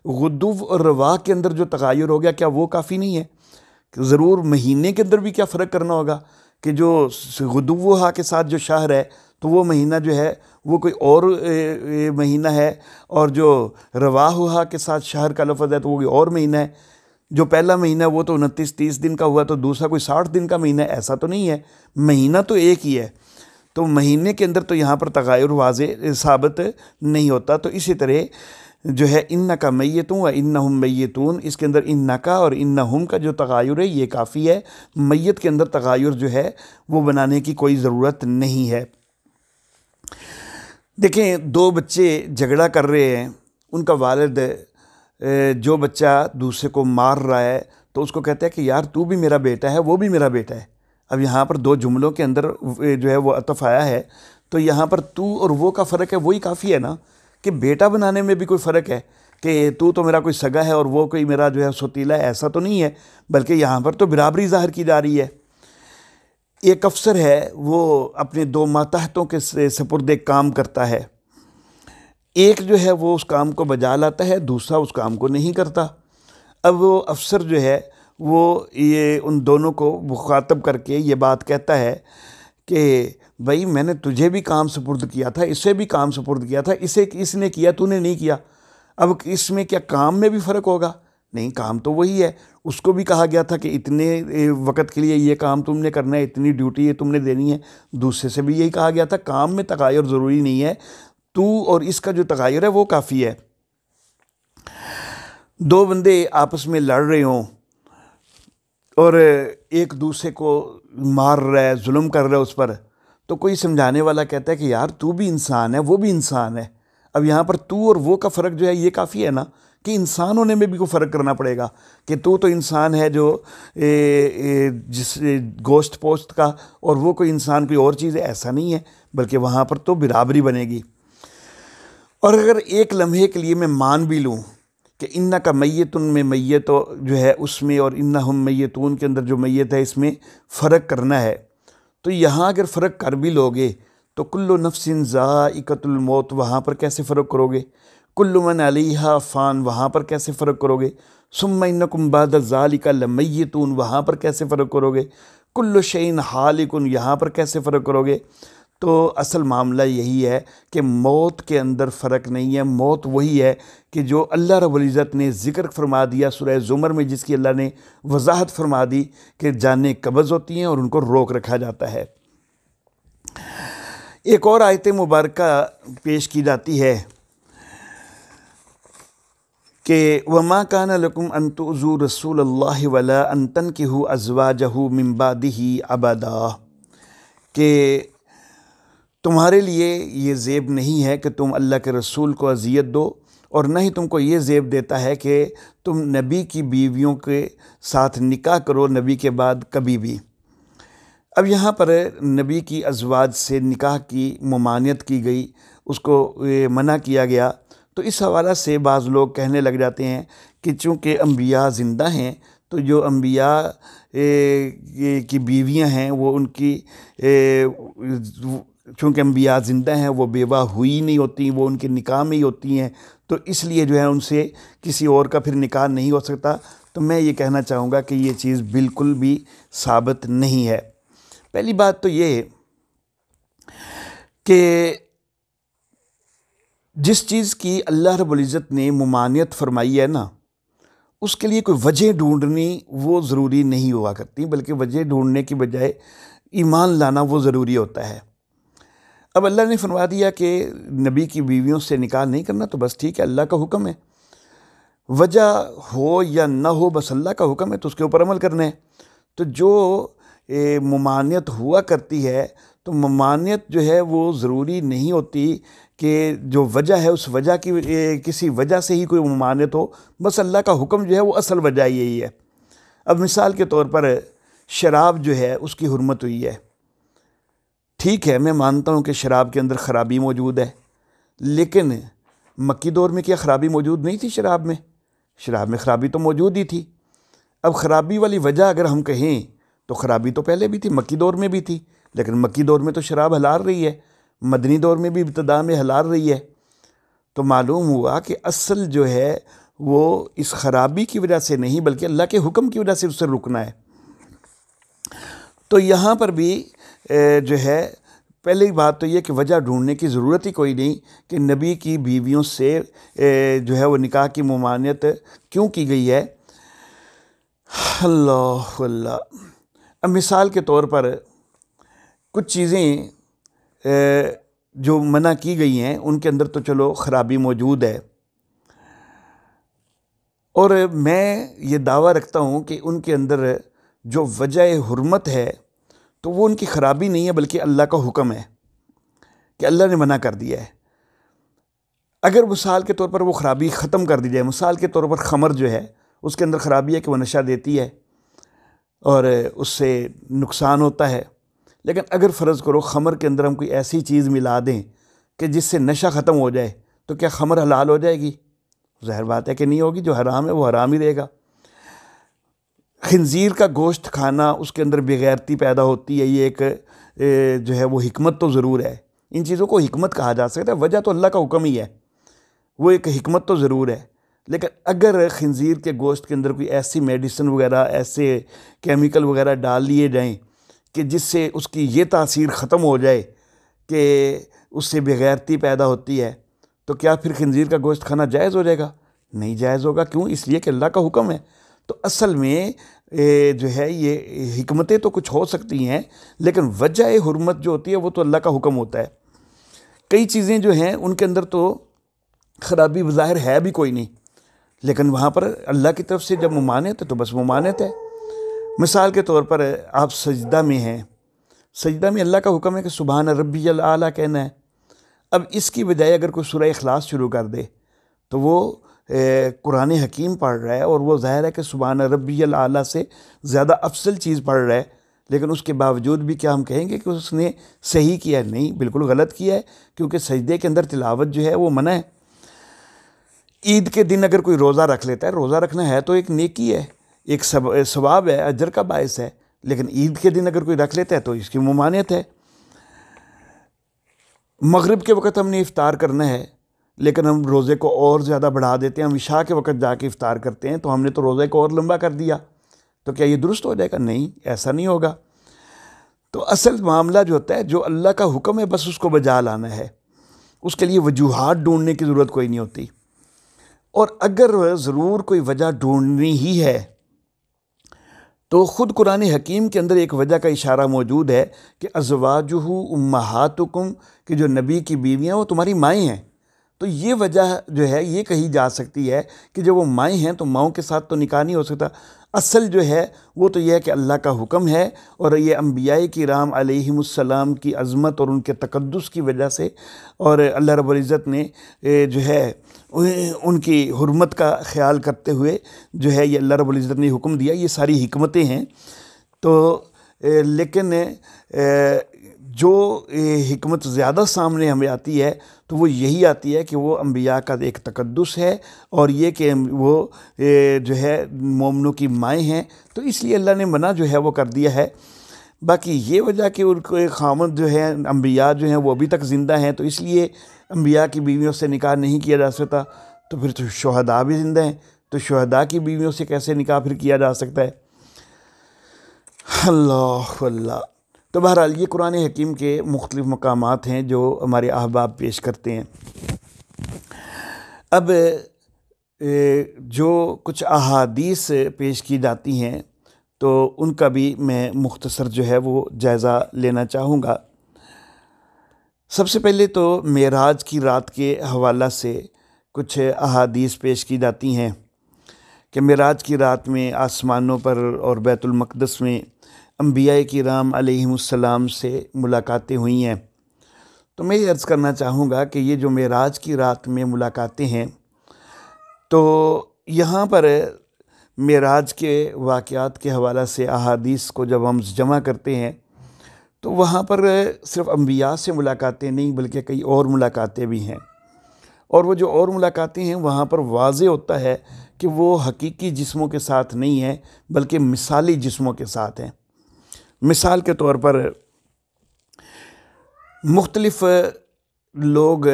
غدو اور رواح کے اندر جو تغیر ہو گیا، کیا وہ کافی نہیں ہے؟ ضرور مہینے کے اندر بھی کیا فرق کرنا ہوگا کہ جو غدوہا کے ساتھ جو شہر ہے تو وہ مہینہ جو ہے وہ کوئی اور مہینہ ہے، اور جو رواہا کے ساتھ شہر کا لفظ ہے تو وہ کوئی اور مہینہ ہے۔ جو پہلا مہینہ وہ تو 29-30 دن کا ہوا، تو دوسرا کوئی 60 دن کا مہینہ ہے، ایسا تو نہیں ہے، مہینہ تو ایک ہی ہے۔ تو مہینے کے اندر تو یہاں پر تغیر واضح ثابت نہیں ہوتا۔ تو اسی طرح جو ہے انکا میتون و انہم میتون، اس کے اندر انکا اور انہم کا جو تغیر ہے یہ کافی ہے، میت کے اندر تغیر جو ہے وہ بنانے کی کوئی ضرورت نہیں ہے۔ دیکھیں 2 بچے جھگڑا کر رہے ہیں، ان کا والد جو بچہ دوسرے کو مار رہا ہے تو اس کو کہتا ہے کہ یار تو بھی میرا بیٹا ہے، وہ بھی میرا بیٹا ہے۔ اب یہاں پر 2 جملوں کے اندر جو ہے وہ عطف آیا ہے، تو یہاں پر تو اور وہ کا فرق ہے، وہی کافی ہے نا، کہ بیٹا بنانے میں بھی کوئی فرق ہے کہ تو میرا کوئی سگا ہے اور وہ کوئی میرا جو ہے سوتیلا ہے، ایسا تو نہیں ہے، بلکہ یہاں پر تو برابری ظاہر کی جا رہی ہے۔ ایک افسر ہے، وہ اپنے 2 ماتحتوں کے سپرد ایک کام کرتا ہے، ایک جو ہے وہ اس کام کو بجا لاتا ہے، دوسرا اس کام کو نہیں کرتا۔ اب وہ افسر جو ہے وہ یہ ان دونوں کو مخاطب کر کے یہ بات کہتا ہے کہ بھائی میں نے تجھے بھی کام سپرد کیا تھا، اسے بھی کام سپرد کیا تھا، اس نے کیا تو نے نہیں کیا، اب اس میں کیا کام میں بھی فرق ہوگا؟ نہیں، کام تو وہی ہے۔ اس کو بھی کہا گیا تھا کہ اتنے وقت کے لیے یہ کام تم نے کرنا ہے، اتنی ڈیوٹی یہ تم نے دینی ہے، دوسرے سے بھی یہی کہا گیا تھا۔ کام میں تغیر ضروری نہیں ہے، تو اور اس کا جو تغیر ہے وہ کافی ہے۔ 2 بندے آپس میں لڑ رہے ہوں اور ایک دوسرے کو مار رہا ہے، ظلم کر رہا ہے اس پر، تو کوئی سمجھانے والا کہتا ہے کہ یار تو بھی انسان ہے، وہ بھی انسان ہے۔ اب یہاں پر تو اور وہ کا فرق جو ہے یہ کافی ہے نا، کہ انسان ہونے میں بھی کوئی فرق کرنا پڑے گا، کہ تو انسان ہے جو جس گوشت پوشت کا، اور وہ کوئی انسان کوئی اور چیز ہے، ایسا نہیں ہے، بلکہ وہاں پر تو برابری بنے گی۔ اور اگر ایک لمحے کے لیے میں مان بھی لوں کہ انکا میتن میں میت جو ہے اس میں اور انہم میتون کے اندر جو میت ہے اس میں فرق کرنا ہے، تو یہاں اگر فرق کر بھی لوگے تو کل نفس ذائقۃ الموت وہاں پر کیسے فرق کرو گے؟ کل من علیہا فان وہاں پر کیسے فرق کرو گے؟ ثم انکم بعد ذالک لمیتون وہاں پر کیسے فرق کرو گے؟ کل شیء ہالک یہاں پر کیسے فرق کرو گے؟ تو اصل معاملہ یہی ہے کہ موت کے اندر فرق نہیں ہے۔ موت وہی ہے کہ جو اللہ رب العزت نے ذکر فرما دیا سورہ زمر میں، جس کی اللہ نے وضاحت فرما دی کہ جانیں قبض ہوتی ہیں اور ان کو روک رکھا جاتا ہے۔ ایک اور آیت مبارکہ پیش کی جاتی ہے کہ وَمَا كَانَ لَكُمْ أَن تُؤْذُوا رَسُولَ اللَّهِ وَلَا أَن تَنكِحُوا أَزْوَاجَهُ مِن بَعْدِهِ أَبَدًا، کہ تمہارے لیے یہ زیب نہیں ہے کہ تم اللہ کے رسول کو اذیت دو، اور نہ ہی تم کو یہ زیب دیتا ہے کہ تم نبی کی بیویوں کے ساتھ نکاح کرو نبی کے بعد کبھی بھی۔ اب یہاں پر نبی کی ازواج سے نکاح کی ممانعت کی گئی، اس کو منع کیا گیا، تو اس حوالہ سے بعض لوگ کہنے لگ جاتے ہیں کہ چونکہ انبیاء زندہ ہیں تو جو انبیاء کی بیویاں ہیں وہ ان کی چونکہ انبیاء زندہ ہیں وہ بیوہ ہوئی نہیں ہوتی، وہ ان کے نکاح میں ہی ہوتی ہیں، تو اس لیے جو ہے ان سے کسی اور کا پھر نکاح نہیں ہو سکتا۔ تو میں یہ کہنا چاہوں گا کہ یہ چیز بالکل بھی ثابت نہیں ہے۔ پہلی بات تو یہ کہ جس چیز کی اللہ رب العزت نے ممانعت فرمائی ہے نا، اس کے لیے کوئی وجہ ڈھونڈنی وہ ضروری نہیں ہوا کرتی، بلکہ وجہ ڈھونڈنے کی بجائے ایمان لانا وہ ضروری ہوتا ہے۔ اب اللہ نے فرما دیا کہ نبی کی بیویوں سے نکاح نہیں کرنا، تو بس ٹھیک ہے، اللہ کا حکم ہے، وجہ ہو یا نہ ہو بس اللہ کا حکم ہے، تو اس کے اوپر عمل کرنا ہے۔ تو جو ممانعت ہوا کرتی ہے، تو ممانعت جو ہے وہ ضروری نہیں ہوتی کہ جو وجہ ہے اس وجہ کی کسی وجہ سے ہی کوئی ممانعت ہو، بس اللہ کا حکم جو ہے وہ اصل وجہ یہی ہے۔ اب مثال کے طور پر شراب جو ہے اس کی حرمت ہوئی ہے، ٹھیک ہے، میں مانتا ہوں کہ شراب کے اندر خرابی موجود ہے، لیکن مکی دور میں کیا خرابی موجود نہیں تھی؟ شراب میں خرابی تو موجود ہی تھی۔ اب خرابی والی وجہ اگر ہم کہیں تو خرابی تو پہلے بھی تھی، مکی دور میں بھی تھی، لیکن مکی دور میں تو شراب حلال رہی ہے، مدنی دور میں بھی ابتدا میں حلال رہی ہے۔ تو معلوم ہوا کہ اصل جو ہے وہ اس خرابی کی وجہ سے نہیں بلکہ اللہ کے حکم کی وجہ سے اس سے رکنا ہے۔ تو یہاں پر بھی جو ہے پہلی بات تو یہ کہ وجہ ڈھونڈنے کی ضرورت ہی کوئی نہیں کہ نبی کی بیویوں سے جو ہے وہ نکاح کی ممانعت کیوں کی گئی ہے۔ اللہ اللہ۔ اب مثال کے طور پر کچھ چیزیں جو منع کی گئی ہیں ان کے اندر تو چلو خرابی موجود ہے، اور میں یہ دعویٰ رکھتا ہوں کہ ان کے اندر جو وجہ حرمت ہے تو وہ ان کی خرابی نہیں ہے بلکہ اللہ کا حکم ہے کہ اللہ نے منع کر دیا ہے۔ اگر مثال کے طور پر وہ خرابی ختم کر دی جائے، مثال کے طور پر خمر جو ہے اس کے اندر خرابی ہے کہ وہ نشہ دیتی ہے اور اس سے نقصان ہوتا ہے، لیکن اگر فرض کرو خمر کے اندر ہم کوئی ایسی چیز ملا دیں کہ جس سے نشہ ختم ہو جائے تو کیا خمر حلال ہو جائے گی؟ ظاہر بات ہے کہ نہیں ہوگی، جو حرام ہے وہ حرام ہی رہے گا۔ خنزیر کا گوشت کھانا، اس کے اندر بغیرتی پیدا ہوتی ہے، یہ ایک جو ہے وہ حکمت تو ضرور ہے، ان چیزوں کو حکمت کہا جا سکتا ہے، وجہ تو اللہ کا حکم ہی ہے، وہ ایک حکمت تو ضرور ہے۔ لیکن اگر خنزیر کے گوشت کے اندر کوئی ایسی میڈیسن وغیرہ، ایسے کیمیکل وغیرہ ڈال لیے جائیں کہ جس سے اس کی یہ تاثیر ختم ہو جائے کہ اس سے بغیرتی پیدا ہوتی ہے، تو کیا پھر خنزیر کا گوشت کھانا جائز ہو جائے گا؟ نہیں جائز ہوگا۔ کیوں؟ اس لیے کہ اللہ کا حکم ہے۔ تو اصل میں جو ہے یہ حکمتیں تو کچھ ہو سکتی ہیں، لیکن وجہ حرمت جو ہوتی ہے وہ تو اللہ کا حکم ہوتا ہے۔ کئی چیزیں جو ہیں ان کے اندر تو خرابی بظاہر ہے بھی کوئی نہیں، لیکن وہاں پر اللہ کی طرف سے جب ممانعت ہے تو بس ممانعت ہے۔ مثال کے طور پر آپ سجدہ میں ہیں، سجدہ میں اللہ کا حکم ہے کہ سبحان ربی الاعلیٰ کہنا ہے۔ اب اس کی بجائے اگر کوئی سورہ اخلاص شروع کر دے تو وہ قرآن حکیم پڑھ رہا ہے، اور وہ ظاہر ہے کہ سبحان ربی الاعلیٰ سے زیادہ افضل چیز پڑھ رہا ہے، لیکن اس کے باوجود بھی کیا ہم کہیں گے کہ اس نے صحیح کیا ہے؟ نہیں، بالکل غلط کیا ہے، کیونکہ سجدے کے اندر تلاوت جو ہے وہ منع ہے۔ عید کے دن اگر کوئی روزہ رکھ لیتا ہے، روزہ رکھنا ہے تو ایک نیکی ہے، ایک ثواب ہے، اجر کا باعث ہے، لیکن عید کے دن اگر کوئی رکھ لیتا ہے تو اس کی ممانعت ہے۔ مغرب کے وقت ہم نے افطار کرنا ہے، لیکن ہم روزے کو اور زیادہ بڑھا دیتے ہیں، ہم عشاء کے وقت جا کے افطار کرتے ہیں، تو ہم نے تو روزے کو اور لمبا کر دیا، تو کیا یہ درست ہو جائے گا؟ نہیں، ایسا نہیں ہوگا۔ تو اصل معاملہ جو ہوتا ہے، جو اللہ کا حکم ہے بس اس کو بجا لانا ہے، اس کے لیے وجوہات ڈھونڈنے کی ضرورت کوئی نہیں ہوتی۔ اور اگر ضرور کوئی وجہ ڈھونڈنی ہی ہے تو خود قرآن حکیم کے اندر ایک وجہ کا اشارہ موجود ہے کہ ازواجہ امہاتکم، کہ جو نبی کی بیویاں وہ تمہاری مائیں ہیں۔ تو یہ وجہ جو ہے یہ کہی جا سکتی ہے کہ جب وہ مائیں ہیں تو ماؤں کے ساتھ تو نکاح نہیں ہو سکتا۔ اصل جو ہے وہ تو یہ ہے کہ اللہ کا حکم ہے، اور یہ انبیاء کرام علیہم السلام کی عظمت اور ان کے تقدس کی وجہ سے، اور اللہ رب العزت نے جو ہے ان کی حرمت کا خیال کرتے ہوئے جو ہے یہ اللہ رب العزت نے حکم دیا، یہ ساری حکمتیں ہیں۔ تو لیکن جو حکمت زیادہ سامنے ہمیں آتی ہے تو وہ یہی آتی ہے کہ وہ انبیاء کا ایک تقدس ہے، اور یہ کہ وہ جو ہے مومنوں کی مائیں ہیں، تو اس لیے اللہ نے منع جو ہے وہ کر دیا ہے۔ باقی یہ وجہ کہ ان کو ایک خامد جو ہے، انبیاء جو ہیں وہ ابھی تک زندہ ہیں، تو اس لیے انبیاء کی بیویوں سے نکاح نہیں کیا جا سکتا، تو پھر تو شہداء بھی زندہ ہیں، تو شہداء کی بیویوں سے کیسے نکاح پھر کیا جا سکتا ہے؟ اللہ اللہ۔ تو بہرحال یہ قرآن حکیم کے مختلف مقامات ہیں جو ہمارے احباب پیش کرتے ہیں۔ اب جو کچھ احادیث پیش کی جاتی ہیں تو ان کا بھی میں مختصر جو ہے وہ جائزہ لینا چاہوں گا۔ سب سے پہلے تو معراج کی رات کے حوالہ سے کچھ احادیث پیش کی جاتی ہیں کہ معراج کی رات میں آسمانوں پر اور بیت المقدس میں انبیاء کرام علیہم السلام سے ملاقاتیں ہوئی ہیں۔ تو میں یہ عرض کرنا چاہوں گا کہ یہ جو معراج کی رات میں ملاقاتیں ہیں، تو یہاں پر معراج کے واقعات کے حوالہ سے احادیث کو جب ہم جمع کرتے ہیں تو وہاں پر صرف انبیاء سے ملاقاتیں نہیں بلکہ کئی اور ملاقاتیں بھی ہیں، اور وہ جو اور ملاقاتیں ہیں وہاں پر واضح ہوتا ہے کہ وہ حقیقی جسموں کے ساتھ نہیں ہیں بلکہ مثالی جسموں کے ساتھ ہیں۔ مثال کے طور پر مختلف لوگ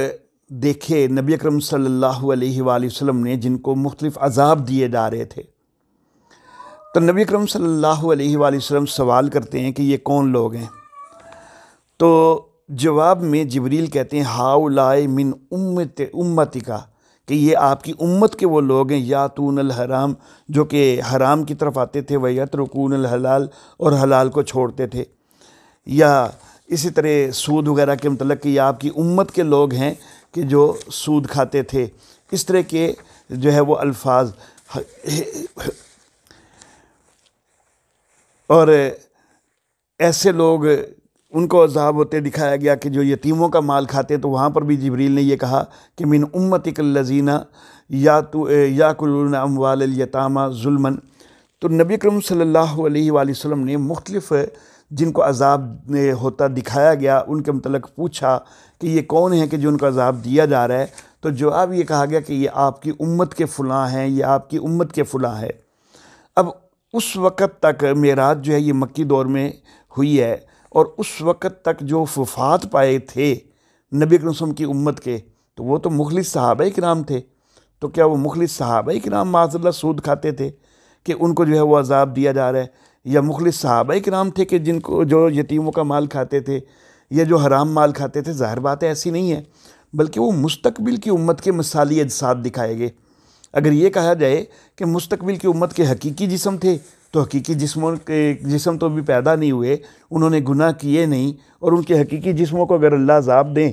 دیکھے نبی اکرم صلی اللہ علیہ وآلہ وسلم نے جن کو مختلف عذاب دیے جا رہے تھے، تو نبی اکرم صلی اللہ علیہ وآلہ وسلم سوال کرتے ہیں کہ یہ کون لوگ ہیں؟ تو جواب میں جبریل کہتے ہیں ہاؤلائے من امتک، کہ یہ آپ کی امت کے وہ لوگ ہیں، یاتون الحرام، جو کہ حرام کی طرف آتے تھے، ویترکون الحلال، اور حلال کو چھوڑتے تھے، یا اسی طرح سود وغیرہ کے متعلق کہ یہ آپ کی امت کے لوگ ہیں کہ جو سود کھاتے تھے، اس طرح کے جو ہے وہ الفاظ۔ اور ایسے لوگ ان کو عذاب ہوتے دکھایا گیا کہ جو یتیموں کا مال کھاتے، تو وہاں پر بھی جبریل نے یہ کہا کہ من امتک الذین یاکلون اموال الیتامی ظلما۔ تو نبی اکرم صلی اللہ علیہ وآلہ وسلم نے مختلف جن کو عذاب ہوتا دکھایا گیا ان کے متعلق پوچھا کہ یہ کون ہیں کہ جو ان کو عذاب دیا جا رہا ہے، تو جواب یہ کہا گیا کہ یہ آپ کی امت کے فلاں ہیں، یہ آپ کی امت کے فلاں ہے۔ اب اس وقت تک معراج جو ہے یہ مکی دور میں ہوئی ہے، اور اس وقت تک جو وفات پائے تھے نبی اکرم صلی اللہ علیہ وسلم کی امت کے، تو وہ تو مخلص صحابہ کرام تھے۔ تو کیا وہ مخلص صحابہ کرام معاذ اللہ سود کھاتے تھے کہ ان کو جو ہے وہ عذاب دیا جا رہا ہے، یا مخلص صحابہ کرام تھے کہ جن کو جو یتیموں کا مال کھاتے تھے یا جو حرام مال کھاتے تھے؟ ظاہر بات ہے ایسی نہیں ہے، بلکہ وہ مستقبل کی امت کے مثالی اجساد دکھائے گئے۔ اگر یہ کہا جائے کہ مستقبل کی امت کے حقیقی جسم تھے، تو حقیقی جسموں کے جسم تو بھی پیدا نہیں ہوئے، انہوں نے گناہ کیے نہیں، اور ان کے حقیقی جسموں کو اگر اللہ عذاب دیں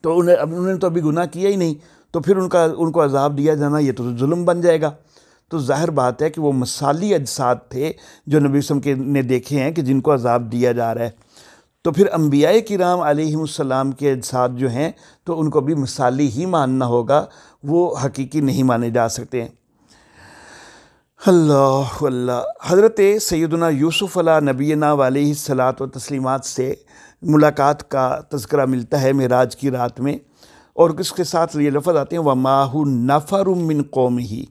تو انہوں نے تو ابھی گناہ کیا ہی نہیں، تو پھر ان کو عذاب دیا جانا یہ تو ظلم بن جائے گا۔ تو ظاہر بات ہے کہ وہ مثالی اجساد تھے جو نبی صلی اللہ علیہ وسلم نے دیکھے ہیں کہ جن کو عذاب دیا جا رہا ہے۔ تو پھر انبیاء کرام علیہم السلام کے اجساد جو ہیں تو ان کو بھی مثالی ہی ماننا ہوگا، وہ حقیقی نہیں مانے جا سکتے ہیں۔ اللہ اللہ۔ حضرت سیدنا یوسف علیہ نبینا علیہ الصلاۃ و تسلیمات سے ملاقات کا تذکرہ ملتا ہے معراج کی رات میں، اور اس کے ساتھ یہ لفظ آتے ہیں وَمَعَهُ نَفَرٌ مِّن قَوْمِهِ،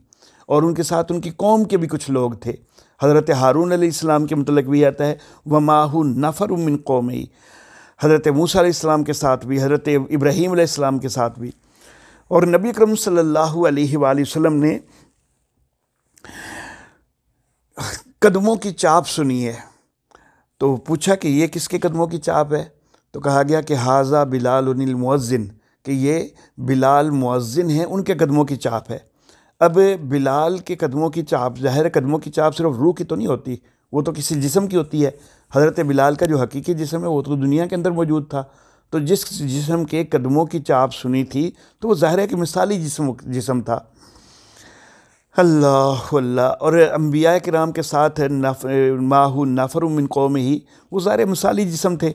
اور ان کے ساتھ ان کی قوم کے بھی کچھ لوگ تھے۔ حضرت ہارون علیہ السلام کے متعلق بھی آتا ہے وَمَعَهُ نَفَرٌ مِّن قَوْمِهِ، حضرت موسیٰ علیہ السلام کے ساتھ بھی، حضرت ابراہیم علیہ السلام کے ساتھ بھی۔ اور نبی اکرم صلی اللہ علیہ وآلہ وسلم نے قدموں کی چاپ سنی ہے، تو پوچھا کہ یہ کس کے قدموں کی چاپ ہے؟ تو کہا گیا کہ ھذا بلال المؤذن، کہ یہ بلال مؤذن ہیں، ان کے قدموں کی چاپ ہے۔ اب بلال کے قدموں کی چاپ، ظاہر قدموں کی چاپ صرف روح کی تو نہیں ہوتی، وہ تو کسی جسم کی ہوتی ہے۔ حضرت بلال کا جو حقیقی جسم ہے وہ تو دنیا کے اندر موجود تھا، تو جس جسم کے قدموں کی چاپ سنی تھی تو وہ ظاہر ہے کہ مثالی جسم تھا۔ اللہ اللہ۔ اور انبیاء کرام کے ساتھ ماہ نفر من قومہ، وہ ظاہر مثالی جسم تھے،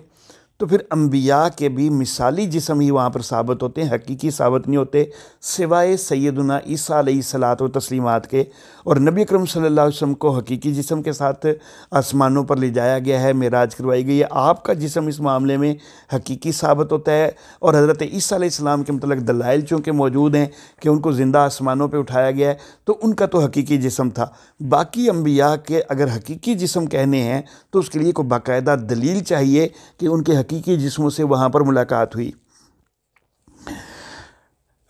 تو پھر انبیاء کے بھی مثالی جسم ہی وہاں پر ثابت ہوتے ہیں، حقیقی ثابت نہیں ہوتے، سوائے سیدنا عیسیٰ علیہ الصلاۃ و تسلیمات کے۔ اور نبی اکرم صلی اللہ علیہ وسلم کو حقیقی جسم کے ساتھ آسمانوں پر لے جایا گیا ہے، معراج کروائی گئی ہے، آپ کا جسم اس معاملے میں حقیقی ثابت ہوتا ہے۔ اور حضرت عیسیٰ علیہ السلام کے متعلق دلائل چونکہ موجود ہیں کہ ان کو زندہ آسمانوں پہ اٹھایا گیا ہے، تو ان کا تو حقیقی جسم تھا۔ باقی انبیاء کے اگر حقیقی جسم کہنے ہیں تو اس کے لیے کوئی باقاعدہ دلیل چاہیے کہ ان کے حقیقی جسموں سے وہاں پر ملاقات ہوئی۔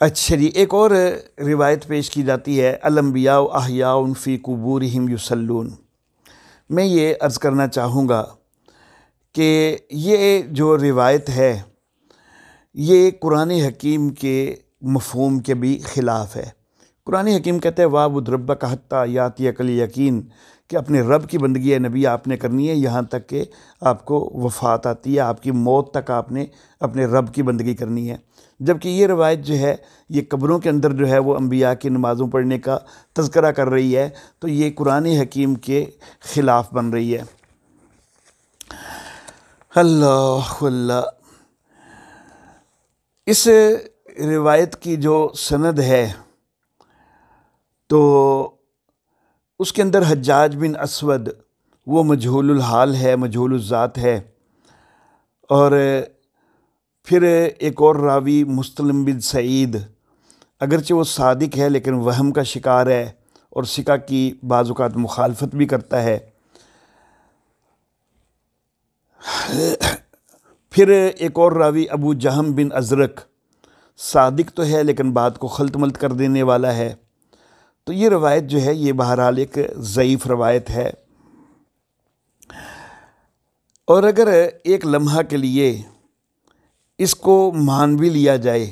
اچھا جی، ایک اور روایت پیش کی جاتی ہے الانبیاء احیاء فی قبورہم یصلون۔ میں یہ عرض کرنا چاہوں گا کہ یہ جو روایت ہے یہ قرآن حکیم کے مفہوم کے بھی خلاف ہے۔ قرآن حکیم کہتا ہے وَاعْبُدْ رَبَّكَ حَتَّىٰ يَأْتِيَكَ الْيَقِينُ، کہ اپنے رب کی بندگی ہے نبی آپ نے کرنی ہے یہاں تک کہ آپ کو وفات آتی ہے، آپ کی موت تک آپ نے اپنے رب کی بندگی کرنی ہے۔ جبکہ یہ روایت جو ہے یہ قبروں کے اندر جو ہے وہ انبیاء کی نمازوں پڑھنے کا تذکرہ کر رہی ہے، تو یہ قرآن حکیم کے خلاف بن رہی ہے۔ اللہ اللہ۔ اس روایت کی جو سند ہے تو اس کے اندر حجاج بن اسود وہ مجہول الحال ہے، مجہول الذات ہے، اور پھر ایک اور راوی مستلم بن سعید، اگرچہ وہ صادق ہے لیکن وہم کا شکار ہے اور ثقہ کی بعض اوقات مخالفت بھی کرتا ہے۔ پھر ایک اور راوی ابو جہم بن ازرق، صادق تو ہے لیکن بات کو خلط ملط کر دینے والا ہے۔ تو یہ روایت جو ہے یہ بہرحال ایک ضعیف روایت ہے۔ اور اگر ایک لمحہ کے لیے اس کو مان بھی لیا جائے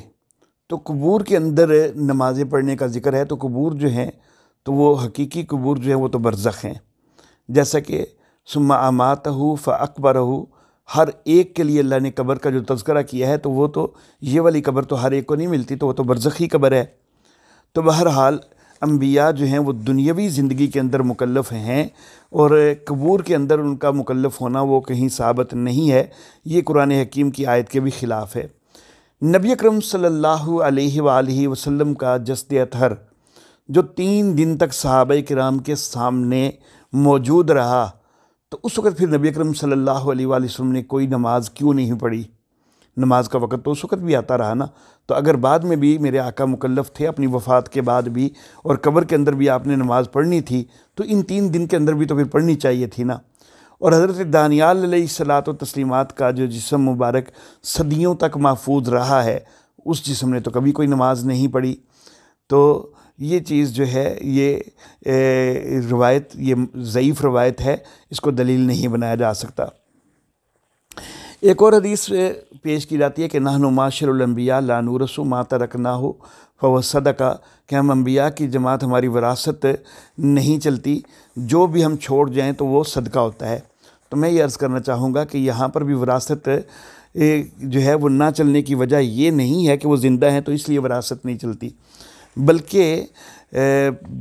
تو قبور کے اندر نمازیں پڑھنے کا ذکر ہے، تو قبور جو ہیں تو وہ حقیقی قبور جو ہیں وہ تو برزخ ہیں، جیسا کہ ثم اماتہ فاقبرہ، ہر ایک کے لیے اللہ نے قبر کا جو تذکرہ کیا ہے تو وہ تو یہ والی قبر تو ہر ایک کو نہیں ملتی، تو وہ تو برزخی قبر ہے۔ تو بہرحال انبیاء جو ہیں وہ دنیاوی زندگی کے اندر مکلف ہیں، اور قبور کے اندر ان کا مکلف ہونا وہ کہیں ثابت نہیں ہے، یہ قرآن حکیم کی آیت کے بھی خلاف ہے۔ نبی اکرم صلی اللہ علیہ وآلہ وسلم کا جسد اطہر جو 3 دن تک صحابہ کرام کے سامنے موجود رہا، تو اس وقت پھر نبی اکرم صلی اللہ علیہ وآلہ وسلم نے کوئی نماز کیوں نہیں پڑھی؟ نماز کا وقت تو اس وقت بھی آتا رہا نا۔ تو اگر بعد میں بھی میرے آقا مکلف تھے، اپنی وفات کے بعد بھی، اور قبر کے اندر بھی آپ نے نماز پڑھنی تھی، تو ان 3 دن کے اندر بھی تو پھر پڑھنی چاہیے تھی نا۔ اور حضرت دانیال علیہ الصلاۃ و تسلیمات کا جو جسم مبارک صدیوں تک محفوظ رہا ہے، اس جسم نے تو کبھی کوئی نماز نہیں پڑھی۔ تو یہ چیز جو ہے یہ روایت یہ ضعیف روایت ہے، اس کو دلیل نہیں بنایا جا سکتا۔ ایک اور حدیث پیش کی جاتی ہے کہ نحن معاشر الانبیاء لا نورث ما ترکناہ فهو صدقہ، کہ ہم انبیاء کی جماعت ہماری وراثت نہیں چلتی، جو بھی ہم چھوڑ جائیں تو وہ صدقہ ہوتا ہے۔ تو میں یہ عرض کرنا چاہوں گا کہ یہاں پر بھی وراثت جو ہے وہ نہ چلنے کی وجہ یہ نہیں ہے کہ وہ زندہ ہیں تو اس لیے وراثت نہیں چلتی، بلکہ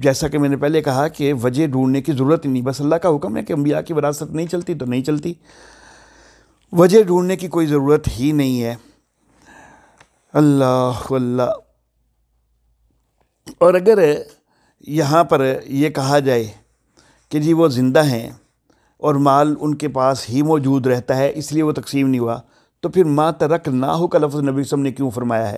جیسا کہ میں نے پہلے کہا کہ وجہ ڈھونڈنے کی ضرورت ہی نہیں، بس اللہ کا حکم ہے کہ انبیاء کی وراثت نہیں چلتی تو نہیں چلتی، وجہ ڈھونڈنے کی کوئی ضرورت ہی نہیں ہے۔ اللہ اللہ۔ اور اگر یہاں پر یہ کہا جائے کہ جی وہ زندہ ہیں اور مال ان کے پاس ہی موجود رہتا ہے اس لیے وہ تقسیم نہیں ہوا، تو پھر ما ترکناہ کا لفظ نبی صلی اللہ علیہ وسلم نے کیوں فرمایا ہے؟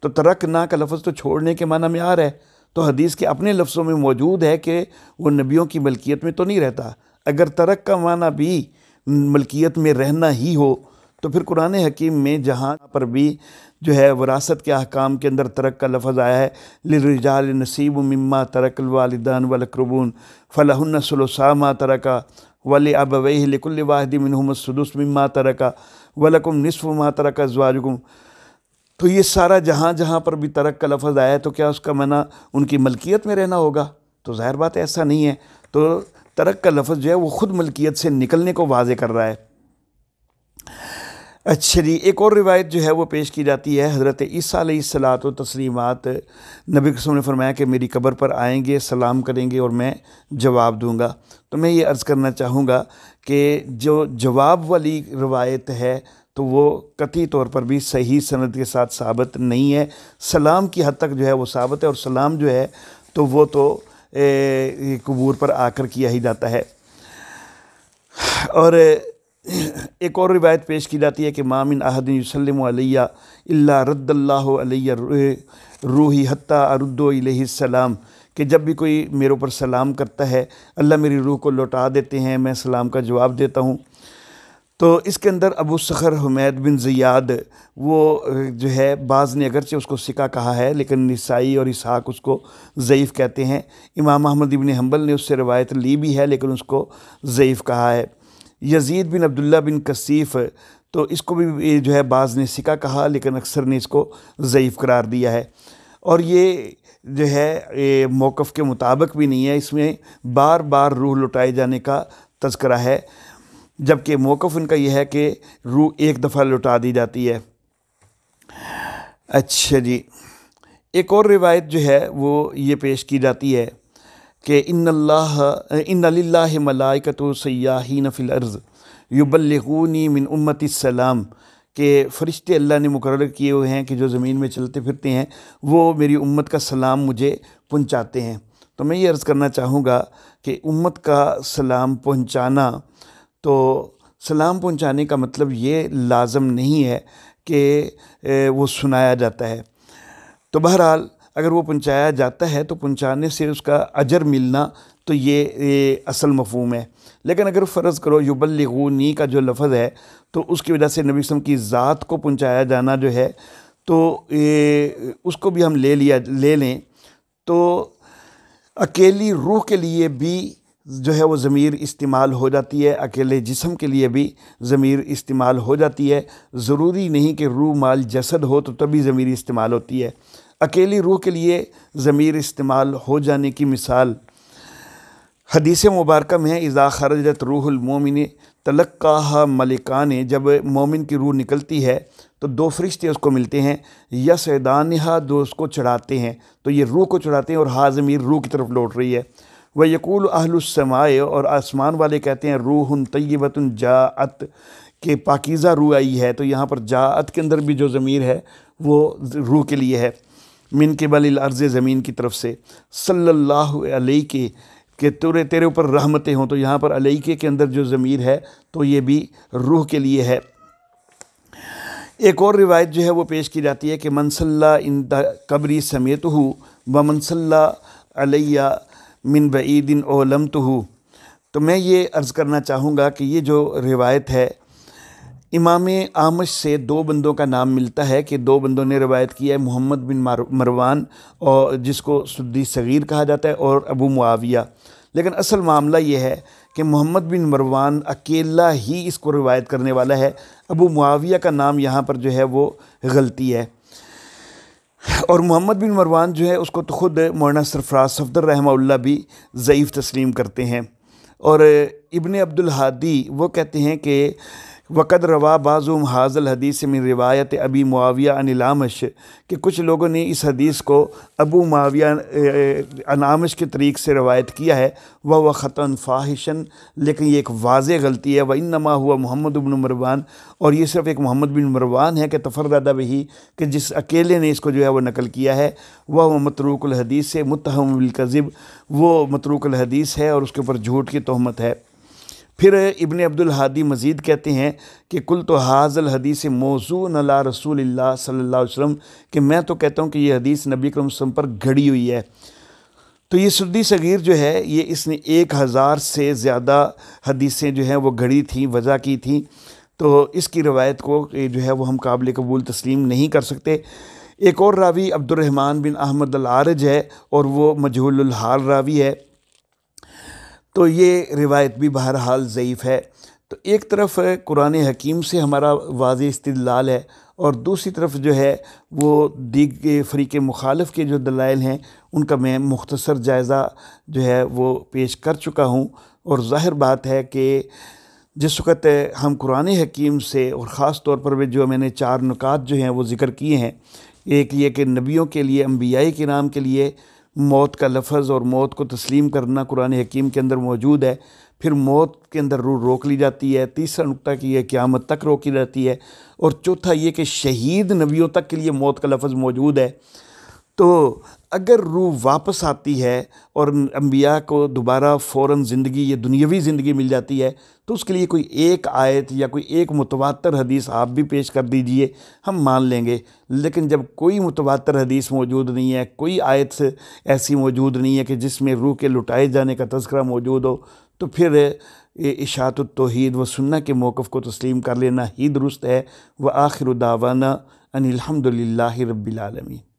تو ترکنا کا لفظ تو چھوڑنے کے معنی میں آ رہا ہے، تو حدیث کے اپنے لفظوں میں موجود ہے کہ وہ نبیوں کی ملکیت میں تو نہیں رہتا۔ اگر ترک کا معنی بھی ملکیت میں رہنا ہی ہو تو پھر قرآن حکیم میں جہاں پر بھی جو ہے وراثت کے احکام کے اندر ترک کا لفظ آیا ہے، للرجال نصیب مما ترک الوالدان والاقربون فلہن ثلثا ما ترک ولابویہ لکل واحد منہم السدس مما ترک ولکم نصف ما ترک ازواجکم۔ تو یہ سارا جہاں جہاں پر بھی ترک کا لفظ آیا ہے تو کیا اس کا معنی ان کی ملکیت میں رہنا ہوگا؟ تو ظاہر بات ہے ایسا نہیں ہے۔ تو ترک کا لفظ جو ہے وہ خود ملکیت سے نکلنے کو واضح کر رہا ہے۔ اچھا جی، ایک اور روایت جو ہے وہ پیش کی جاتی ہے، حضرت عیسیٰ علیہ الصلاۃ و تسلیمات نبی قسم نے فرمایا کہ میری قبر پر آئیں گے، سلام کریں گے اور میں جواب دوں گا۔ تو میں یہ عرض کرنا چاہوں گا کہ جو جواب والی روایت ہے تو وہ قطعی طور پر بھی صحیح سند کے ساتھ ثابت نہیں ہے، سلام کی حد تک جو ہے وہ ثابت ہے، اور سلام جو ہے تو وہ تو قبور پر آ کر کیا ہی جاتا ہے۔ اور ایک اور روایت پیش کی جاتی ہے کہ ما من احد یسلم علی الا رد اللہ علی روحی حتی ارد الیہ السلام، کہ جب بھی کوئی میرے اوپر سلام کرتا ہے اللہ میری روح کو لوٹا دیتے ہیں، میں سلام کا جواب دیتا ہوں۔ تو اس کے اندر ابو صخر حمید بن زیاد وہ جو ہے بعض نے اگرچہ اس کو ثقہ کہا ہے لیکن نسائی اور اسحاق اس کو ضعیف کہتے ہیں، امام احمد بن حنبل نے اس سے روایت لی بھی ہے لیکن اس کو ضعیف کہا ہے۔ یزید بن عبداللہ بن کثیف تو اس کو بھی جو ہے بعض نے ثقہ کہا لیکن اکثر نے اس کو ضعیف قرار دیا ہے، اور یہ جو ہے موقف کے مطابق بھی نہیں ہے، اس میں بار بار روح لوٹائے جانے کا تذکرہ ہے، جبکہ موقف ان کا یہ ہے کہ روح ایک دفعہ لوٹا دی جاتی ہے۔ اچھا جی، ایک اور روایت جو ہے وہ یہ پیش کی جاتی ہے کہ ان للہ ملائکۃ سیاحین فی الارض یبلغونی من امتی السلام، کہ فرشتے اللہ نے مقرر کیے ہوئے ہیں کہ جو زمین میں چلتے پھرتے ہیں وہ میری امت کا سلام مجھے پہنچاتے ہیں۔ تو میں یہ عرض کرنا چاہوں گا کہ امت کا سلام پہنچانا تو سلام پہنچانے کا مطلب یہ لازم نہیں ہے کہ وہ سنایا جاتا ہے. تو بہرحال اگر وہ پہنچایا جاتا ہے تو پہنچانے سے اس کا اجر ملنا تو یہ اصل مفہوم ہے. لیکن اگر فرض کرو یبلغونی کا جو لفظ ہے تو اس کی وجہ سے نبی صلی اللہ علیہ وسلم کی ذات کو پہنچایا جانا جو ہے تو اس کو بھی ہم لے لیں تو اکیلی روح کے لیے بھی جو ہے وہ ضمیر استعمال ہو جاتی ہے، اکیلے جسم کے لیے بھی ضمیر استعمال ہو جاتی ہے. ضروری نہیں کہ روح مال جسد ہو تو تبھی ضمیر استعمال ہوتی ہے. اکیلی روح کے لیے ضمیر استعمال ہو جانے کی مثال حدیث مبارکہ میں ہے، اذا خرجت روح المومن تلقاها ملکان، جب مومن کی روح نکلتی ہے تو دو فرشتے اس کو ملتے ہیں، یسعدانھا، جو اس کو چڑھاتے ہیں. تو یہ روح کو چڑھاتے ہیں اور ہا ضمیر روح کی طرف لوٹ رہی ہے. وَيَقُولُ أَهْلُ السَّمَاءِ، اور آسمان والے کہتے ہیں روح طیبۃ جاءت، کہ پاکیزہ روح آئی ہے. تو یہاں پر جاءت کے اندر بھی جو ضمیر ہے وہ روح کے لیے ہے، من قبل الارض، زمین کی طرف سے. صلی اللہ علیہ، کہ تیرے اوپر رحمتیں ہوں. تو یہاں پر علیہ کے اندر جو ضمیر ہے تو یہ بھی روح کے لیے ہے. ایک اور روایت جو ہے وہ پیش کی جاتی ہے کہ من صلی عند قبری سمیتہ ومن صلی علیہ من بعید اولمتہ. تو میں یہ عرض کرنا چاہوں گا کہ یہ جو روایت ہے امام اعمش سے دو بندوں کا نام ملتا ہے کہ دو بندوں نے روایت کی ہے، محمد بن مروان، اور جس کو سدی صغیر کہا جاتا ہے، اور ابو معاویہ. لیکن اصل معاملہ یہ ہے کہ محمد بن مروان اکیلا ہی اس کو روایت کرنے والا ہے. ابو معاویہ کا نام یہاں پر جو ہے وہ غلطی ہے. اور محمد بن مروان جو ہے اس کو تو خود مولانا سرفراز صفدر رحمہ اللہ بھی ضعیف تسلیم کرتے ہیں. اور ابن عبدالہادی وہ کہتے ہیں کہ وقد روا بعضهم هذا الحدیث من روایت ابی معاویہ عن الاعمش، کہ کچھ لوگوں نے اس حدیث کو ابو معاویہ عن اعمش کے طریق سے روایت کیا ہے. وہ خطأ فاحشا، لیکن یہ ایک واضح غلطی ہے. وانما هو محمد بن مروان، اور یہ صرف ایک محمد بن مروان ہے کہ تفرد بہ، کہ جس اکیلے نے اس کو جو ہے وہ نقل کیا ہے. وہ متروک الحدیث سے متہم بالکذب، وہ متروک الحدیث ہے اور اس کے اوپر جھوٹ کی تہمت ہے. پھر ابن عبدالہادی مزید کہتے ہیں کہ قلت ھذا الحدیث موضوع علی رسول اللہ صلی اللہ علیہ وسلم، کہ میں تو کہتا ہوں کہ یہ حدیث نبی اکرم صلی اللہ علیہ وسلم پر گھڑی ہوئی ہے. تو یہ سدی صغیر جو ہے یہ اس نے 1000 سے زیادہ حدیثیں جو ہیں وہ گھڑی تھیں، وضع کی تھیں. تو اس کی روایت کو جو ہے وہ ہم قابل قبول تسلیم نہیں کر سکتے. ایک اور راوی عبد الرحمن بن احمد العارج ہے اور وہ مجہول الحال راوی ہے. تو یہ روایت بھی بہرحال ضعیف ہے. تو ایک طرف قرآن حکیم سے ہمارا واضح استدلال ہے اور دوسری طرف جو ہے وہ دیگر فریق مخالف کے جو دلائل ہیں ان کا میں مختصر جائزہ جو ہے وہ پیش کر چکا ہوں. اور ظاہر بات ہے کہ جس وقت ہم قرآن حکیم سے، اور خاص طور پر جو میں نے 4 نکات جو ہیں وہ ذکر کیے ہیں، ایک یہ کہ نبیوں کے لیے، انبیاء کرام کے لیے موت کا لفظ اور موت کو تسلیم کرنا قرآن حکیم کے اندر موجود ہے. پھر موت کے اندر روح روک لی جاتی ہے. تیسرا نقطہ کہ یہ قیامت تک روکی جاتی ہے. اور چوتھا یہ کہ شہید نبیوں تک کے لیے موت کا لفظ موجود ہے. تو اگر روح واپس آتی ہے اور انبیاء کو دوبارہ فوراً زندگی، یہ دنیاوی زندگی مل جاتی ہے، تو اس کے لیے کوئی ایک آیت یا کوئی ایک متواتر حدیث آپ بھی پیش کر دیجئے، ہم مان لیں گے. لیکن جب کوئی متواتر حدیث موجود نہیں ہے، کوئی آیت ایسی موجود نہیں ہے کہ جس میں روح کے لٹائے جانے کا تذکرہ موجود ہو، تو پھر اشاعت التوحید و سنہ کے موقف کو تسلیم کر لینا ہی درست ہے. وآخر دعوانا ان الحمد للہ رب العالمین.